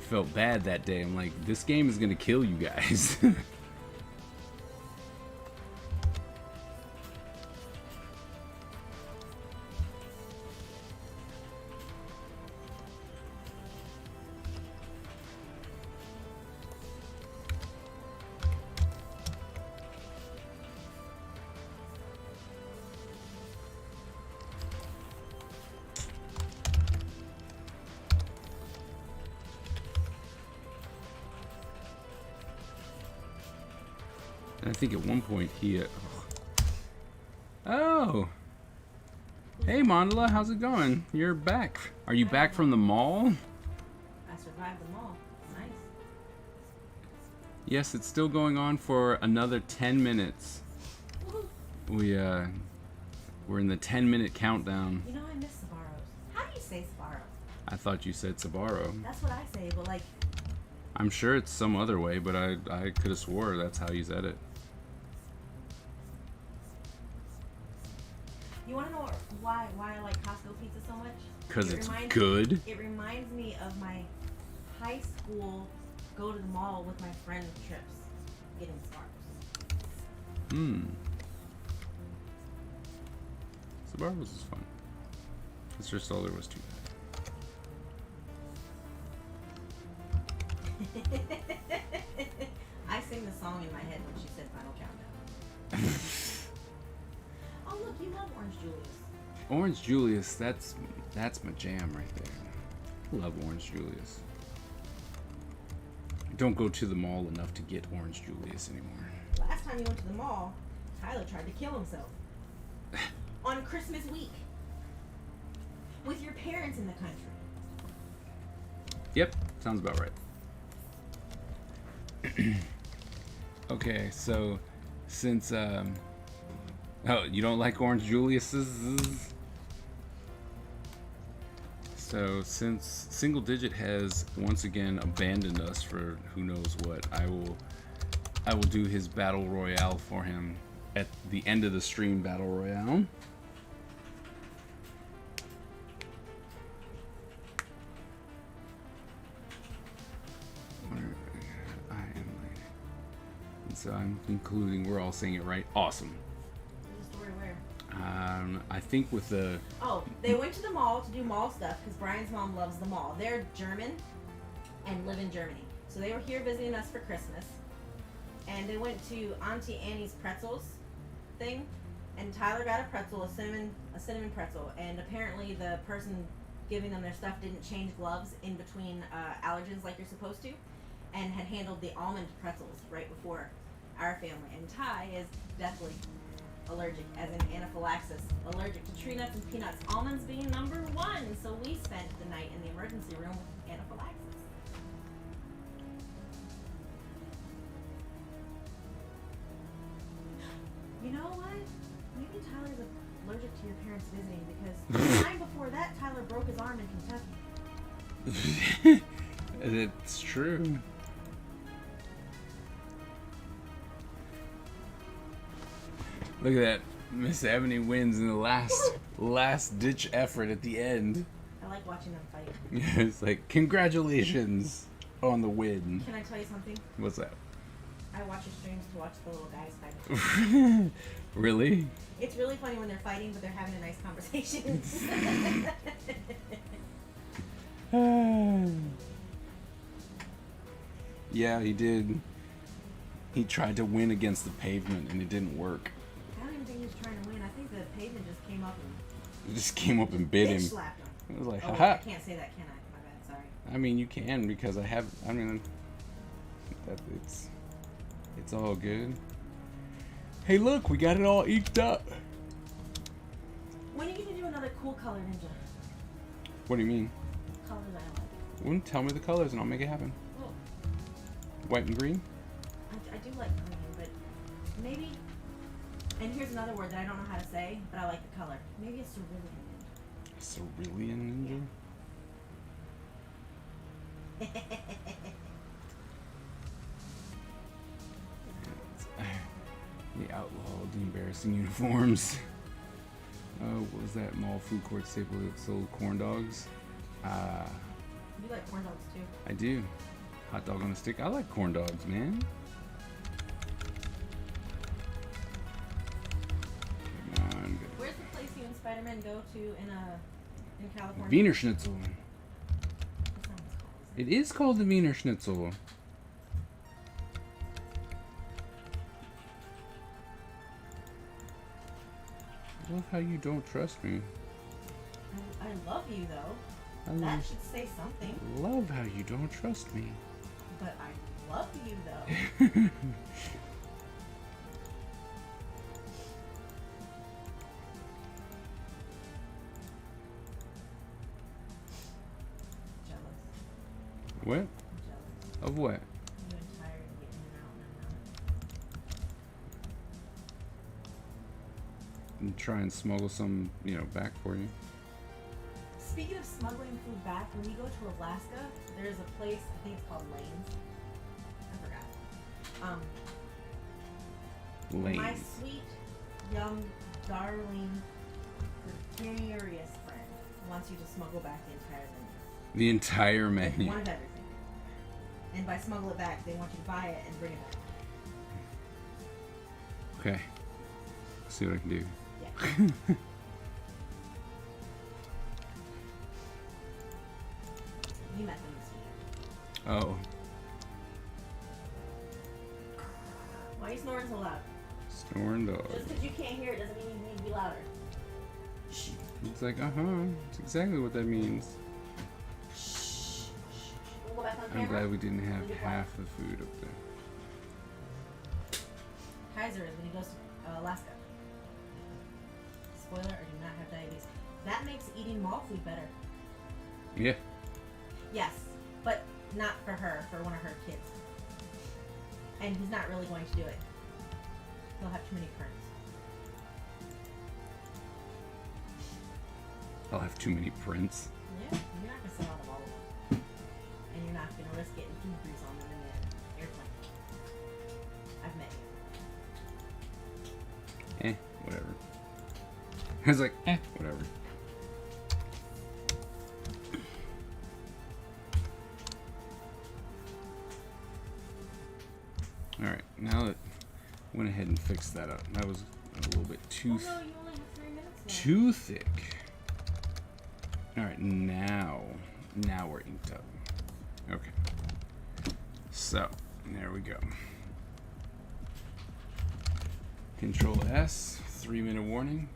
felt bad that day. I'm like, this game is gonna kill you guys. And I think at one point he... Oh! Hey, Mandala, how's it going? You're back. Are you back from the mall? I survived them all. Nice. Yes, it's still going on for another 10 minutes. Woohoo. We're in the 10-minute countdown. You know, I miss Sabaros. How do you say Sabaro? I thought you said Sabaro. That's what I say, but like, I'm sure it's some other way, but I could have swore that's how you said it. you want to know why I like Costco pizza so much? Because It it's reminds- good. It reminds me of my high school go to the mall with my friend trips, getting Sparks. Sabaros is fun. It's just all there was to that. I sing the song in my head when she said Final Countdown. Oh look, you love Orange Julius. Orange Julius, that's my jam right there. I love Orange Julius. I don't go to the mall enough to get Orange Julius anymore. Last time you went to the mall, Tyler tried to kill himself. On Christmas week. With your parents in the country. Yep, sounds about right. Okay, so since oh, you don't like Orange Julius's? So since Single Digit has once again abandoned us for who knows what, I will do his battle royale for him at the end of the stream. Battle royale. I am late. And so I'm concluding we're all saying it right. Awesome. There's a story where. I think with the Oh, they went to the mall to do mall stuff because Brian's mom loves the mall. They're German and live in Germany. So they were here visiting us for Christmas. And they went to Auntie Annie's pretzels thing. And Tyler got a pretzel, a cinnamon pretzel. And apparently the person giving them their stuff didn't change gloves in between allergens like you're supposed to. And had handled the almond pretzels right before our family. And Ty is deathly allergic, as in anaphylaxis, allergic to tree nuts and peanuts, almonds being number one. So we spent the night in the emergency room with anaphylaxis. You know what? Maybe Tyler's allergic to your parents visiting because the time before that, Tyler broke his arm in Kentucky. it's true. Look at that. Miss Ebony wins in the last last ditch effort at the end. I like watching them fight. It's like, congratulations on the win. Can I tell you something? What's that? I watch your streams to watch the little guys fight. Really? It's really funny when they're fighting, but they're having a nice conversation. Yeah, he did. He tried to win against the pavement and it didn't work. I don't even think he was trying to win. I think the pavement just came up and It just came up and bit him. slapped him. It was like, Oh, wait, haha. I can't say that, can I? My bad, sorry. I mean, you can because I have. I mean, it's all good. Hey, look, we got it all eked up. When are you gonna do another cool color ninja? What do you mean? Colors I like. Well, tell me the colors and I'll make it happen. Well, White and green. I do like green, but maybe. And here's another word that I don't know how to say, but I like the color. Maybe a cerulean ninja. Cerulean ninja. The outlawed, the embarrassing uniforms. What was that mall food court staple that sold corn dogs? You like corn dogs too. I do. Hot dog on a stick. I like corn dogs, man. Come on. Where's the place you and Spider-Man go to in California? Wiener Schnitzel. That's not what it's called, is it? It is called the Wiener Schnitzel. I love how you don't trust me. I love you though. I That should say something. love how you don't trust me. But I love you though. Jealous. What? I'm jealous. Of what? You and tired of getting in and out and I'm not. And try and smuggle some, back for you. Speaking of smuggling food back, when you go to Alaska, there's a place, I think it's called Lane's. I forgot. My Lane. sweet, young, darling, gregarious friend wants you to smuggle back the entire menu. The entire menu. One of everything. And by smuggle it back, they want you to buy it and bring it back. Okay. See what I can do. Yeah. You met them this weekend. Oh. Why are you snoring so loud? Snoring dog. Just because you can't hear it doesn't mean you need to be louder. Shh. It's like, That's exactly what that means. Shh. We'll go back on I'm camera. glad we didn't have We'll be half the food up there. Kaiser is when he goes to Alaska. Spoiler, I do not have diabetes. That makes eating mall food better. Yeah. Yes, but not for her, for one of her kids. And he's not really going to do it. He'll have too many prints. I'll have too many prints. Yeah, you're not going to sell out of all of them. And you're not going to risk getting food grease on them in the airplane. I've met you. Whatever. I was like, whatever. Alright, now that I went ahead and fixed that up. That was a little bit too, Oh no, you only have 3 minutes left. too thick. Alright, now we're inked up. Okay. So, there we go. Control S, 3-minute warning.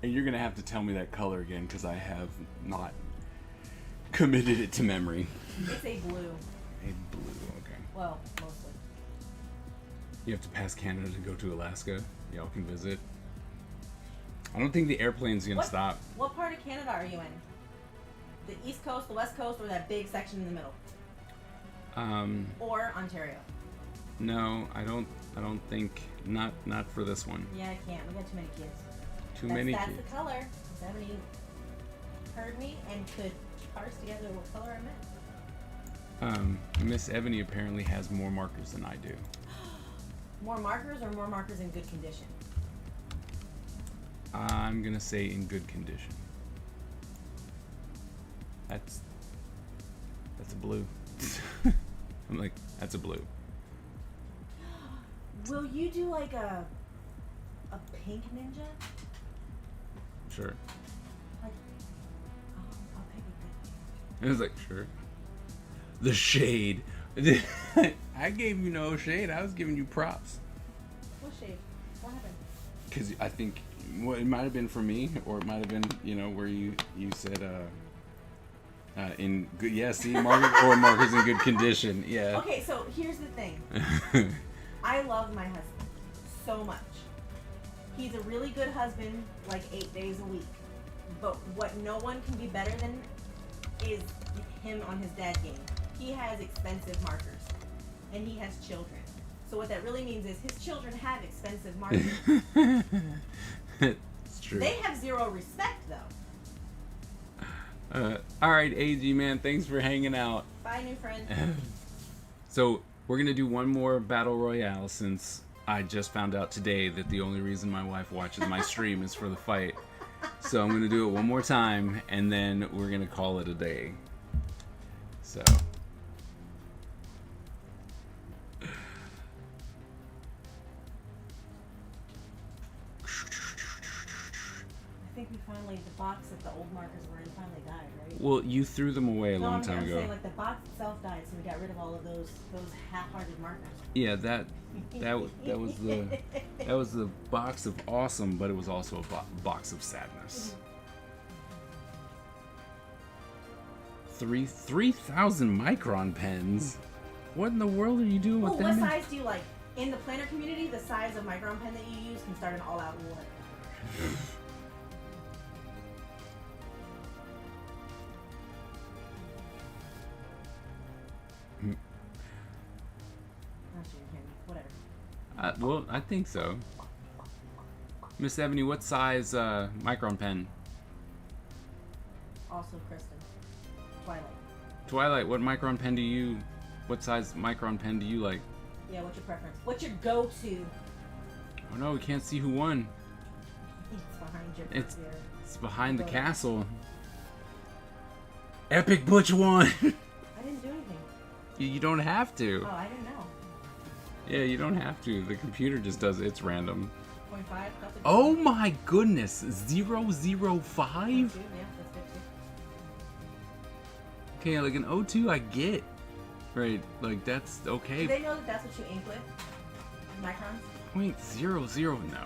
And you're gonna have to tell me that color again because I have not committed it to memory. It's a blue. A blue, okay. Well, mostly. You have to pass Canada to go to Alaska. Y'all can visit. I don't think the airplane's gonna stop. What part of Canada are you in? The East Coast, the West Coast, or that big section in the middle? Or Ontario? No, I don't think, not for this one. Yeah, I can't. We got too many kids. That's the color. Stephanie heard me and could parse together what color I meant. Miss Ebony apparently has more markers than I do. More markers or more markers in good condition? I'm gonna say in good condition. That's a blue. I'm like, that's a blue. Will you do like a pink ninja? Sure. Like, I'll pick a good It was like, sure. The shade. I gave you no shade. I was giving you props. What shade? What happened? Because I think well, it might have been for me, or it might have been, where you said in good. Yeah, see, Marcus in good condition. Yeah. Okay, so here's the thing. I love my husband so much. He's a really good husband, like 8 days a week. But what no one can be better than is him on his dad game. He has expensive markers, and he has children. So what that really means is his children have expensive markers. It's true. They have zero respect, though. All right, AG man, thanks for hanging out. Bye, new friend. So we're gonna do one more battle royale since I just found out today that the only reason my wife watches my stream is for the fight. So I'm gonna do it one more time, and then we're gonna call it a day. So. I think we finally, the box that the old markers were in finally died, right? Well, you threw them away a long time I'm ago. saying, like, the box itself died, so we got rid of all of those half-hearted markers. Yeah, that was the box of awesome, but it was also a box of sadness. 3,000 micron pens. What in the world are you doing with Ooh, them? what size do you like? In the planner community, the size of micron pen that you use can start an all-out war. Not sure you can. Whatever. Well, I think so. Miss Ebony, what size micron pen? Also, Kristen. Twilight. Twilight, what micron pen do you? What size micron pen do you like? Yeah, what's your preference? What's your go-to? Oh no, we can't see who won. It's behind your. It's behind the castle. Epic Butch won. I didn't do anything. You don't have to. Oh, I didn't know. Yeah, you don't have to. The computer just does it. It's random. 0.5. That's a good Oh one. my goodness, 005? Dude, yeah, that's good too. Okay, like an O2 I get. Right, like that's okay. Do they know that that's what you ink with? Microns? 0.00, no.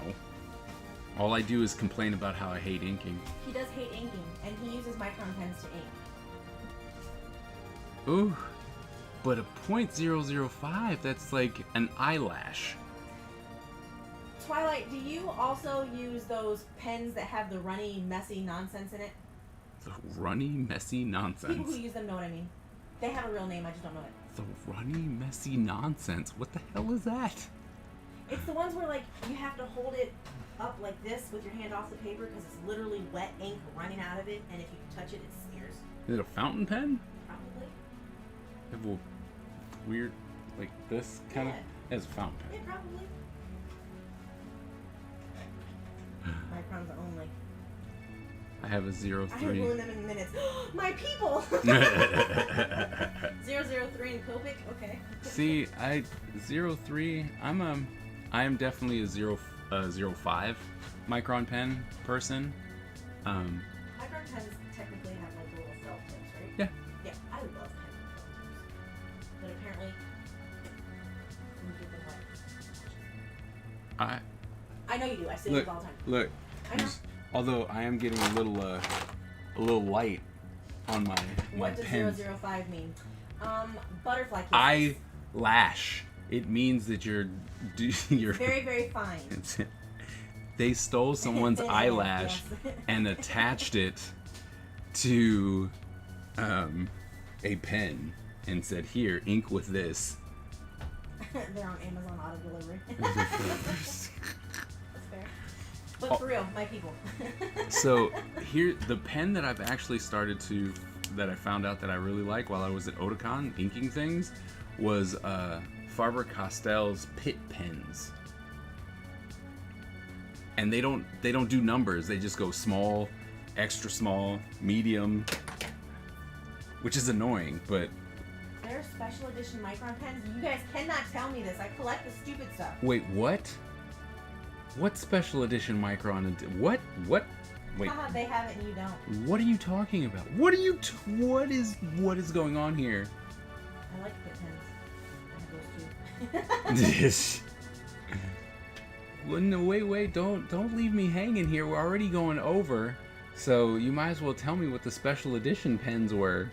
All I do is complain about how I hate inking. He does hate inking, and he uses micron pens to ink. Ooh, but a 0.005, that's like an eyelash. Twilight, do you also use those pens that have the runny, messy nonsense in it? The runny, messy People who nonsense. use them know what I mean. They have a real name, I just don't know it. The runny, messy nonsense. What the hell is that? It's the ones where, like, you have to hold it up like this with your hand off the paper because it's literally wet ink running out of it, and if you touch it, it smears. Is it a fountain pen? Probably. They have a weird, like this kind of. Yeah. It's a fountain Yeah, pen. probably. Microns only. I have a I haven't 03. ruined them in minutes. My people! 003 in Copic? Okay. See, 03. I am definitely a 05 micron pen person. Micron pens technically have like little felt tips, right? Yeah. Yeah, I love pen with felt tips. But apparently, you get them wet. I know you do. I say it all the time. Look. I know. Although I am getting a little light on my What does pens. 005 mean? Butterfly kisses. Eyelash. It means that you're Very, very fine. They stole someone's eyelash Yes. and attached it to a pen and said, "Here, ink with this." They're on Amazon auto delivery. That's fair. But for real, my people. So here, the pen that I've actually that I found out that I really like while I was at Otakon inking things was Faber-Castell's Pitt pens. and they don't do numbers. They just go small, extra small, medium, which is annoying. But They're special edition micron pens. You guys cannot tell me this. I collect the stupid stuff. wait, what? What special edition micron? What? Wait. Haha, they have it and you don't. What are you talking about? What are you? What is going on here? I like the pens. I have those too. Well, no, wait, don't leave me hanging here. We're already going over, so you might as well tell me what the special edition pens were.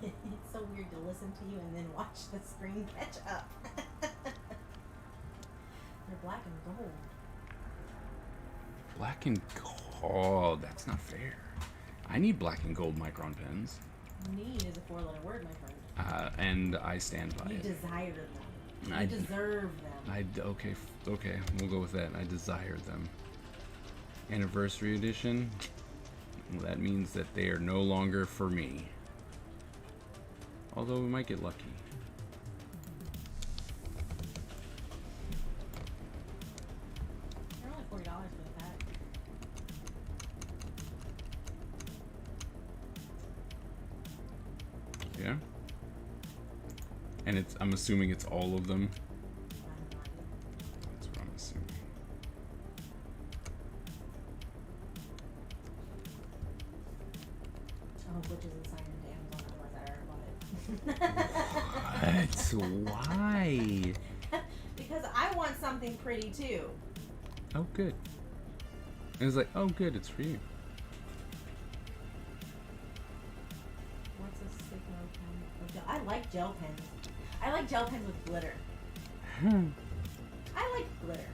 It's so weird to listen to you and then watch the screen catch up. They're black and gold. Black and gold. That's not fair. I need black and gold micron pens, Need is a 4-letter word, my friend. and I stand by You it. desire them. You I- deserve them. Okay, we'll go with that. I desire them. Anniversary edition. Well, that means that they are no longer for me. Although we might get lucky. They're only $40 for the pack. Yeah. And I'm assuming it's all of them. That's what I'm assuming. I hope Witches and Siren to Amazon, otherwise I already bought it. What? Why? Because I want something pretty too. Oh, good. It was like, oh, good, it's for you. What's a Sigma pen? Oh, I like gel pens. I like gel pens with glitter. I like glitter.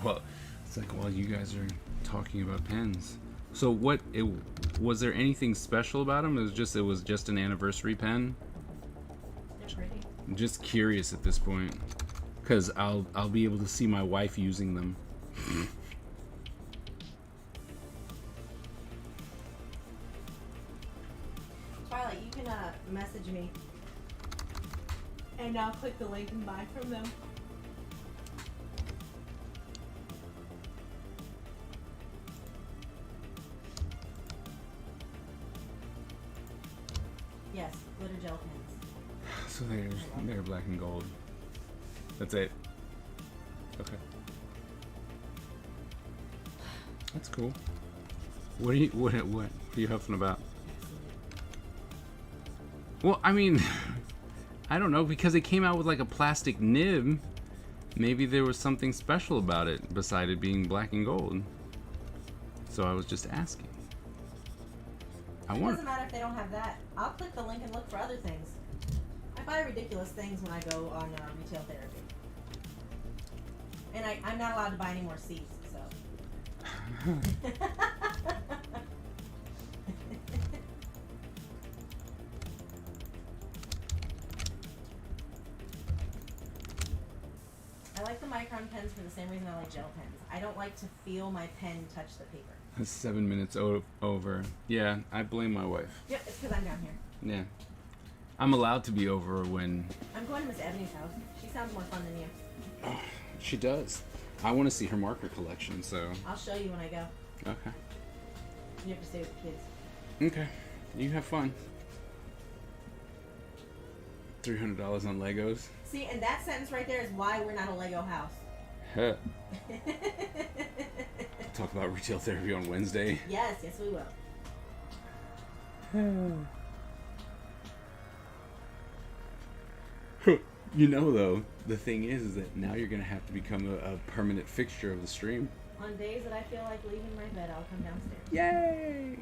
Well, it's like while you guys are talking about pens. So was there anything special about them? It was just an anniversary pen. They're pretty. I'm just curious at this point, because I'll be able to see my wife using them. Twilight, you can message me, and I'll click the link and buy from them. Yes, glitter gel pens. So they're black and gold. That's it. Okay. That's cool. What are you huffing about? Well, I mean, I don't know, because it came out with like a plastic nib. Maybe there was something special about it beside it being black and gold. So I was just asking. It doesn't matter if they don't have that. I'll click the link and look for other things. I buy ridiculous things when I go on retail therapy. And I'm not allowed to buy any more seats, so. I like the micron pens for the same reason I like gel pens. I don't like to feel my pen touch the paper. 7 minutes over. Yeah, I blame my wife. Yep, it's because I'm down here. Yeah. I'm allowed to be over when I'm going to Miss Ebony's house. She sounds more fun than you. she does. I want to see her marker collection, so. I'll show you when I go. Okay. You have to stay with the kids. Okay. You have fun. $300 on Legos. See, and that sentence right there is why we're not a Lego house. Huh. Talk about retail therapy on Wednesday. Yes, we will. You know, though, the thing is that now you're going to have to become a permanent fixture of the stream. On days that I feel like leaving my bed, I'll come downstairs. Yay!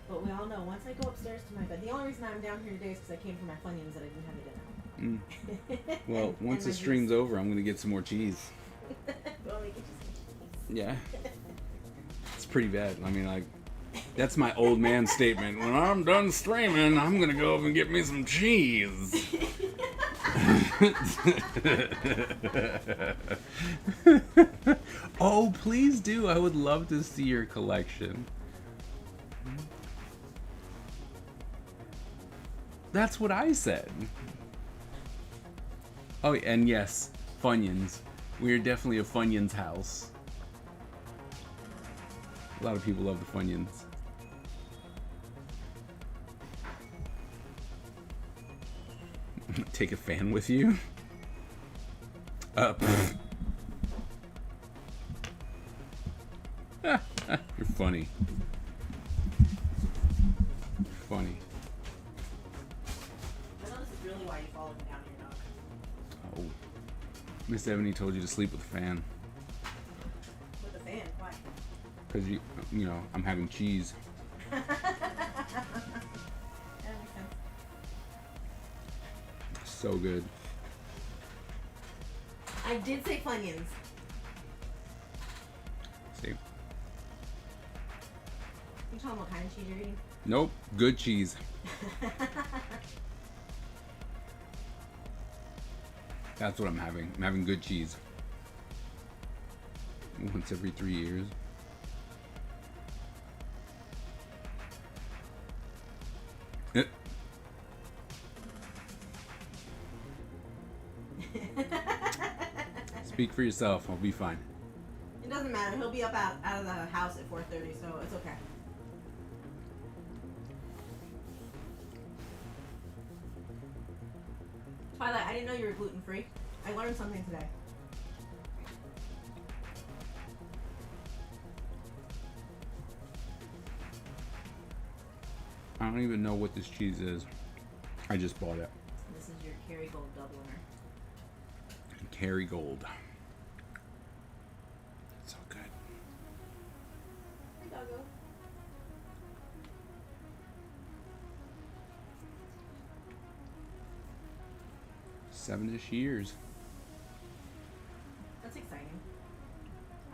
But we all know, once I go upstairs to my bed, the only reason I'm down here today is because I came for my Funyuns that I didn't have to get out. Well, once the stream's over, I'm going to get some more cheese. Well, we can just- Yeah. It's pretty bad. I mean, like, That's my old man statement. When I'm done streaming, I'm gonna go up and get me some cheese. Oh, please do. I would love to see your collection. That's what I said. Oh, and yes, Funyuns. We're definitely a Funyuns house. A lot of people love the Funyuns. Take a fan with you? You're funny. You're funny. I know this is really why you followed me down here, dog. Oh. Miss Ebony told you to sleep with a fan. With the fan, why? Because you know, I'm having cheese. That makes sense. So good. I did say Funyuns. See? You tell them what kind of cheese you're eating? Nope. Good cheese. That's what I'm having. I'm having good cheese. Once every 3 years. Speak for yourself. I'll be fine. It doesn't matter. He'll be up out of the house at 4:30, so it's okay. Twilight, I didn't know you were gluten free. I learned something today. I don't even know what this cheese is. I just bought it. This is your Kerrygold Dubliner. Kerrygold. So good. Hey, doggo. Seven-ish years. That's exciting.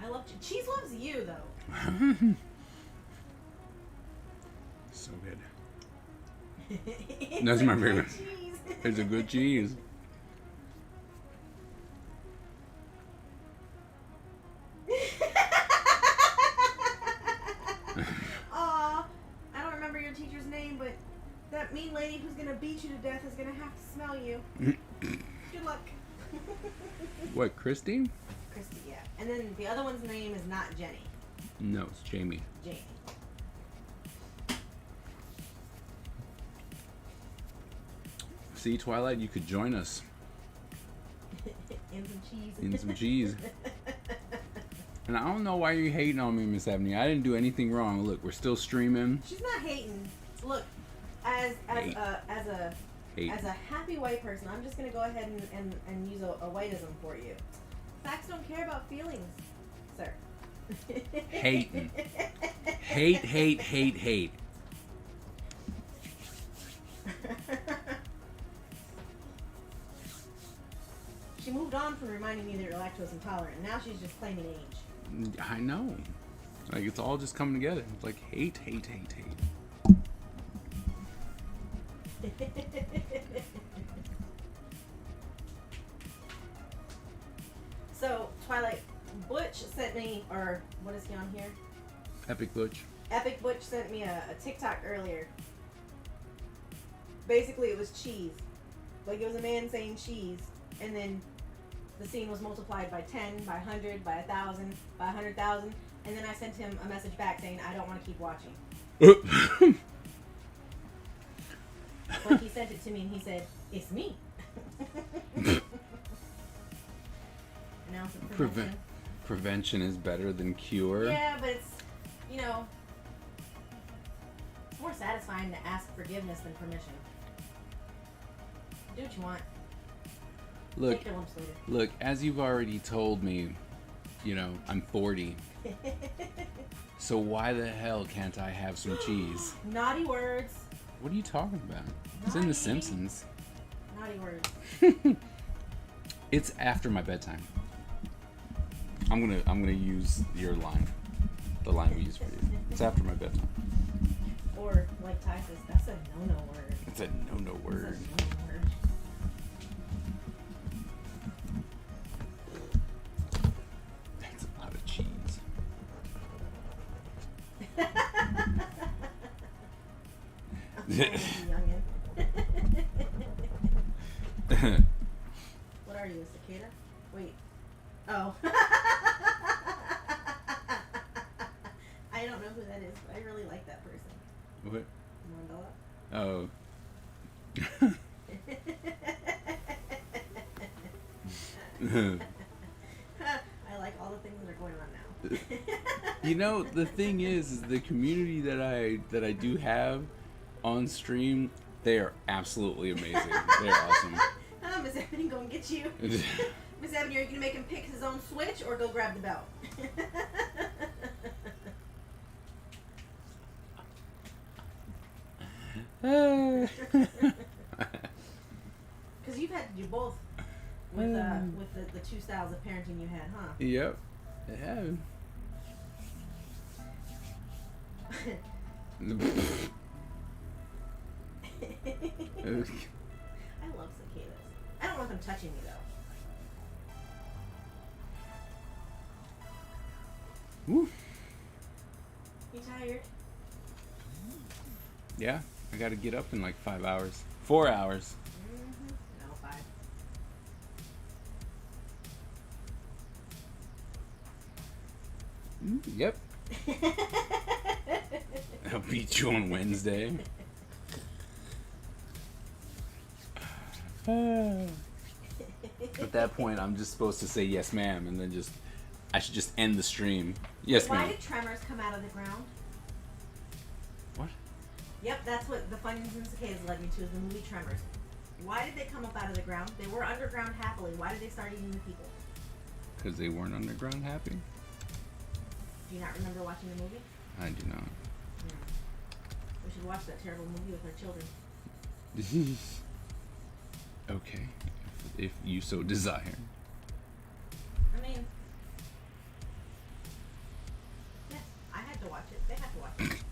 I love cheese. Loves you though. So good. That's my favorite. Cheese. It's a good cheese. Aw, I don't remember your teacher's name, but that mean lady who's gonna beat you to death is gonna have to smell you. Good luck. What, Christy? Christy, yeah. And then the other one's name is not Jenny. No, it's Jamie. Jamie. See, Twilight, you could join us And some cheese. in some cheese. And I don't know why you're hating on me, Miss Ebony. I didn't do anything wrong. Look, we're still streaming. She's not hating. Look, as Hate. a Hate. as a happy white person, I'm just gonna go ahead and use a whiteism for you. Facts don't care about feelings, sir. Hating. Hate, hate, hate, hate. She moved on from reminding me that you're lactose intolerant. Now she's just claiming age. I know. Like, it's all just coming together. It's like hate, hate, hate, hate. So, Twilight, Butch sent me, or what is he on here? Epic Butch. Epic Butch sent me a TikTok earlier. Basically, it was cheese. Like, it was a man saying cheese, and then the scene was multiplied by 10, by 100, by 1,000, by 100,000, and then I sent him a message back saying, I don't want to keep watching. But he sent it to me, and he said, it's me. Announce it prevention. Prevention is better than cure. Yeah, but it's, you know, it's more satisfying to ask forgiveness than permission. Do what you want. Look, Take your lumps later. look, as you've already told me, you know, I'm 40. So why the hell can't I have some cheese? Naughty words. What are you talking about? It's in The Naughty. Simpsons. Naughty words. It's after my bedtime. I'm gonna use your line. The line we use for you. It's after my bedtime. Or, like Ty says, that's a no-no word. It's a no-no word. That's a no-no word. That's a lot of cheese. Youngin. What are you, a cicada? Wait. Oh. I don't know who that is, but I really like that person. What? Mandela? Oh. I like all the things that are going on now. You know, the thing is the community that I do have on stream, they are absolutely amazing. They're awesome. Miss Ebony gonna get you. Miss Ebony, are you gonna make him pick his own switch or go grab the belt? Because you've had to do both with the two styles of parenting you had, huh? Yep. They have. I love cicadas. I don't want them touching me though. Woo. You tired? Yeah, I gotta get up in like 5 hours. 4 hours. No, 5. Yep. I'll beat you on Wednesday. At that point, I'm just supposed to say yes, ma'am, and then I should just end the stream. Yes, Why ma'am. did tremors come out of the ground? What? Yep, that's what the Funyuns and Cicadas led me to, is the movie Tremors. Why did they come up out of the ground? They were underground happily. Why did they start eating the people? Because they weren't underground happy? Do you not remember watching the movie? I do not. We should watch that terrible movie with our children. Okay, if you so desire. I mean, yeah, I had to watch it. They had to watch it.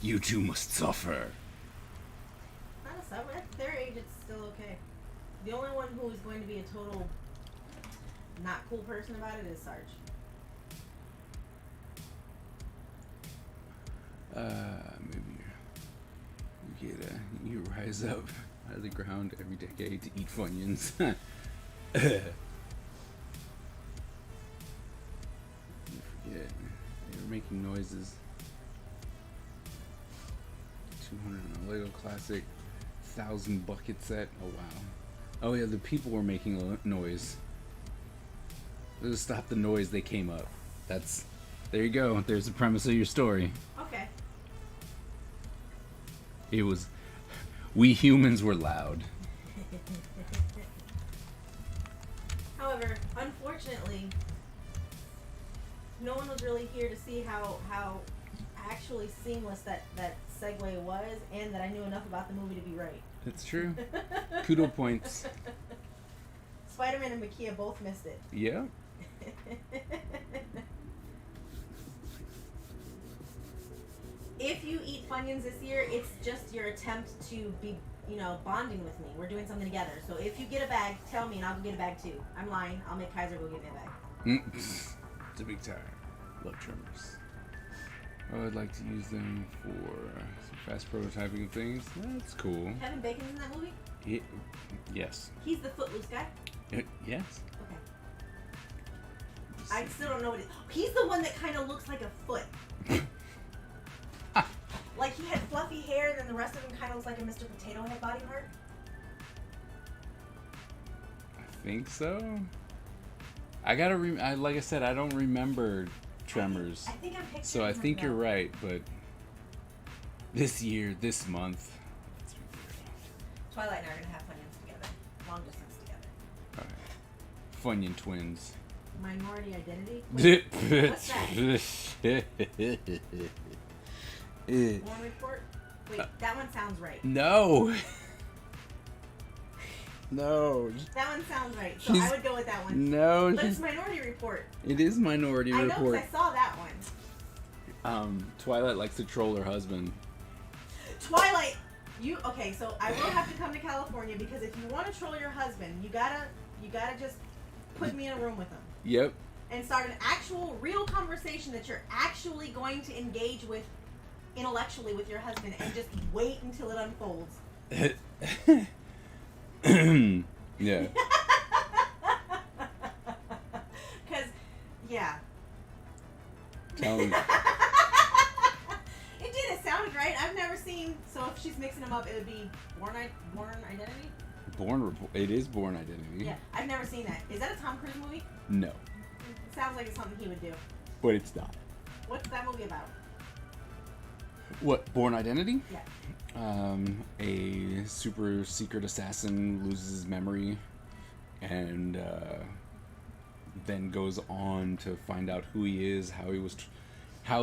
You two must suffer. Not a sub. At their age, it's still okay. The only one who is going to be a total not cool person about it is Sarge. Maybe you rise up out of the ground every decade to eat Funyuns. You forget. They were making noises. 200 on a Lego Classic. 1,000 bucket set. Oh wow. Oh yeah, the people were making a noise. To stop the noise, they came up. There you go. There's the premise of your story. Okay. It was, we humans were loud. However, unfortunately, no one was really here to see how actually seamless that segue was, and that I knew enough about the movie to be right. That's true. Kudo points. Spider-Man and Makia both missed it. Yeah. If you eat Funyuns this year, it's just your attempt to be, bonding with me. We're doing something together. So if you get a bag, tell me and I'll go get a bag too. I'm lying. I'll make Kaiser go get me a bag. It's a big tire. Love trimmers. Oh, I'd like to use them for some fast prototyping of things. That's cool. Kevin Bacon's in that movie? Yes. He's the Footloose guy? Yes. Okay. I still don't know what it is. He's the one that kind of looks like a foot. Like he had fluffy hair, and then the rest of him kind of looks like a Mr. Potato Head body part. I think so. I gotta like I said, I don't remember Tremors. I think I'm picturing So I him, think you're though. right, but this year, this month. Twilight and I are gonna have Funyuns together, long distance together. Funyun twins. Minority Identity. Wait, what's that? Warm Report. Wait, that one sounds right. No. No. That one sounds right. So I would go with that one. No. But it's Minority Report. It is Minority I know Report. because I saw that one. Twilight likes to troll her husband. Twilight, okay? So I will have to come to California because if you want to troll your husband, you gotta just put me in a room with him. Yep. And start an actual, real conversation that you're actually going to engage with intellectually with your husband, and just wait until it unfolds. Yeah. Cause, yeah. Tell him. It did. It sounded right. I've never seen. So if she's mixing them up, it would be Born Identity. It is Born Identity. Yeah, I've never seen that. Is that a Tom Cruise movie? No, It sounds like it's something he would do. but it's not. What's that movie about? What? Born Identity? Yeah. A super secret assassin loses his memory, and then goes on to find out who he is, how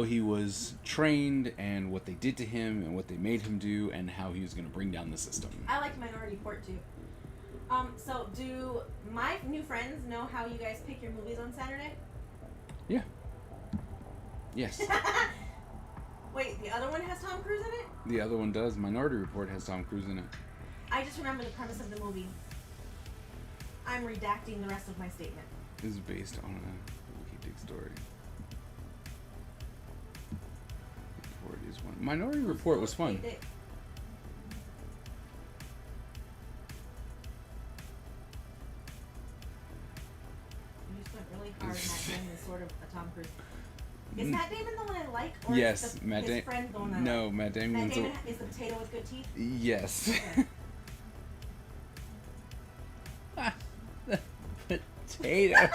he was trained, and what they did to him, and what they made him do, and how he was going to bring down the system. I like Minority Report too. So do my new friends know how you guys pick your movies on Saturday? Yeah. Yes. Wait, the other one has Tom Cruise in it? The other one does. Minority Report has Tom Cruise in it. I just remember the premise of the movie. I'm redacting the rest of my statement. It is based on a Wikipedia story. Report is one. Minority Report was fun. Hey, Dick. You just went really hard. Matt Damon is sort of a Tom Cruise. Is Matt Damon the one I like, or Yes, is Matt his Damon. friend the one I No, like? Matt Damon. Matt Damon is the potato with good teeth. Yes. Okay. Potato.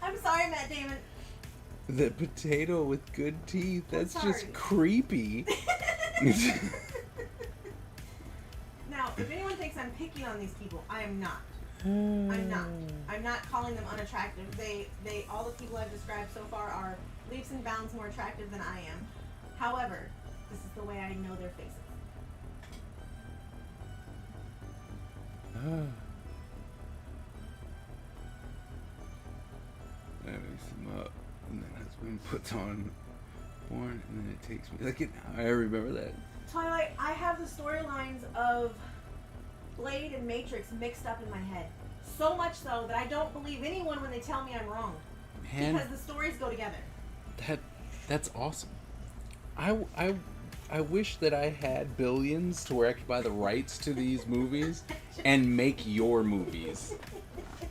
I'm sorry, Matt Damon. The potato with good teeth. That's just sorry. creepy. Now, if anyone thinks I'm picking on these people, I am not. I'm not. I'm not calling them unattractive. All the people I've described so far are leaps and bounds more attractive than I am. However, this is the way I know their faces. That makes him up, and then husband puts on Born, and then it takes me. I remember that. Twilight, I have the storylines of Blade and Matrix mixed up in my head. So much so that I don't believe anyone when they tell me I'm wrong. Man, Because the stories go together. that's awesome. I wish that I had billions to where I could buy the rights to these movies and make your movies.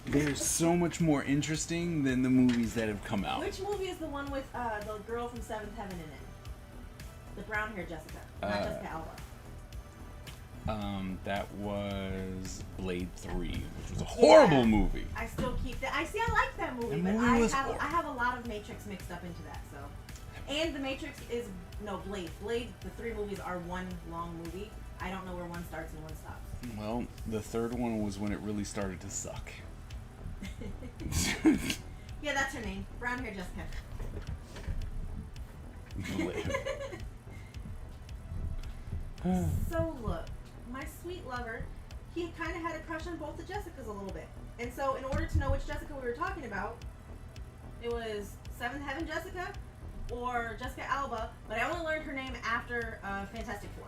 They're so much more interesting than the movies that have come out. Which movie is the one with the girl from Seventh Heaven in it? The brown hair Jessica. Not Jessica Alba. That was Blade 3, which was a horrible movie. I still keep that. I like that movie, That but movie I was have horrible. I have a lot of Matrix mixed up into that. So, and the Matrix is Blade. Blade. The three movies are one long movie. I don't know where one starts and one stops. Well, the third one was when it really started to suck. Yeah, that's her name. Brown hair Jessica. So look, my sweet lover, he kind of had a crush on both the Jessicas a little bit. And so in order to know which Jessica we were talking about, it was Seventh Heaven Jessica or Jessica Alba, but I only learned her name after Fantastic Four.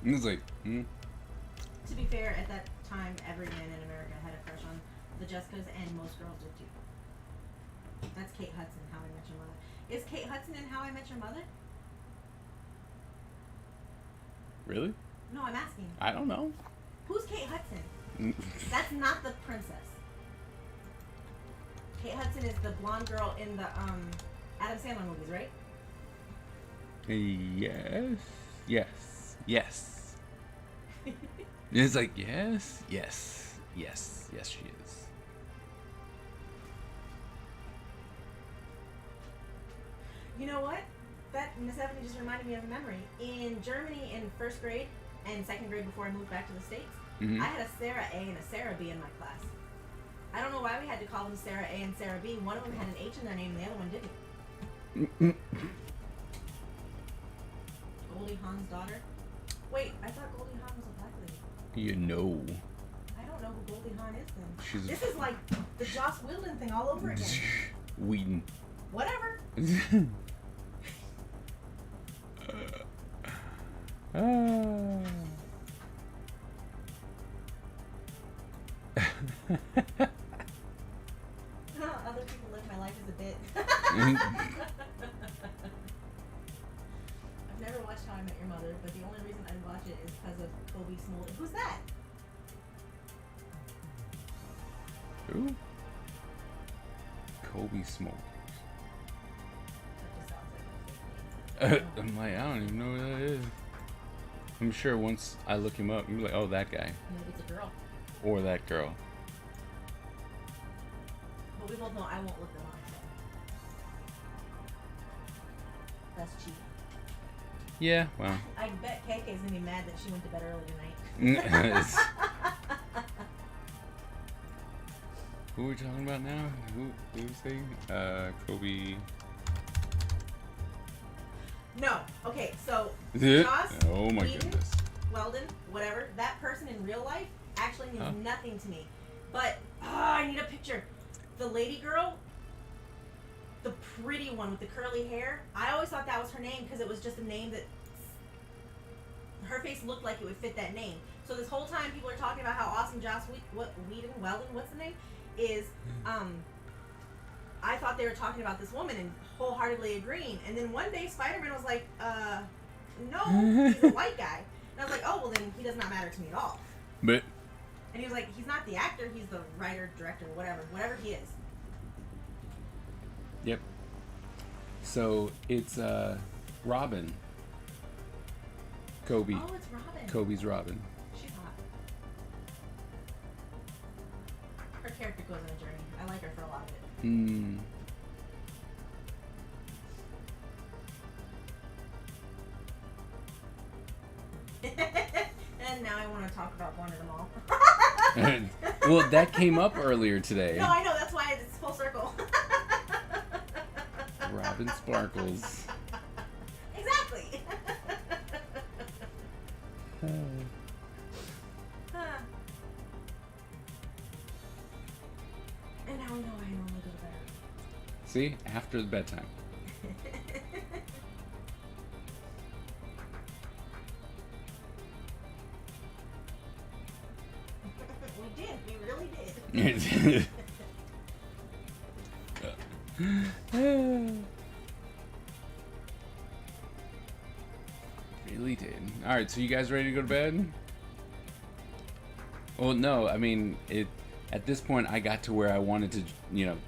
It was like, To be fair, at that time, every man in America had a crush on the Jessicas, and most girls did too. That's Kate Hudson, How I Met Your Mother. Is Kate Hudson in How I Met Your Mother? really? No, I'm asking. I don't know. Who's Kate Hudson? That's not the princess. Kate Hudson is the blonde girl in the Adam Sandler movies, right? Yes. It's like, yes, she is. You know what? That Miss Ebony just reminded me of a memory. In Germany in first grade and second grade before I moved back to the States, Mhm. I had a Sarah A and a Sarah B in my class. I don't know why we had to call them Sarah A and Sarah B. One of them had an H in their name and the other one didn't. Goldie Hawn's daughter. Wait, I thought Goldie Hawn was a black lady. You know. I don't know who Goldie Hawn is then. She's This is like the Joss Whedon thing all over again. Whedon. Whatever. Other people live my life as a bit. I've never watched How I Met Your Mother, but the only reason I watch it is because of Kobe Smolders. Who's that? Who? Kobe Smolders. That just sounds like a fake name. I'm like, I don't even know who that is. I'm sure once I look him up, you'll be like, oh, that guy. Maybe it's a girl. Or that girl. But we both know I won't look them up. So. That's cheap. Yeah, well. I bet KK's gonna be mad that she went to bed early tonight. Who are we talking about now? Who's saying? Kobe. No. Okay, so Is it? Joss Oh my Whedon, goodness. Weldon, whatever, that person in real life actually means nothing to me. But I need a picture. The lady girl, the pretty one with the curly hair, I always thought that was her name because it was just a name that her face looked like it would fit that name. So this whole time people are talking about how awesome Joss Whedon, Weldon, what's the name, is. I thought they were talking about this woman and wholeheartedly agreeing. And then one day Spider-Man was like, no, he's a white guy. And I was like, oh, well then he does not matter to me at all. But. And he was like, he's not the actor, he's the writer, director, whatever he is. Yep. So it's Robin. Kobe. Oh, it's Robin. Kobe's Robin. She's hot. Her character goes on a journey. I like her for a lot of it. Hmm. And now I want to talk about one of them all. Well, that came up earlier today. No, I know, that's why it's full circle. Robin Sparkles. Exactly. And now we know I normally go to bed. See? After the bedtime. We did. We really did. Really did. Alright, so you guys ready to go to bed? Well, no, I mean, at this point I got to where I wanted to,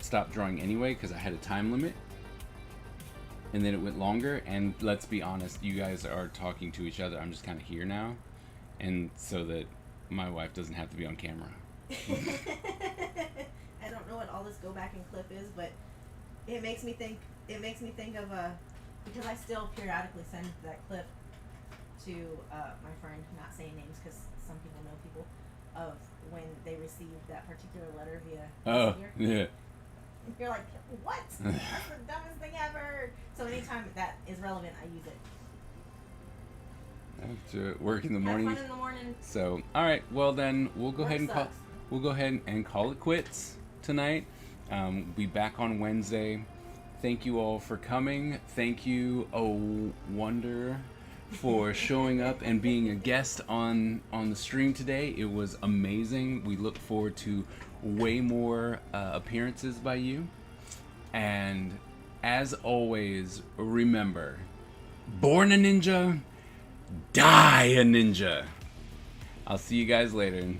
stop drawing anyway because I had a time limit. And then it went longer, and let's be honest, you guys are talking to each other. I'm just kind of here now, and so that my wife doesn't have to be on camera. I don't know what all this go back and clip is, but it makes me think of because I still periodically send that clip to my friend, not saying names because some people know people, of when they received that particular letter via Messenger. Yeah. And you're like, what? That's the dumbest thing ever. So anytime that is relevant, I use it. I have to work in the Have morning. fun in the morning. So, all right. Well, then we'll go Work ahead and sucks. we'll go ahead and call it quits tonight. Be back on Wednesday. Thank you all for coming. Thank you, Wonder, for showing up and being a guest on the stream today. It was amazing. We look forward to way more appearances by you. And as always, remember, born a ninja, die a ninja. I'll see you guys later.